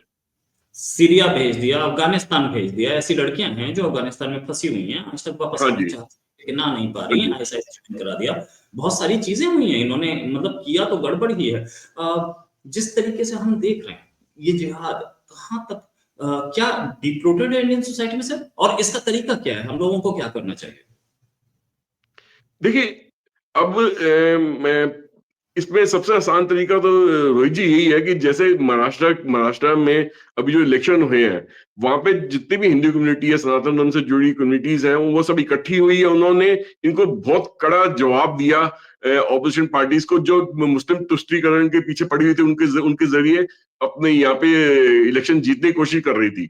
सीरिया भेज दिया, अफगानिस्तान भेज दिया। ऐसी लड़कियां हैं जो अफगानिस्तान में फंसी हुई हैं, आज तक वापस हाँ आना जी, चाहती हैं लेकिन आ नहीं पा हाँ रही हैं। जी। आईएसआई ज्वाइन करा दिया, बहुत सारी चीजें हुई हैं इन्होंने, मतलब किया तो गड़बड़ ही है। जिस तरीके से हम देख रहे हैं ये जिहाद कहाँ तक क्या डीप रूटेड है इंडियन सोसाइटी में सर, और इसका तरीका क्या है, हम लोगों को क्या करना चाहिए? देखिए, अब मैं इसमें सबसे आसान तरीका तो रोहित जी यही है कि जैसे महाराष्ट्र में अभी जो इलेक्शन हुए हैं, वहां पे जितनी भी हिंदू कम्युनिटी है, सनातन धर्म से जुड़ी कम्युनिटीज हैं, वो सब इकट्ठी हुई है। उन्होंने इनको बहुत कड़ा जवाब दिया ऑपोजिशन पार्टीज को, जो मुस्लिम तुष्टीकरण के पीछे पड़ी हुई थी, उनके उनके जरिए अपने यहाँ पे इलेक्शन जीतने की कोशिश कर रही थी।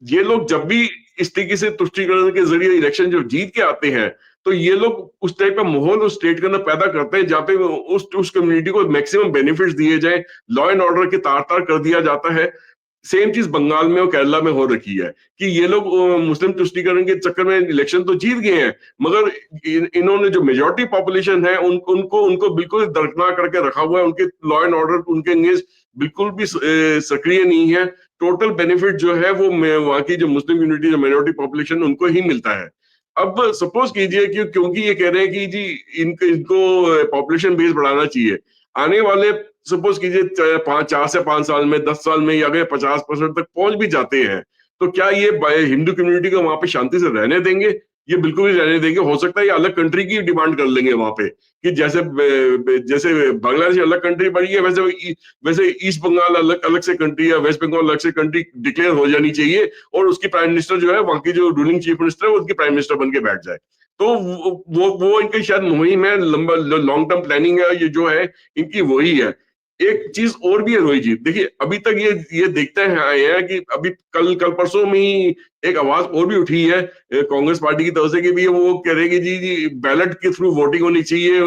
ये लोग जब भी इस तरीके से तुष्टीकरण के जरिए इलेक्शन जो जीत के आते हैं, तो ये लोग उस टाइप का माहौल उस स्टेट के अंदर पैदा करते हैं जहाँ पे उस कम्युनिटी को मैक्सिमम बेनिफिट्स दिए जाए, लॉ एंड ऑर्डर के तार तार कर दिया जाता है। सेम चीज बंगाल में और केरला में हो रखी है कि ये लोग मुस्लिम तुष्टीकरण के चक्कर में इलेक्शन तो जीत गए हैं, मगर इन्होंने जो मेजोरिटी पॉपुलेशन है उनको उनको बिल्कुल दरकिनार करके रखा हुआ है। उनके लॉ एंड ऑर्डर उनके अगेंस्ट बिल्कुल भी सक्रिय नहीं है। टोटल बेनिफिट जो है वो वहां की जो मुस्लिम कम्युनिटी, जो माइनॉरिटी पॉपुलेशन, उनको ही मिलता है। अब सपोज कीजिए कि क्योंकि ये कह रहे हैं कि जी इनको इनको पॉपुलेशन बेस बढ़ाना चाहिए, आने वाले सपोज कीजिए 4 से 5 साल में, 10 साल में, या अगर 50% तक पहुंच भी जाते हैं, तो क्या ये हिंदू कम्युनिटी को वहां पे शांति से रहने देंगे? ये बिल्कुल भी रहने देंगे। हो सकता है ये अलग कंट्री की डिमांड कर लेंगे वहां पे, कि जैसे जैसे बांग्लादेश अलग कंट्री बनी है, वैसे ईस्ट बंगाल अलग अलग से कंट्री है, वेस्ट बंगाल अलग से कंट्री डिक्लेयर हो जानी चाहिए, और उसकी प्राइम मिनिस्टर जो है, वहां की जो रूलिंग चीफ मिनिस्टर है, वो उसकी प्राइम मिनिस्टर बन के बैठ जाए। तो वो इनकी शायद मुहिम है, लंबा लॉन्ग टर्म प्लानिंग है, ये जो है इनकी वही है। एक चीज और भी है रोहित जी, देखिए अभी तक ये देखते हैं आए हैं कि अभी कल कल परसों में ही एक आवाज और भी उठी है कांग्रेस पार्टी की तरफ से कि भी वो कह रहे हैं कि जी बैलेट के थ्रू वोटिंग होनी चाहिए,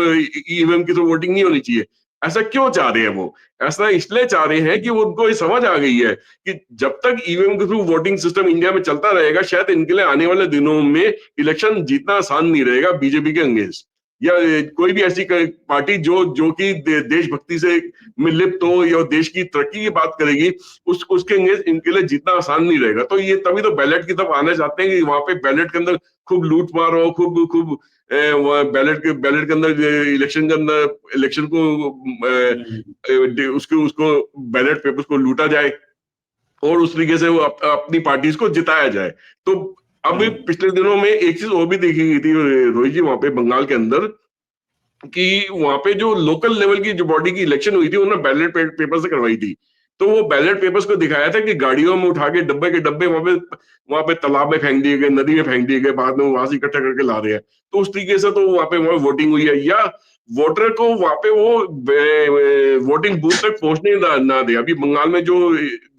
ईवीएम के थ्रू वोटिंग नहीं होनी चाहिए। ऐसा क्यों चाह रहे हैं वो? ऐसा इसलिए चाह रहे हैं कि वो उनको ये समझ आ गई है कि जब तक ईवीएम के थ्रू वोटिंग सिस्टम इंडिया में चलता रहेगा, शायद इनके लिए आने वाले दिनों में इलेक्शन जीतना आसान नहीं रहेगा बीजेपी के अगेंस्ट, या कोई भी ऐसी पार्टी जो कि देशभक्ति से में लिप्त हो या देश की तरक्की की बात करेगी, उसके अगेंस्ट इनके लिए जीतना आसान नहीं रहेगा। तो ये तभी तो बैलेट की तरफ आना चाहते हैं कि वहां पे बैलेट के अंदर खूब लूट मार हो, खूब खूब बैलेट के अंदर इलेक्शन के अंदर इलेक्शन को उसको उसको बैलेट पेपर्स को लूटा जाए और उस तरीके से वो अपनी पार्टीज को जिताया जाए। तो अब हम्म, पिछले दिनों में एक चीज और भी देखी गई थी रोहित जी, वहां पे बंगाल के अंदर, कि वहां पे जो लोकल लेवल की जो बॉडी की इलेक्शन हुई थी, उन्होंने बैलेट पेपर से करवाई थी। तो वो बैलेट पेपर्स को दिखाया था कि गाड़ियों में उठा के डब्बे के डब्बे वहां पे तालाब में फेंक दिए गए, नदी में फेंक दिए गए, बाद में वहां से इकट्ठा करके ला रहे हैं। तो उस तरीके से तो वहां वोटिंग हुई है, या वोटर को वहां पे वो वोटिंग बूथ तक पहुंचने ना दे। अभी बंगाल में जो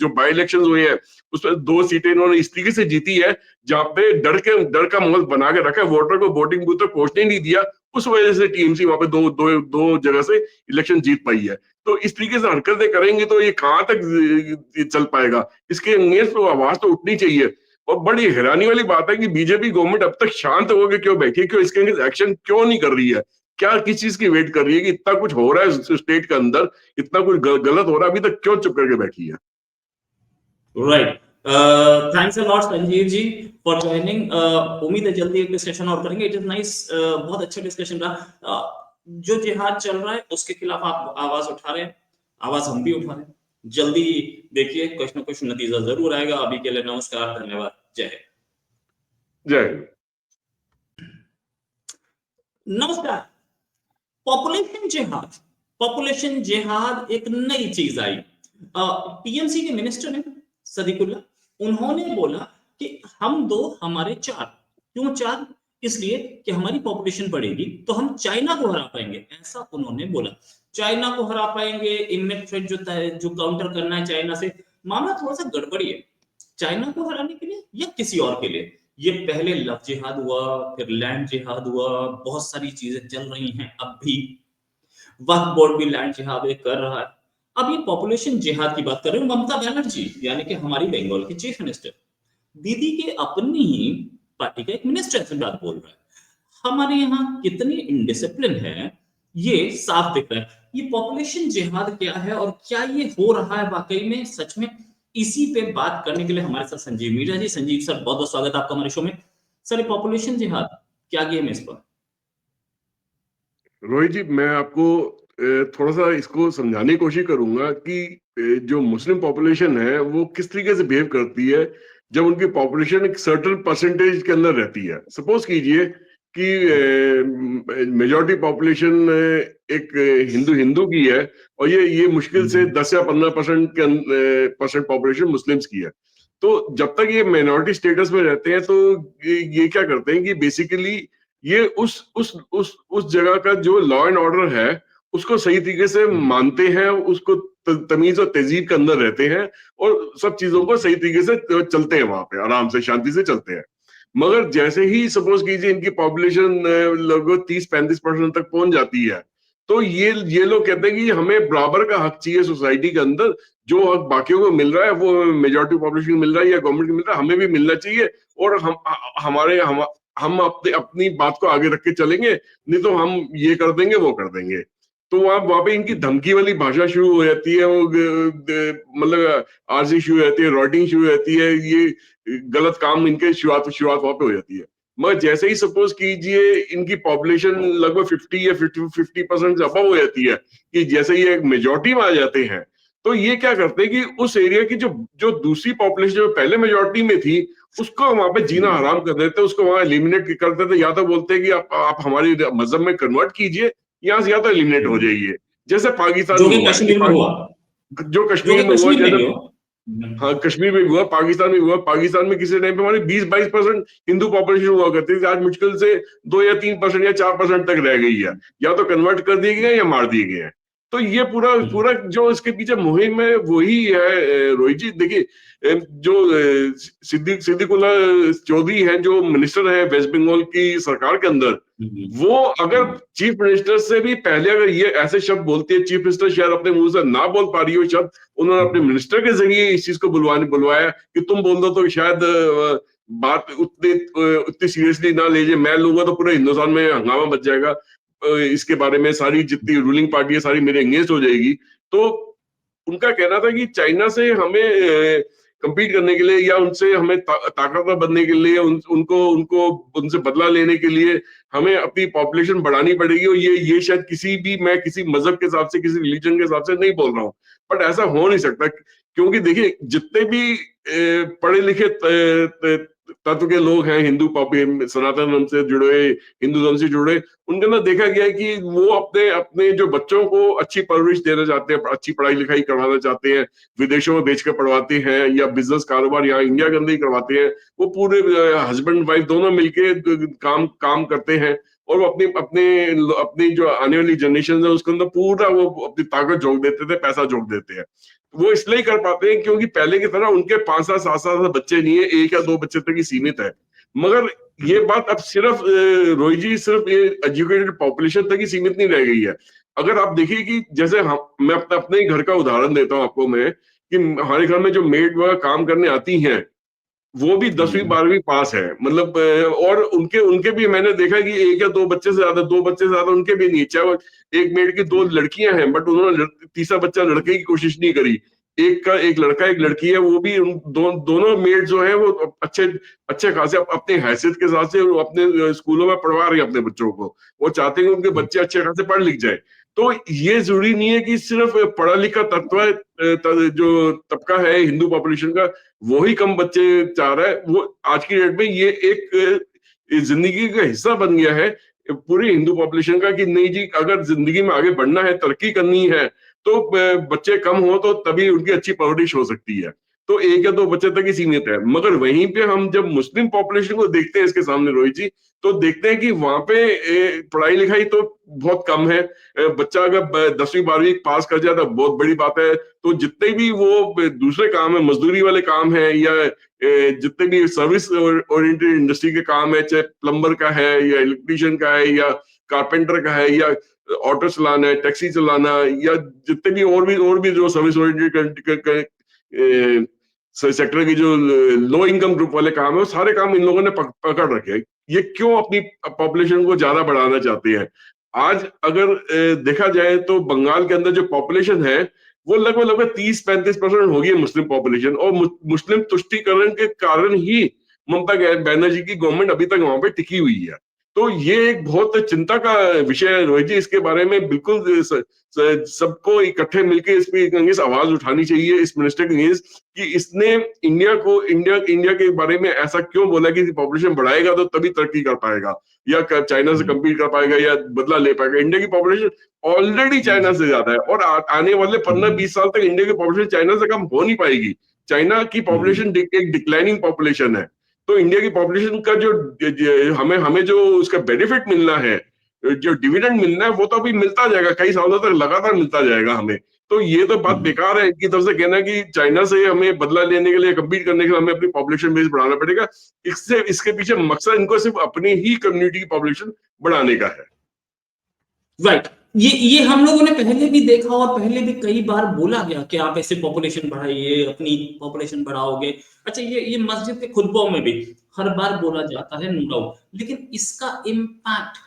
जो बाई इलेक्शन हुए हैं, उसमें 2 सीटें इन्होंने इस तरीके से जीती है जहां पे डर का माहौल बना के रखा है, वोटर को वोटिंग बूथ तक पहुंचने नहीं दिया। उस वजह से टीएमसी वहां पे दो जगह से इलेक्शन जीत पाई है। तो इस तरीके से हरकतें करेंगे तो ये कहाँ तक चल पाएगा? इसके अगेंस्ट तो आवाज तो उठनी चाहिए। और बड़ी हैरानी वाली बात है कि बीजेपी गवर्नमेंट अब तक शांत होकर क्यों बैठी है, क्यों इसके अगेंस्ट एक्शन क्यों नहीं कर रही है? क्या किस चीज की वेट कर रही है कि इतना कुछ हो रहा है स्टेट के अंदर, इतना कुछ गलत हो रहा है, अभी तक क्यों चुप करके बैठी है? Right. Thanks a lot Sanjeev ji for joining. उम्मीद है जल्दी एक डिस्कशन और करेंगे। इट इज नाइस, बहुत अच्छा डिस्कशन रहा। जो जिहाद चल रहा है उसके खिलाफ आप आवाज उठा रहे हैं, आवाज हम भी उठा रहे हैं। जल्दी देखिए कुछ ना कुछ नतीजा जरूर आएगा। अभी के लिए नमस्कार, धन्यवाद, जय हिंद। जय हिंद। नमस्कार। पॉपुलेशन जिहाद एक नई चीज आई। पीएमसी के मिनिस्टर ने सदीकुल्ला, उन्होंने बोला कि हम दो हमारे चार। क्यों चार? इसलिए कि हमारी पॉपुलेशन बढ़ेगी तो हम चाइना को हरा पाएंगे, ऐसा उन्होंने बोला। चाइना को हरा पाएंगे, इमिनेंट थ्रेट जो काउंटर करना है चाइना से। मामला थोड़ा सा गड़बड़ी है, चाइना को हराने के लिए या किसी और के लिए। ये पहले लव जिहाद हुआ, फिर लैंड जिहाद हुआ, बहुत सारी चीजें चल रही हैं। अब भी वक्फ बोर्ड भी लैंड जिहाद कर रहा है। अब ये पॉपुलेशन जिहाद की बात कर रहे हैं ममता बनर्जी, यानी कि हमारी बंगाल की चीफ मिनिस्टर। दीदी के अपनी ही पार्टी का एक मिनिस्टर ऐसी बात बोल रहा है। हमारे यहाँ कितनी इनडिसिप्लिन है ये साफ दिख रहा है। ये पॉपुलेशन जिहाद क्या है और क्या ये हो रहा है वाकई में, सच में? इसी पे बात करने के लिए हमारे साथ संजीव मीरा जी। संजीव सर, बहुत बहुत स्वागत है आपका हमारे शो में। सर, ये पॉपुलेशन जिहाद क्या गेम है इस पर? रोहित जी, मैं आपको थोड़ा सा इसको समझाने की कोशिश करूंगा कि जो मुस्लिम पॉपुलेशन है वो किस तरीके से बिहेव करती है जब उनकी पॉपुलेशन एक सर्टेन परसेंटेज के अंदर रहती है। सपोज कीजिए कि मेजॉरिटी पॉपुलेशन एक हिंदू हिंदू की है और ये मुश्किल से 10 या 15% के परसेंट पॉपुलेशन मुस्लिम्स की है। तो जब तक ये माइनॉरिटी स्टेटस में रहते हैं तो ये क्या करते हैं कि बेसिकली ये उस जगह का जो लॉ एंड ऑर्डर है उसको सही तरीके से मानते हैं, उसको तमीज और तहजीब के अंदर रहते हैं और सब चीजों को सही तरीके से चलते हैं, वहां पे आराम से शांति से चलते हैं। मगर जैसे ही सपोज कीजिए इनकी पॉपुलेशन लगभग 30-35% तक पहुंच जाती है तो ये लोग कहते हैं कि हमें बराबर का हक चाहिए सोसाइटी के अंदर। जो हक बाकियों को मिल रहा है वो मेजॉरिटी पॉपुलेशन मिल रहा है या गवर्नमेंट को मिल रहा है, हमें भी मिलना चाहिए। और हम अपनी बात को आगे रख के चलेंगे, नहीं तो हम ये कर देंगे वो कर देंगे। तो वहां पे इनकी धमकी वाली भाषा शुरू हो जाती है, वो मतलब आरजी शुरू हो जाती है, रॉटिंग शुरू हो जाती है, ये गलत काम इनके शुरुआत वहां पे हो जाती है। मगर जैसे ही सपोज कीजिए इनकी पॉपुलेशन लगभग 50 या 50% से अबव हो जाती है, कि जैसे ये मेजोरिटी में आ जाते हैं, तो ये क्या करते हैं कि उस एरिया की जो जो दूसरी पॉपुलेशन जो पहले मेजोरिटी में थी उसको वहां पे जीना हराम कर देते, उसको वहां एलिमिनेट कर देते। या तो बोलते हैं कि आप हमारी मजहब में कन्वर्ट कीजिए, यहाँ से या तो एलिमिनेट हो जाइए, जैसे पाकिस्तान जो में कि हुआ है कश्मीर में हुआ, जो जो कश्मीर कि में हुआ, कश्मीर में जैसे भी हुआ। हाँ कश्मीर में भी हुआ, पाकिस्तान में भी हुआ। पाकिस्तान में किसी टाइम पे हमारी 20-22% हिंदू पॉपुलेशन हुआ करती थी, आज मुश्किल से 2 या 3% या 4% तक रह गई है। या तो कन्वर्ट कर दिए गए या मार दिए गए हैं। तो ये पूरा पूरा जो इसके पीछे मुहिम है वही है। रोहित जी देखिए, जो सिद्दीकुल्लाह चौधरी हैं जो मिनिस्टर हैं वेस्ट बंगाल की सरकार के अंदर, वो अगर चीफ मिनिस्टर से भी पहले अगर ये ऐसे शब्द बोलती है, चीफ मिनिस्टर शायद अपने मुंह से ना बोल पा रही हो शब्द, उन्होंने अपने मिनिस्टर के जरिए इस चीज को बुलवाया कि तुम बोल दो तो शायद बात उतनी सीरियसली ना लीजिए, मैं लूंगा तो पूरे हिंदुस्तान में हंगामा मच जाएगा, इसके बारे में सारी जितनी रूलिंग पार्टी है सारी मेरे एंगेज हो जाएगी। तो उनका कहना था कि चाइना से हमें compete करने के लिए या उनसे हमें ताकतवर बनने के लिए, उनको उनसे बदला लेने के लिए हमें अपनी पॉपुलेशन बढ़ानी पड़ेगी। और ये शायद मैं किसी मजहब के हिसाब से, किसी रिलीजन के हिसाब से नहीं बोल रहा हूँ, बट ऐसा हो नहीं सकता। क्योंकि देखिए जितने भी पढ़े लिखे तत्व के लोग हैं, सनातन धर्म से जुड़े, हिंदू धर्म से जुड़े, उनके अंदर देखा गया है कि वो अपने अपने जो बच्चों को अच्छी परवरिश देना चाहते हैं, अच्छी पढ़ाई लिखाई करवाना चाहते हैं, विदेशों में बेचकर पढ़वाते हैं या बिजनेस कारोबार यहाँ इंडिया के अंदर ही करवाते हैं। वो पूरे हस्बैंड वाइफ दोनों मिलके काम करते हैं और वो अपनी अपने अपनी जो आने वाली जनरेशन है उसके अंदर पूरा वो अपनी ताकत झोंक देते थे, पैसा झोंक देते हैं। वो इसलिए कर पाते हैं क्योंकि पहले की तरह उनके 5-7 7-7 बच्चे नहीं है, 1 या 2 बच्चे तक ही सीमित है। मगर ये बात अब सिर्फ रोहित जी सिर्फ ये एजुकेटेड पॉपुलेशन तक ही सीमित नहीं रह गई है। अगर आप देखिए कि जैसे मैं अपने ही घर का उदाहरण देता हूँ आपको, मैं कि हमारे घर में जो मेड वगैरह काम करने आती हैं वो भी 10वीं 12वीं पास है, मतलब और उनके उनके भी मैंने देखा कि 1 या 2 बच्चे से ज्यादा, 2 बच्चे से ज्यादा उनके भी नहीं। चाहे वो एक मेड की 2 लड़कियां हैं बट उन्होंने तीसरा बच्चा लड़के की कोशिश नहीं करी। एक लड़का एक लड़की है, वो भी दोनों मेड जो है वो अच्छे अच्छे खासे अपने हैसियत के साथ से अपने स्कूलों में पढ़वा रही है अपने बच्चों को। वो चाहते हैं कि उनके बच्चे अच्छे खासे पढ़ लिख जाए। तो ये जरूरी नहीं है कि सिर्फ पढ़ा लिखा जो तबका है हिंदू पॉपुलेशन का वो ही कम बच्चे चाह रहा है। वो आज की डेट में ये एक जिंदगी का हिस्सा बन गया है पूरी हिंदू पॉपुलेशन का कि नहीं जी, अगर जिंदगी में आगे बढ़ना है, तरक्की करनी है, तो बच्चे कम हो तो तभी उनकी अच्छी परवरिश हो सकती है। तो एक या दो बच्चे तक ही सीमित है। मगर वहीं पे हम जब मुस्लिम पॉपुलेशन को देखते हैं इसके सामने रोहित जी, तो देखते हैं कि वहां पे पढ़ाई लिखाई तो बहुत कम है। बच्चा अगर 10वीं 12वीं पास कर जाए तो बहुत बड़ी बात है। तो जितने भी वो दूसरे काम है, मजदूरी वाले काम है, या जितने भी सर्विस ओरिएंटेड इंडस्ट्री के काम है, चाहे प्लम्बर का है या इलेक्ट्रीशियन का है या कारपेंटर का है या ऑटो चलाना है, टैक्सी चलाना, या जितने भी और भी जो सर्विस ओरिएंटेड सेक्टर की जो लो इनकम ग्रुप वाले काम है, वो सारे काम इन लोगों ने पकड़ रखे हैं। ये क्यों अपनी पॉपुलेशन को ज्यादा बढ़ाना चाहते हैं? आज अगर देखा जाए तो बंगाल के अंदर जो पॉपुलेशन है वो लगभग लगभग 30-35% हो गई है मुस्लिम पॉपुलेशन, और मुस्लिम तुष्टीकरण के कारण ही ममता बनर्जी की गवर्नमेंट अभी तक वहां पे टिकी हुई है। तो ये एक बहुत चिंता का विषय है रोहित जी। इसके बारे में बिल्कुल सबको इकट्ठे मिलकर इस पे अगेंस्ट आवाज उठानी चाहिए, इस मिनिस्टर के अगेंस्ट, कि इसने इंडिया के बारे में ऐसा क्यों बोला कि पॉपुलेशन बढ़ाएगा तो तभी तरक्की कर पाएगा, या चाइना से कम्पीट कर पाएगा, या बदला ले पाएगा। इंडिया की पॉपुलेशन ऑलरेडी चाइना से ज्यादा है, और आने वाले 15-20 साल तक इंडिया की पॉपुलेशन चाइना से कम हो नहीं पाएगी। चाइना की पॉपुलेशन एक डिक्लाइनिंग पॉपुलेशन है। तो इंडिया की पॉपुलेशन का जो हमें हमें जो उसका बेनिफिट मिलना है, जो डिविडेंड मिलना है, वो तो अभी मिलता जाएगा, कई सालों तक लगातार मिलता जाएगा हमें। तो ये तो बात बेकार है इनकी तरफ से कहना कि चाइना से हमें बदला लेने के लिए, कम्पीट करने के लिए हमें अपनी पॉपुलेशन बेस बढ़ाना पड़ेगा। इसके पीछे मकसद इनको सिर्फ अपनी ही कम्युनिटी की पॉपुलेशन बढ़ाने का है। राइट। ये हम लोगों ने पहले भी देखा और पहले भी कई बार बोला गया कि आप ऐसे पॉपुलेशन बढ़ाइए, अपनी पॉपुलेशन बढ़ाओगे। अच्छा, ये मस्जिद के खुतबों में भी हर बार बोला जाता है, नो डाउट, लेकिन इसका इम्पैक्ट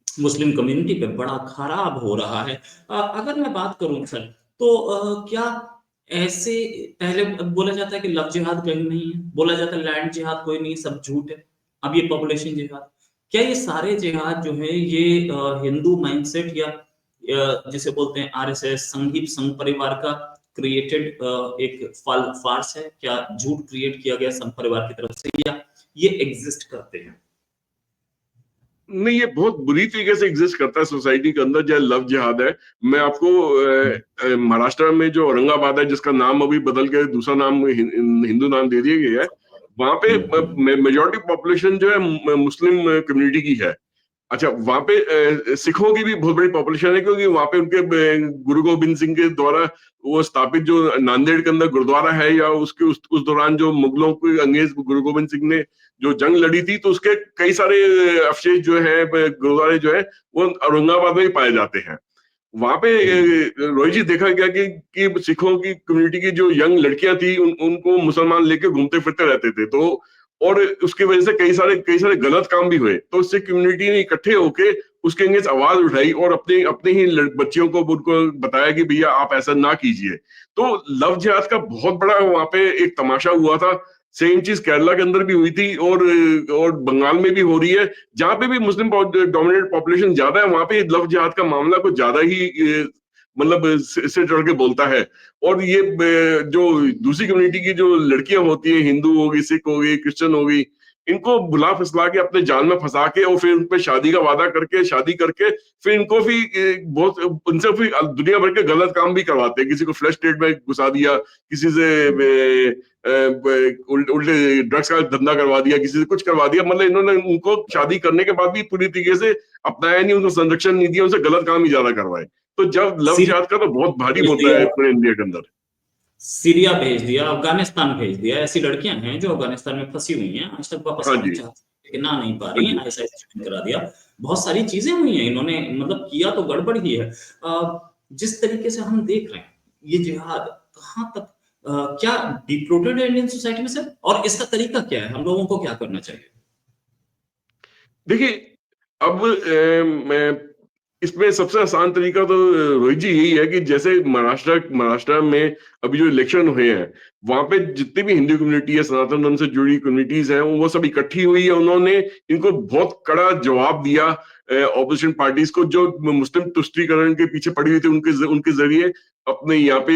मुस्लिम कम्युनिटी पे बड़ा खराब हो रहा है। अगर मैं बात करूं सर, तो क्या ऐसे पहले बोला जाता है कि लव जिहाद कहीं नहीं है, बोला जाता है लैंड जिहाद कोई नहीं, सब झूठ है। अब ये पॉपुलेशन जिहाद, क्या ये सारे जिहाद जो है ये हिंदू माइंडसेट या जिसे बोलते हैं आरएसएस संघ परिवार का क्रिएटेड एक फार्स है? क्या झूठ क्रिएट किया गया संघ परिवार की तरफ से, या ये एग्जिस्ट करते हैं? नहीं, ये बहुत बुरी तरीके से एग्जिस्ट करता है सोसाइटी के अंदर, जो लव जिहाद है। मैं आपको महाराष्ट्र में जो औरंगाबाद है, जिसका नाम अभी बदल के दूसरा नाम हिंदू नाम दे दिया गया है, वहां पे मेजोरिटी पॉपुलेशन जो है मुस्लिम कम्युनिटी की है। अच्छा, वहां पे सिखों की भी बहुत बड़ी पॉपुलेशन है, क्योंकि वहां पे उनके गुरु गोविंद सिंह के द्वारा वो स्थापित जो नांदेड़ के अंदर गुरुद्वारा है, या उसके उस दौरान जो मुगलों के अंग्रेज गुरु गोविंद सिंह ने जो जंग लड़ी थी, तो उसके कई सारे अवशेष जो है, गुरुद्वारे जो है, वो औरंगाबाद में ही पाए जाते हैं। वहां पे रोहित जी देखा गया कि सिखों की कम्युनिटी की जो यंग लड़कियां थी, उनको मुसलमान लेके घूमते फिरते रहते थे। तो और उसकी वजह से कई सारे गलत काम भी हुए। तो उससे कम्युनिटी ने इकट्ठे होके उसके अगेंस्ट आवाज उठाई, और अपने अपने ही बच्चियों को उनको बताया कि भैया आप ऐसा ना कीजिए। तो लव जिहाद का बहुत बड़ा वहां पे एक तमाशा हुआ था। सेम चीज केरला के अंदर भी हुई थी, और बंगाल में भी हो रही है। जहां पे भी मुस्लिम डोमिनेटेड पॉपुलेशन ज्यादा है, वहां पे लव जिहाद का मामला कुछ ज्यादा ही मतलब सिर चढ़ के बोलता है। और ये जो दूसरी कम्युनिटी की जो लड़कियां होती हैं, हिंदू होगी, सिख होगी, क्रिश्चियन होगी, इनको बुला फुसला के अपने जाल में फंसा के, और फिर उन पे शादी का वादा करके शादी करके फिर इनको भी बहुत उनसे फिर दुनिया भर के गलत काम भी करवाते हैं। किसी को फ्लश स्टेट में घुसा दिया, किसी से उल्टे ड्रग्स का धंधा करवा दिया, किसी से कुछ करवा दिया। मतलब इन्होंने उनको शादी करने के बाद भी पूरी तरीके से अपनाया नहीं, उनको संरक्षण नहीं दिया, उनसे गलत काम ही ज्यादा करवाए। तो जब लव जिहाद का तो बहुत भारी होता है पूरे इंडिया के अंदर। सीरिया भेज दिया, अफगानिस्तान भेज दिया। ऐसी लड़कियां हैं जो अफगानिस्तान में फंसी हुई हैं, आज तक वापस हाँ आना जी, चाहती लेकिन आ नहीं पा हाँ रही हैं, जी। आईएसआई ज्वाइन करा दिया। बहुत सारी चीजें हुई हैं, इन्होंने मतलब किया तो गड़बड़ ही है। जिस तरीके से हम देख रहे हैं ये जिहाद कहाँ तक क्या डीप रूटेड है इंडियन सोसाइटी में सर, और इसका तरीका क्या है, हम लोगों को क्या करना चाहिए? देखिए, अब मैं इसमें सबसे आसान तरीका तो रोहित जी यही है कि जैसे महाराष्ट्र में अभी जो इलेक्शन हुए हैं, वहां पे जितनी भी हिंदू कम्युनिटी है, सनातन धर्म से जुड़ी कम्युनिटीज हैं, वो सब इकट्ठी हुई है। उन्होंने इनको बहुत कड़ा जवाब दिया ऑपोजिशन पार्टीज को, जो मुस्लिम तुष्टीकरण के पीछे पड़ी हुई थी, उनके जरिए अपने यहाँ पे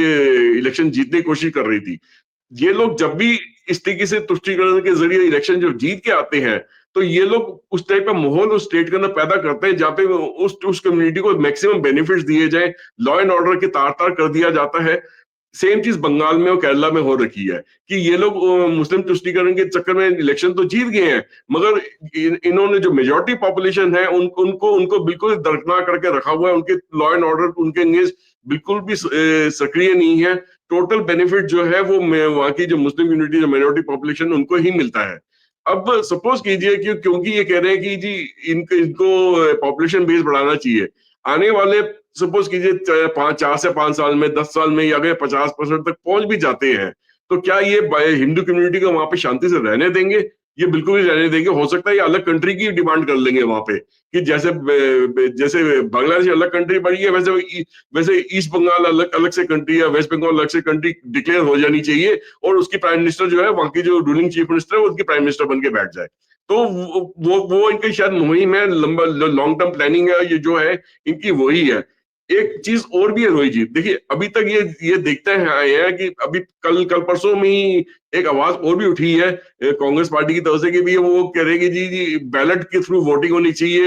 इलेक्शन जीतने की कोशिश कर रही थी। ये लोग जब भी इस तरीके से तुष्टीकरण के जरिए इलेक्शन जो जीत के आते हैं, तो ये लोग उस टाइप का माहौल उस स्टेट के अंदर पैदा करते हैं जहाँ पे उस कम्युनिटी को मैक्सिमम बेनिफिट्स दिए जाए, लॉ एंड ऑर्डर के तार तार कर दिया जाता है। सेम चीज बंगाल में और केरला में हो रखी है कि ये लोग मुस्लिम तुष्टीकरण के चक्कर में इलेक्शन तो जीत गए हैं, मगर इन्होंने जो मेजोरिटी पॉपुलेशन है उनको बिल्कुल दरकिनार करके रखा हुआ है। उनके लॉ एंड ऑर्डर उनके अंगेंस्ट बिल्कुल भी सक्रिय नहीं है। टोटल बेनिफिट जो है वो वहां की जो मुस्लिम कम्युनिटी जो मेजोरिटी पॉपुलेशन उनको ही मिलता है। अब सपोज कीजिए कि क्योंकि ये कह रहे हैं कि जी इनको पॉपुलेशन बेस बढ़ाना चाहिए, आने वाले सपोज कीजिए 4 से 5 साल में, 10 साल में, या अगर 50% तक पहुंच भी जाते हैं तो क्या ये हिंदू कम्युनिटी को वहां पे शांति से रहने देंगे? ये बिल्कुल भी रहने देंगे। हो सकता है ये अलग कंट्री की डिमांड कर लेंगे वहां पे कि जैसे जैसे बांग्लादेश अलग कंट्री बनी है वैसे ईस्ट बंगाल अलग अलग से कंट्री या वेस्ट बंगाल अलग से कंट्री डिक्लेयर हो जानी चाहिए और उसकी प्राइम मिनिस्टर जो है वहां की जो रूलिंग चीफ मिनिस्टर है उनकी प्राइम मिनिस्टर बन के बैठ जाए। तो वो इनकी शायद मुहिम है, लंबा लॉन्ग टर्म प्लानिंग है, ये जो है इनकी वही है। एक चीज और भी है रोहित जी, देखिए अभी तक ये देखते हैं कि अभी कल परसों में ही एक आवाज और भी उठी है कांग्रेस पार्टी की तरफ से कि भी वो कह रहे कि जी बैलेट के थ्रू वोटिंग होनी चाहिए,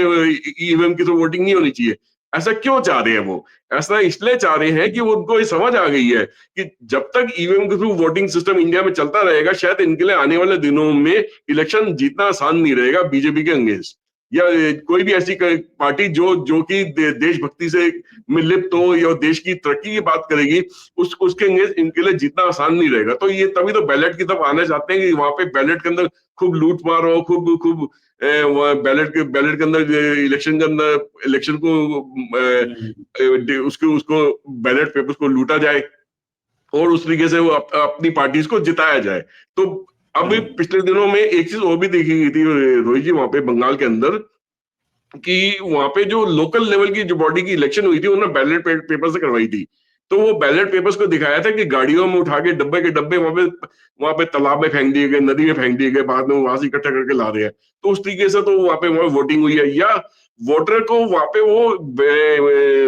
ईवीएम के थ्रू वोटिंग नहीं होनी चाहिए। ऐसा क्यों चाह रहे हैं वो? ऐसा इसलिए चाह रहे हैं कि उनको ये समझ आ गई है कि जब तक ईवीएम के थ्रू वोटिंग सिस्टम इंडिया में चलता रहेगा शायद इनके लिए आने वाले दिनों में इलेक्शन जीतना आसान नहीं रहेगा बीजेपी के अगेंस्ट, या कोई भी ऐसी पार्टी जो कि देशभक्ति से में लिप्त हो या देश की तरक्की की बात करेगी उसके इनके लिए जीतना आसान नहीं रहेगा। तो ये तभी तो बैलेट की तरफ आना चाहते हैं कि वहां पे बैलेट के अंदर खूब लूट मार हो, खूब बैलेट के अंदर इलेक्शन के अंदर इलेक्शन को उसको बैलेट पेपर्स को लूटा जाए और उस तरीके से वो अपनी पार्टीज को जिताया जाए। तो अब पिछले दिनों में एक चीज और भी देखी गई थी रोहित जी वहां पे बंगाल के अंदर कि वहां पे जो लोकल लेवल की जो बॉडी की इलेक्शन हुई थी उन्होंने बैलेट पेपर से करवाई थी। तो वो बैलेट पेपर्स को दिखाया था कि गाड़ियों में उठा के डब्बे के डब्बे वहां पे तालाब में फेंक दिए गए, नदी में फेंक दिए गए, बाद में वहां से इकट्ठा करके ला रहे हैं। तो उस तरीके से तो वहां पे वोटिंग हुई है, या वोटर को वहां पे वो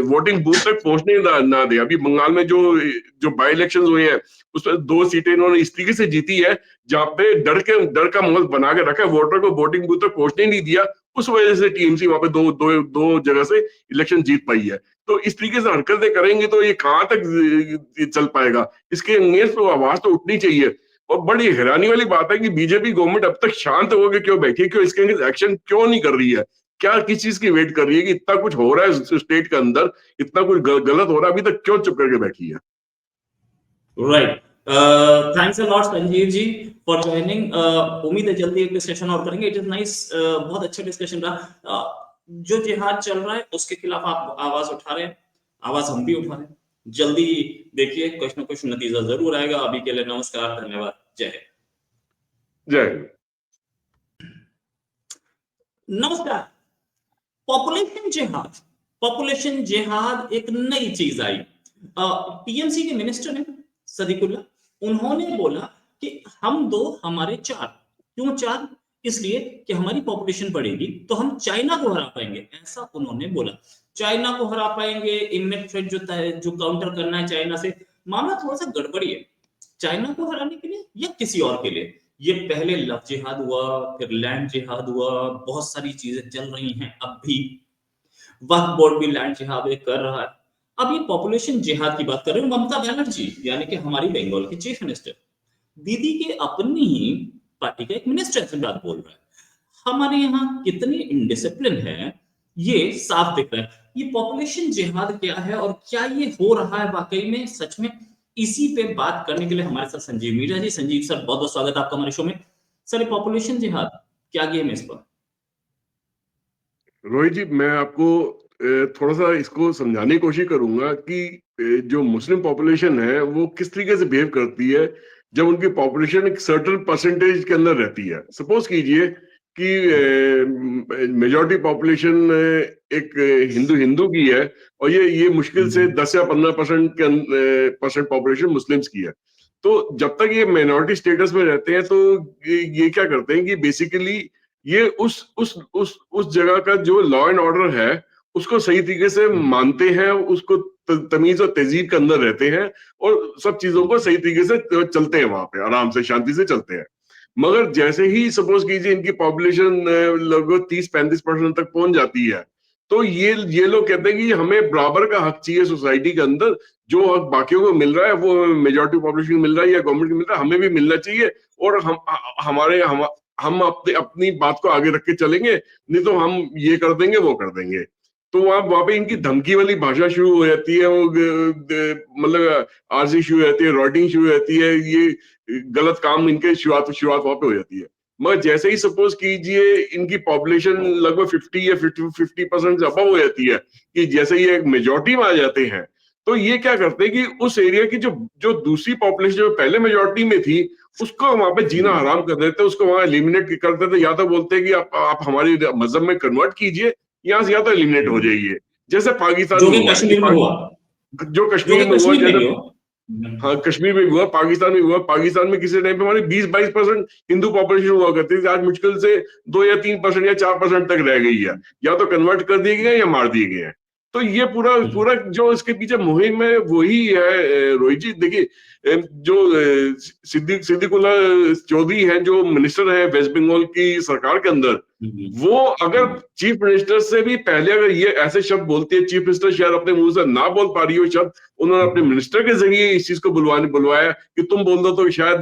वोटिंग बूथ तक पहुंचने ना दे। अभी बंगाल में जो बाई इलेक्शन हुए हैं उसमें 2 सीटें इन्होंने इस तरीके से जीती है जहां पे डर का माहौल बना के रखा है, वोटर को वोटिंग बूथ तक पहुंचने नहीं दिया। उस वजह से टीएमसी वहां पे दो जगह से इलेक्शन जीत पाई है। तो इस तरीके से हरकतें करेंगे तो ये कहां तक चल पाएगा? इसके अगेंस्ट तो आवाज तो उठनी चाहिए। और बड़ी हैरानी वाली बात है कि बीजेपी गवर्नमेंट अब तक शांत होकर क्यों बैठी है, क्यों इसके अगेंस्ट एक्शन क्यों नहीं कर रही है? क्या किस चीज की वेट कर रही है कि इतना कुछ हो रहा है स्टेट के अंदर, इतना कुछ गलत हो रहा है, अभी तक क्यों चुप करके बैठी है? Right, thanks a lot Sanjeev ji for joining. उम्मीद है जल्दी एक डिस्कशन और करेंगे। इट इज नाइस, बहुत अच्छा डिस्कशन रहा। जो जिहाद चल रहा है उसके खिलाफ आप आवाज उठा रहे हैं, आवाज हम भी उठा रहे हैं। जल्दी देखिए कुछ ना कुछ नतीजा जरूर आएगा। अभी के लिए नमस्कार, धन्यवाद, जय हिंद। जय हिंद। नमस्कार। पॉपुलेशन जिहाद एक नई चीज आई। टीएमसी के मिनिस्टर ने सदीकुल्ला, उन्होंने बोला कि हम 2 हमारे 4। क्यों 4? इसलिए कि हमारी पॉपुलेशन बढ़ेगी तो हम चाइना को हरा पाएंगे, ऐसा उन्होंने बोला। चाइना को हरा पाएंगे, इमिनेंट थ्रेट जो काउंटर करना है चाइना से। मामला थोड़ा सा गड़बड़ी है, चाइना को हराने के लिए या किसी और के लिए। ये पहले लव जिहाद हुआ, फिर लैंड जिहाद हुआ, बहुत सारी चीजें चल रही हैं। अब भी वक्फ बोर्ड भी लैंड जिहाद कर रहा है। अब ये पॉपुलेशन जिहाद की बात कर रहे हैं ममता बनर्जी, यानी कि हमारी बंगाल की चीफ मिनिस्टर, दीदी के अपनी ही पार्टी का एक मिनिस्टर से बात बोल रहा है। हमारे यहाँ कितनी इनडिसिप्लिन है ये साफ दिख रहा है। ये पॉपुलेशन जिहाद क्या है और क्या ये हो रहा है वाकई में, सच में? इसी पे बात करने के लिए हमारे साथ संजीव मीरा जी। संजीव सर, बहुत बहुत स्वागत है आपका हमारे शो में। सर, पॉपुलेशन जिहाद क्या गेम है इस पर? रोहित जी, मैं आपको थोड़ा सा इसको समझाने की कोशिश करूंगा कि जो मुस्लिम पॉपुलेशन है वो किस तरीके से बिहेव करती है जब उनकी पॉपुलेशन एक सर्टेन परसेंटेज के अंदर रहती है। सपोज कीजिए कि मेजॉरिटी पॉपुलेशन एक हिंदू की है और ये मुश्किल से 10 या 15% पॉपुलेशन मुस्लिम्स की है। तो जब तक ये माइनॉरिटी स्टेटस में रहते हैं तो ये क्या करते हैं कि बेसिकली ये उस जगह का जो लॉ एंड ऑर्डर है उसको सही तरीके से मानते हैं, उसको तमीज और तहजीब के अंदर रहते हैं और सब चीजों को सही तरीके से चलते हैं, वहां पे आराम से शांति से चलते हैं। मगर जैसे ही सपोज कीजिए इनकी पॉपुलेशन लगभग 30-35% तक पहुंच जाती है, तो ये लोग कहते हैं कि हमें बराबर का हक चाहिए सोसाइटी के अंदर, जो हक बाकियों को मिल रहा है वो मेजॉरिटी पॉपुलेशन को मिल रहा है या गवर्नमेंट को मिल रहा है, हमें भी मिलना चाहिए। और हम अपने अपनी बात को आगे रख के चलेंगे, नहीं तो हम ये कर देंगे वो कर देंगे। तो वहां पे इनकी धमकी वाली भाषा शुरू हो जाती है, वो मतलब आरसी शुरू हो जाती है, रॉटिंग शुरू हो जाती है, ये गलत काम इनके शुरुआत शुरुआत वहां पे हो जाती है। मगर जैसे ही सपोज कीजिए इनकी पॉपुलेशन लगभग 50 या 50% से अबव हो जाती है, कि जैसे ही एक मेजॉरिटी में आ जाते हैं, तो ये क्या करते हैं कि उस एरिया की जो जो दूसरी पॉपुलेशन जो पहले मेजॉरिटी में थी, उसको वहां पे जीना हराम कर देते हैं, उसको वहां एलिमिनेट कर देते हैं। या तो बोलते हैं कि आप हमारी मजहब में कन्वर्ट कीजिए, यहाँ से या तो एलिमिनेट हो जाइए, जैसे पाकिस्तान जो में कि हुआ कश्मीर में हुआ, जो जो कश्मीर कि में हुआ, कश्मीर में भी जैसे हुआ। हाँ कश्मीर में भी हुआ, पाकिस्तान में हुआ। पाकिस्तान में किसी टाइम पे हमारी 20-22% हिंदू पॉपुलेशन हुआ करती थी, आज मुश्किल से 2 या 3% या 4% तक रह गई है, या तो कन्वर्ट कर दिए गए या मार दिए गए हैं। तो ये पूरा पूरा जो इसके पीछे मुहिम है वही है। रोहित जी देखिए, जो सिद्दीकुल्लाह चौधरी हैं, जो मिनिस्टर है वेस्ट बंगाल की सरकार के अंदर, वो अगर चीफ मिनिस्टर से भी पहले अगर ये ऐसे शब्द बोलती है, चीफ मिनिस्टर शायद अपने मुंह से ना बोल पा रही हो शब्द, उन्होंने अपने मिनिस्टर के जरिए इस चीज को बुलवाया कि तुम बोल दो तो शायद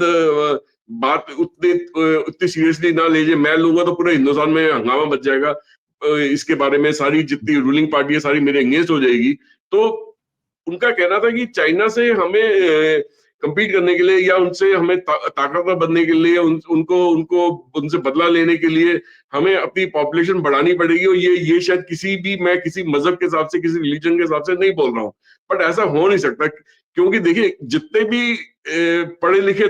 बात उतनी सीरियसली ना लीजिए, मैं लूंगा तो पूरे हिंदुस्तान में हंगामा बच जाएगा, इसके बारे में सारी जितनी रूलिंग पार्टी है सारी मेरे एंगेज हो जाएगी। तो उनका कहना था कि चाइना से हमें compete करने के लिए या उनसे हमें ताकतवर बनने के लिए, उनको उनको उनसे बदला लेने के लिए हमें अपनी पॉपुलेशन बढ़ानी पड़ेगी। और ये शायद मैं किसी मजहब के हिसाब से, किसी रिलीजन के हिसाब से नहीं बोल रहा हूँ, बट ऐसा हो नहीं सकता। क्योंकि देखिए जितने भी पढ़े लिखे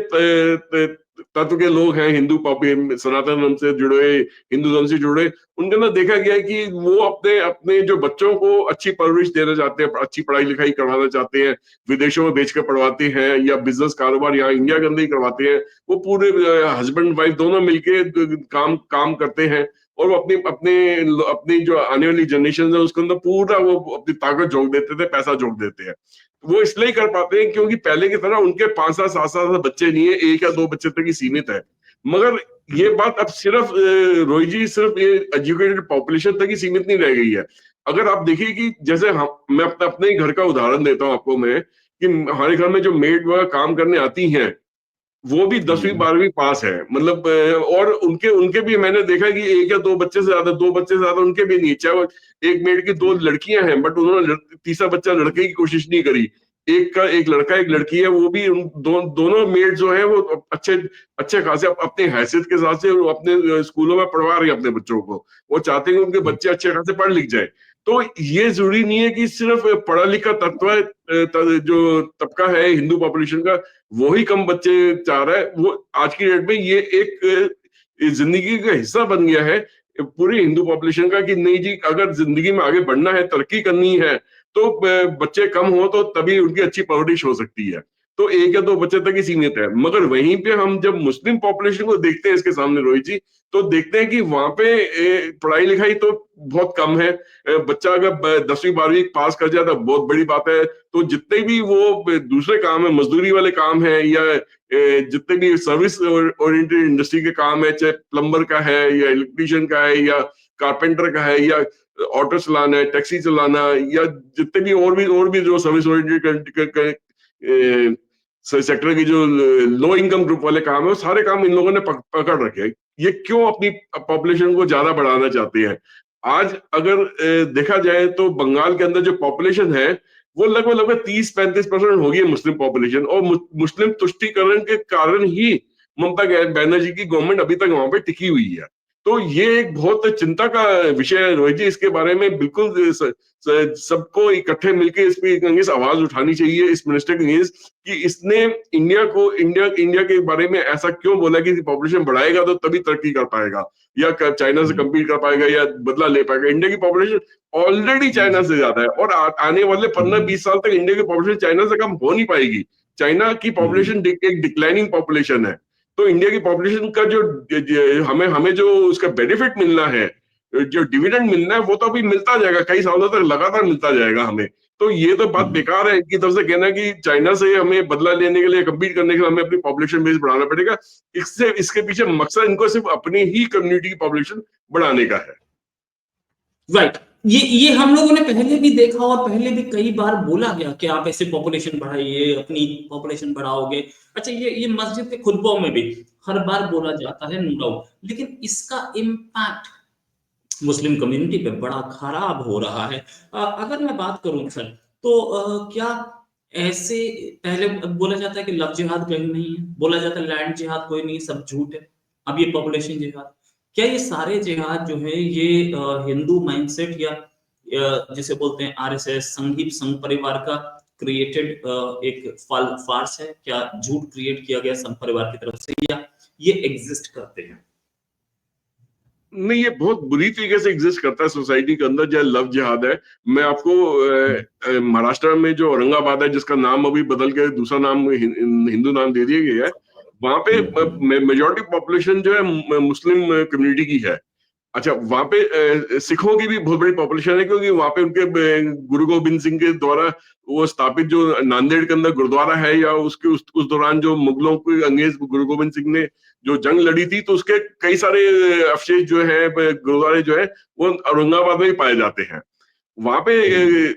तत्व के लोग हैं, सनातन धर्म से जुड़े, हिंदू धर्म से जुड़े, उनके अंदर देखा गया है कि वो अपने अपने जो बच्चों को अच्छी परवरिश देना चाहते हैं, अच्छी पढ़ाई लिखाई करवाना चाहते हैं, विदेशों में बेच कर पढ़वाते हैं या बिजनेस कारोबार यहाँ इंडिया के अंदर ही करवाते हैं। वो पूरे हस्बैंड वाइफ दोनों मिलके काम करते हैं, और वो अपने अपने अपनी जो आने वाली जनरेशन है उसके अंदर पूरा वो अपनी ताकत झोंक देते थे, पैसा झोंक देते हैं। वो इसलिए कर पाते हैं क्योंकि पहले की तरह उनके 5-7, 7-7 बच्चे नहीं है, 1 या 2 बच्चे तक ही सीमित है। मगर ये बात अब सिर्फ रोहित जी सिर्फ ये एजुकेटेड पॉपुलेशन तक ही सीमित नहीं रह गई है। अगर आप देखिए कि जैसे मैं अपने ही घर का उदाहरण देता हूँ आपको मैं, कि हमारे घर में जो मेड वगैरह काम करने आती हैं, वो भी 10वीं-12वीं पास है, मतलब और उनके उनके भी मैंने देखा कि 1 या 2 बच्चे से ज्यादा, 2 बच्चे से ज्यादा उनके भी नहीं। चाहे वो एक मेड की 2 लड़कियां हैं, बट उन्होंने तीसरा बच्चा लड़के की कोशिश नहीं करी। एक लड़का एक लड़की है, वो भी दोनों मेड जो है वो अच्छे अच्छे खासे अपने हैसियत के साथ से अपने स्कूलों में पढ़वा रही है अपने बच्चों को। वो चाहते हैं कि उनके बच्चे अच्छे खासे पढ़ लिख जाए। तो ये जरूरी नहीं है कि सिर्फ पढ़ा लिखा जो तबका है हिंदू पॉपुलेशन का, वो ही कम बच्चे चाह रहा है। वो आज की डेट में ये एक जिंदगी का हिस्सा बन गया है पूरी हिंदू पॉपुलेशन का, कि नहीं जी अगर जिंदगी में आगे बढ़ना है, तरक्की करनी है, तो बच्चे कम हो तो तभी उनकी अच्छी परवरिश हो सकती है। तो 1 या 2 बच्चे तक ही सीमित है। मगर वहीं पे हम जब मुस्लिम पॉपुलेशन को देखते हैं इसके सामने रोहित जी, तो देखते हैं कि वहां पे पढ़ाई लिखाई तो बहुत कम है। बच्चा अगर 10वीं-12वीं पास कर जाए तो बहुत बड़ी बात है। तो जितने भी वो दूसरे काम है, मजदूरी वाले काम है, या जितने भी सर्विस ओरिएंटेड इंडस्ट्री के काम है, चाहे प्लम्बर का है या इलेक्ट्रीशियन का है या कारपेंटर का है या ऑटो चलाना है, टैक्सी चलाना, या जितने भी और भी जो सर्विस ओरिएंटेड सेक्टर की जो लो इनकम ग्रुप वाले काम है, वो सारे काम इन लोगों ने पकड़ रखे हैं। ये क्यों अपनी पॉपुलेशन को ज्यादा बढ़ाना चाहते हैं? आज अगर देखा जाए तो बंगाल के अंदर जो पॉपुलेशन है वो लगभग 30-35% होगी मुस्लिम पॉपुलेशन, और मुस्लिम तुष्टीकरण के कारण ही ममता बनर्जी की गवर्नमेंट अभी तक वहां पे टिकी हुई है। तो ये एक बहुत चिंता का विषय है रोहित जी। इसके बारे में बिल्कुल सबको इकट्ठे मिलकर इस पे आवाज उठानी चाहिए इस मिनिस्टर के अगेंस्ट, कि इसने इंडिया के बारे में ऐसा क्यों बोला कि पॉपुलेशन बढ़ाएगा तो तभी तरक्की कर पाएगा या चाइना से कम्पीट कर पाएगा या बदला ले पाएगा। इंडिया की पॉपुलेशन ऑलरेडी चाइना से ज्यादा है, और आने वाले 15-20 साल तक इंडिया की पॉपुलेशन चाइना से कम हो नहीं पाएगी। चाइना की पॉपुलेशन एक डिक्लाइनिंग पॉपुलेशन है। तो इंडिया की पॉपुलेशन का जो हमें जो उसका बेनिफिट मिलना है, जो डिविडेंड मिलना है वो तो अभी मिलता जाएगा, कई सालों तक लगातार मिलता जाएगा हमें। तो ये तो बात बेकार है इनकी तरफ से कहना कि चाइना से हमें बदला लेने के लिए, कम्पीट करने के लिए हमें अपनी पॉपुलेशन बेस बढ़ाना पड़ेगा। इसके पीछे मकसद इनको सिर्फ अपनी ही कम्युनिटी की पॉपुलेशन बढ़ाने का है। राइट, ये हम लोगों ने पहले भी देखा और पहले भी कई बार बोला गया कि आप ऐसे पॉपुलेशन बढ़ाइए, अपनी पॉपुलेशन बढ़ाओगे। अच्छा, ये मस्जिद के खुतबों में भी हर बार बोला जाता है, नो डाउट, लेकिन इसका इम्पैक्ट मुस्लिम कम्युनिटी पे बड़ा खराब हो रहा है। अगर मैं बात करूं सर, तो क्या ऐसे पहले बोला जाता है कि लव जिहाद कहीं नहीं है, बोला जाता है लैंड जिहाद कोई नहीं, सब झूठ है। अब ये पॉपुलेशन जिहाद, क्या ये सारे जिहाद जो है ये हिंदू माइंडसेट या जिसे बोलते हैं आरएसएस संघी संघ परिवार का क्रिएटेड एक फार्स है? क्या झूठ क्रिएट किया गया संघ परिवार की तरफ से, या ये एग्जिस्ट करते हैं? नहीं, ये बहुत बुरी तरीके से एग्जिस्ट करता है सोसाइटी के अंदर, जो लव जिहाद है। मैं आपको महाराष्ट्र में जो औरंगाबाद है, जिसका नाम अभी बदल के दूसरा नाम हिंदू नाम दे दिया गया है, वहां पे मेजोरिटी पॉपुलेशन जो है मुस्लिम कम्युनिटी की है। अच्छा, वहां पे सिखों की भी बहुत बड़ी पॉपुलेशन है, क्योंकि वहां पे उनके गुरु गोविंद सिंह के द्वारा वो स्थापित जो नांदेड़ के अंदर गुरुद्वारा है, या उसके उस दौरान जो मुगलों के अंग्रेज गुरु गोविंद सिंह ने जो जंग लड़ी थी, तो उसके कई सारे अवशेष जो है, गुरुद्वारे जो है, वो औरंगाबाद में ही पाए जाते हैं। वहां पे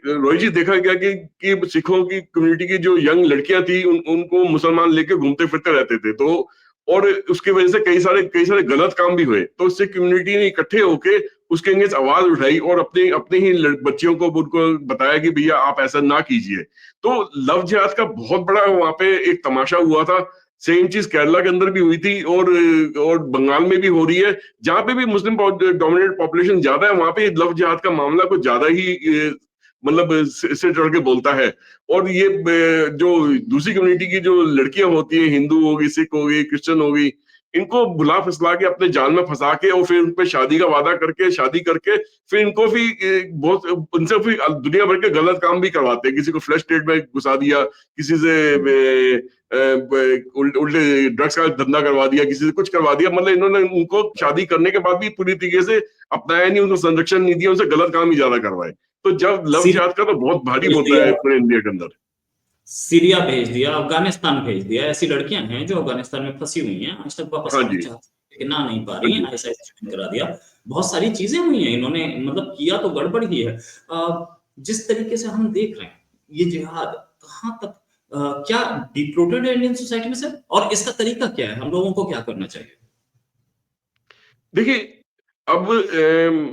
रोहित जी देखा गया कि सिखों की कम्युनिटी की जो यंग लड़कियां थी, उनको मुसलमान लेके घूमते फिरते रहते थे, तो और उसकी वजह से कई सारे गलत काम भी हुए। तो उससे कम्युनिटी ने इकट्ठे होके उसके अगेंस्ट आवाज उठाई और अपने अपने ही बच्चियों को उनको बताया कि भैया आप ऐसा ना कीजिए। तो लव जिहाद का बहुत बड़ा वहां पे एक तमाशा हुआ था। सेम चीज केरला के अंदर भी हुई थी, और बंगाल में भी हो रही है। जहां पे भी मुस्लिम डोमिनेटेड पॉपुलेशन ज्यादा है, वहां पे लव जिहाद का मामला कुछ ज्यादा ही मतलब सिर चढ़ के बोलता है। और ये जो दूसरी कम्युनिटी की जो लड़कियां होती हैं, हिंदू होगी, सिख होगी, क्रिश्चियन होगी, इनको बुला फुसला के अपने जाल में फंसा के और फिर उन पे शादी का वादा करके, शादी करके फिर इनको भी बहुत उनसे फिर दुनिया भर के गलत काम भी करवाते हैं। किसी को फ्लश स्टेट में घुसा दिया, किसी से उल्टे ड्रग्स का धंधा करवा दिया, किसी से कुछ करवा दिया। मतलब इन्होंने उनको शादी करने के बाद भी पूरी तरीके से अपनाया नहीं, उनको संरक्षण नहीं दिया, उनसे गलत काम ही ज्यादा करवाए। तो जब लव जिहाद का तो बहुत भारी होता है पूरे इंडिया के अंदर। सीरिया भेज दिया, अफगानिस्तान भेज दिया। ऐसी लड़कियां हैं जो अफगानिस्तान में फंसी हुई हैं, आज तक वापस आना चाहती लेकिन आ नहीं पा रही हैं, ऐसा करा दिया। बहुत सारी चीजें हुई हैं, इन्होंने मतलब किया तो गड़बड़ ही है। जिस तरीके से हम देख रहे हैं ये जिहाद कहाँ तक क्या डीप रूटेड है इंडियन सोसाइटी में सर, और इसका तरीका क्या है, हम लोगों को क्या करना चाहिए? देखिए, अब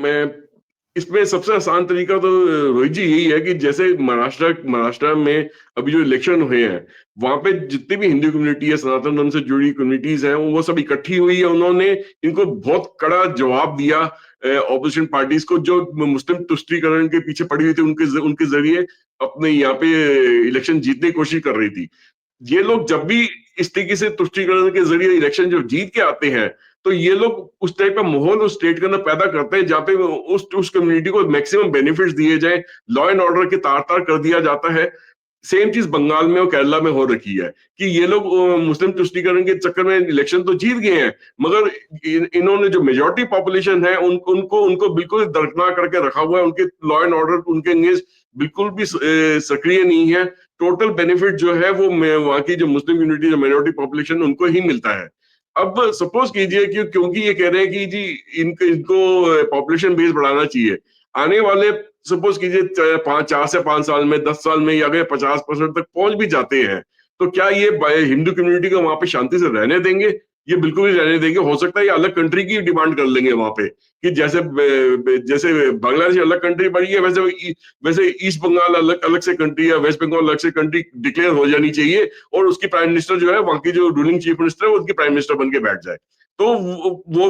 मैं इसमें सबसे आसान तरीका तो रोहित जी यही है कि जैसे महाराष्ट्र में अभी जो इलेक्शन हुए हैं, वहां पे जितनी भी हिंदू कम्युनिटी है, सनातन धर्म से जुड़ी कम्युनिटीज हैं, वो सब इकट्ठी हुई है। उन्होंने इनको बहुत कड़ा जवाब दिया ऑपोजिशन पार्टीज को, जो मुस्लिम तुष्टीकरण के पीछे पड़ी हुई थी, उनके जरिए अपने यहाँ पे इलेक्शन जीतने की कोशिश कर रही थी। ये लोग जब भी इस तरीके से तुष्टीकरण के जरिए इलेक्शन जो जीत के आते हैं, तो ये लोग उस टाइप का माहौल उस स्टेट के अंदर पैदा करते हैं जहाँ पे उस कम्युनिटी को मैक्सिमम बेनिफिट्स दिए जाए, लॉ एंड ऑर्डर के तार तार कर दिया जाता है। सेम चीज बंगाल में और केरला में हो रखी है कि ये लोग मुस्लिम तुष्टीकरण के चक्कर में इलेक्शन तो जीत गए हैं, मगर इन्होंने जो मेजोरिटी पॉपुलेशन है उनको बिल्कुल दरकिनार करके रखा हुआ है। उनके लॉ एंड ऑर्डर उनके अंगेंस्ट बिल्कुल भी सक्रिय नहीं है। टोटल बेनिफिट जो है वो वहां की जो मुस्लिम कम्युनिटी, जो मेजोरिटी पॉपुलेशन, उनको ही मिलता है। अब सपोज कीजिए कि क्योंकि ये कह रहे हैं कि जी इनको पॉपुलेशन बेस बढ़ाना चाहिए, आने वाले सपोज कीजिए 4 से 5 साल में, 10 साल में, या अगर 50% तक पहुंच भी जाते हैं, तो क्या ये हिंदू कम्युनिटी को वहां पे शांति से रहने देंगे? ये बिल्कुल ही रहने देंगे। हो सकता है ये अलग कंट्री की डिमांड कर लेंगे वहां पे, कि जैसे जैसे बांग्लादेश अलग कंट्री बनी है, वैसे ईस्ट बंगाल अलग अलग से कंट्री या वेस्ट बंगाल अलग से कंट्री डिक्लेयर हो जानी चाहिए, और उसकी प्राइम मिनिस्टर जो है, वहां की जो रूलिंग चीफ मिनिस्टर है, उनकी प्राइम मिनिस्टर बन के बैठ जाए। तो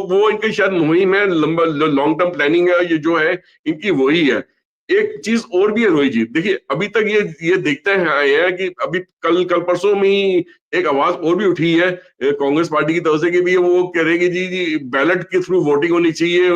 वो इनकी शायद मुहिम है, लंबा लॉन्ग टर्म प्लानिंग है, ये जो है इनकी वही है। एक चीज और भी है रोहित जी, देखिए अभी तक ये देखते हैं आए हैं कि अभी कल परसों में ही एक आवाज और भी उठी है कांग्रेस पार्टी की तरफ से कि भी वो कह रहे कि जी बैलेट के थ्रू वोटिंग होनी चाहिए,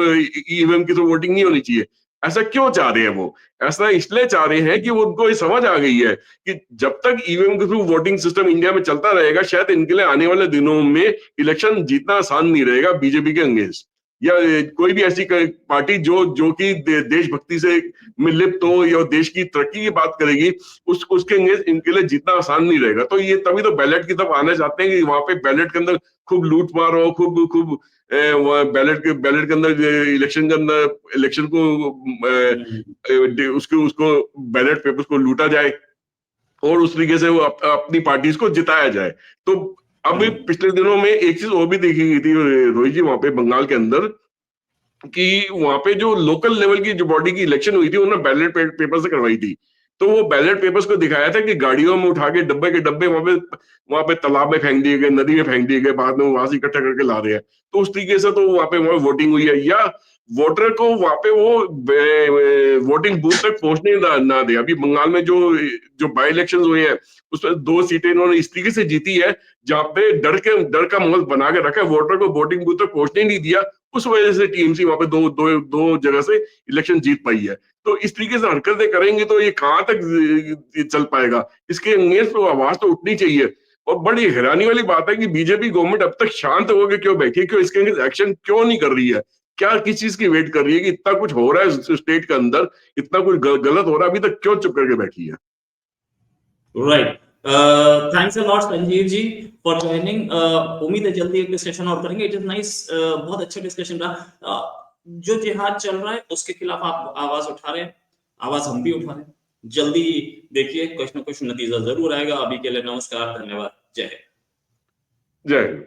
ईवीएम के थ्रू वोटिंग नहीं होनी चाहिए। ऐसा क्यों चाह रहे हैं वो? ऐसा इसलिए चाह रहे हैं कि वो उनको ये समझ आ गई है कि जब तक ईवीएम के थ्रू वोटिंग सिस्टम इंडिया में चलता रहेगा, शायद इनके लिए आने वाले दिनों में इलेक्शन जीतना आसान नहीं रहेगा बीजेपी के अगेंस्ट। या कोई भी ऐसी पार्टी जो कि देशभक्ति से में लिप्त हो या देश की तरक्की की बात करेगी, उसके इनके लिए जीतना आसान नहीं रहेगा। तो ये तभी तो बैलेट की तरफ आना चाहते हैं कि वहां पे बैलेट के अंदर खूब लूट मार हो, खूब बैलेट के अंदर इलेक्शन को उसको बैलेट पेपर्स को लूटा जाए और उस तरीके से वो अपनी पार्टीज को जिताया जाए। तो अब पिछले दिनों में एक चीज और भी देखी गई थी रोहित जी, वहां पे बंगाल के अंदर, कि वहां पे जो लोकल लेवल की जो बॉडी की इलेक्शन हुई थी उन्होंने बैलेट पेपर से करवाई थी। तो वो बैलेट पेपर्स को दिखाया था कि गाड़ियों में उठा के डब्बे के डब्बे वहां पे तालाब में फेंक दिए गए, नदी में फेंक दिए गए, बाद में वहां से इकट्ठा करके ला रहे हैं। तो उस तरीके से तो वहां पे वोटिंग हुई है, या वोटर को वहां पे वो वोटिंग बूथ तक पहुंचने ना दे। अभी बंगाल में जो बाई इलेक्शन हुए हैं उसमें 2 सीटें इन्होंने इस तरीके से जीती है जहां पे डर का माहौल बना के रखा है, वोटर को वोटिंग बूथ तक पहुंचने नहीं दिया। उस वजह से टीएमसी वहां पे दो जगह से इलेक्शन जीत पाई है। तो इस तरीके से हरकतें करेंगे तो ये कहां तक चल पाएगा? इसके अगेंस्ट तो आवाज तो उठनी चाहिए। और बड़ी हैरानी वाली बात है कि बीजेपी गवर्नमेंट अब तक शांत होकर क्यों बैठी है, क्यों इसके अगेंस्ट एक्शन क्यों नहीं कर रही है? क्या किस चीज की वेट कर रही है कि इतना कुछ हो रहा है स्टेट के अंदर, इतना कुछ गलत हो रहा है, अभी तक क्यों चुप करके बैठी है? Right. Thanks a lot Sanjeev ji for joining. उम्मीद है जल्दी एक डिस्कशन और करेंगे। इट इज नाइस, बहुत अच्छा डिस्कशन रहा। जो जिहाद चल रहा है उसके खिलाफ आप आवाज उठा रहे हैं, आवाज हम भी उठा रहे हैं। जल्दी देखिए कुछ ना कुछ नतीजा जरूर आएगा। अभी के लिए नमस्कार, धन्यवाद, जय हिंद। जय हिंद।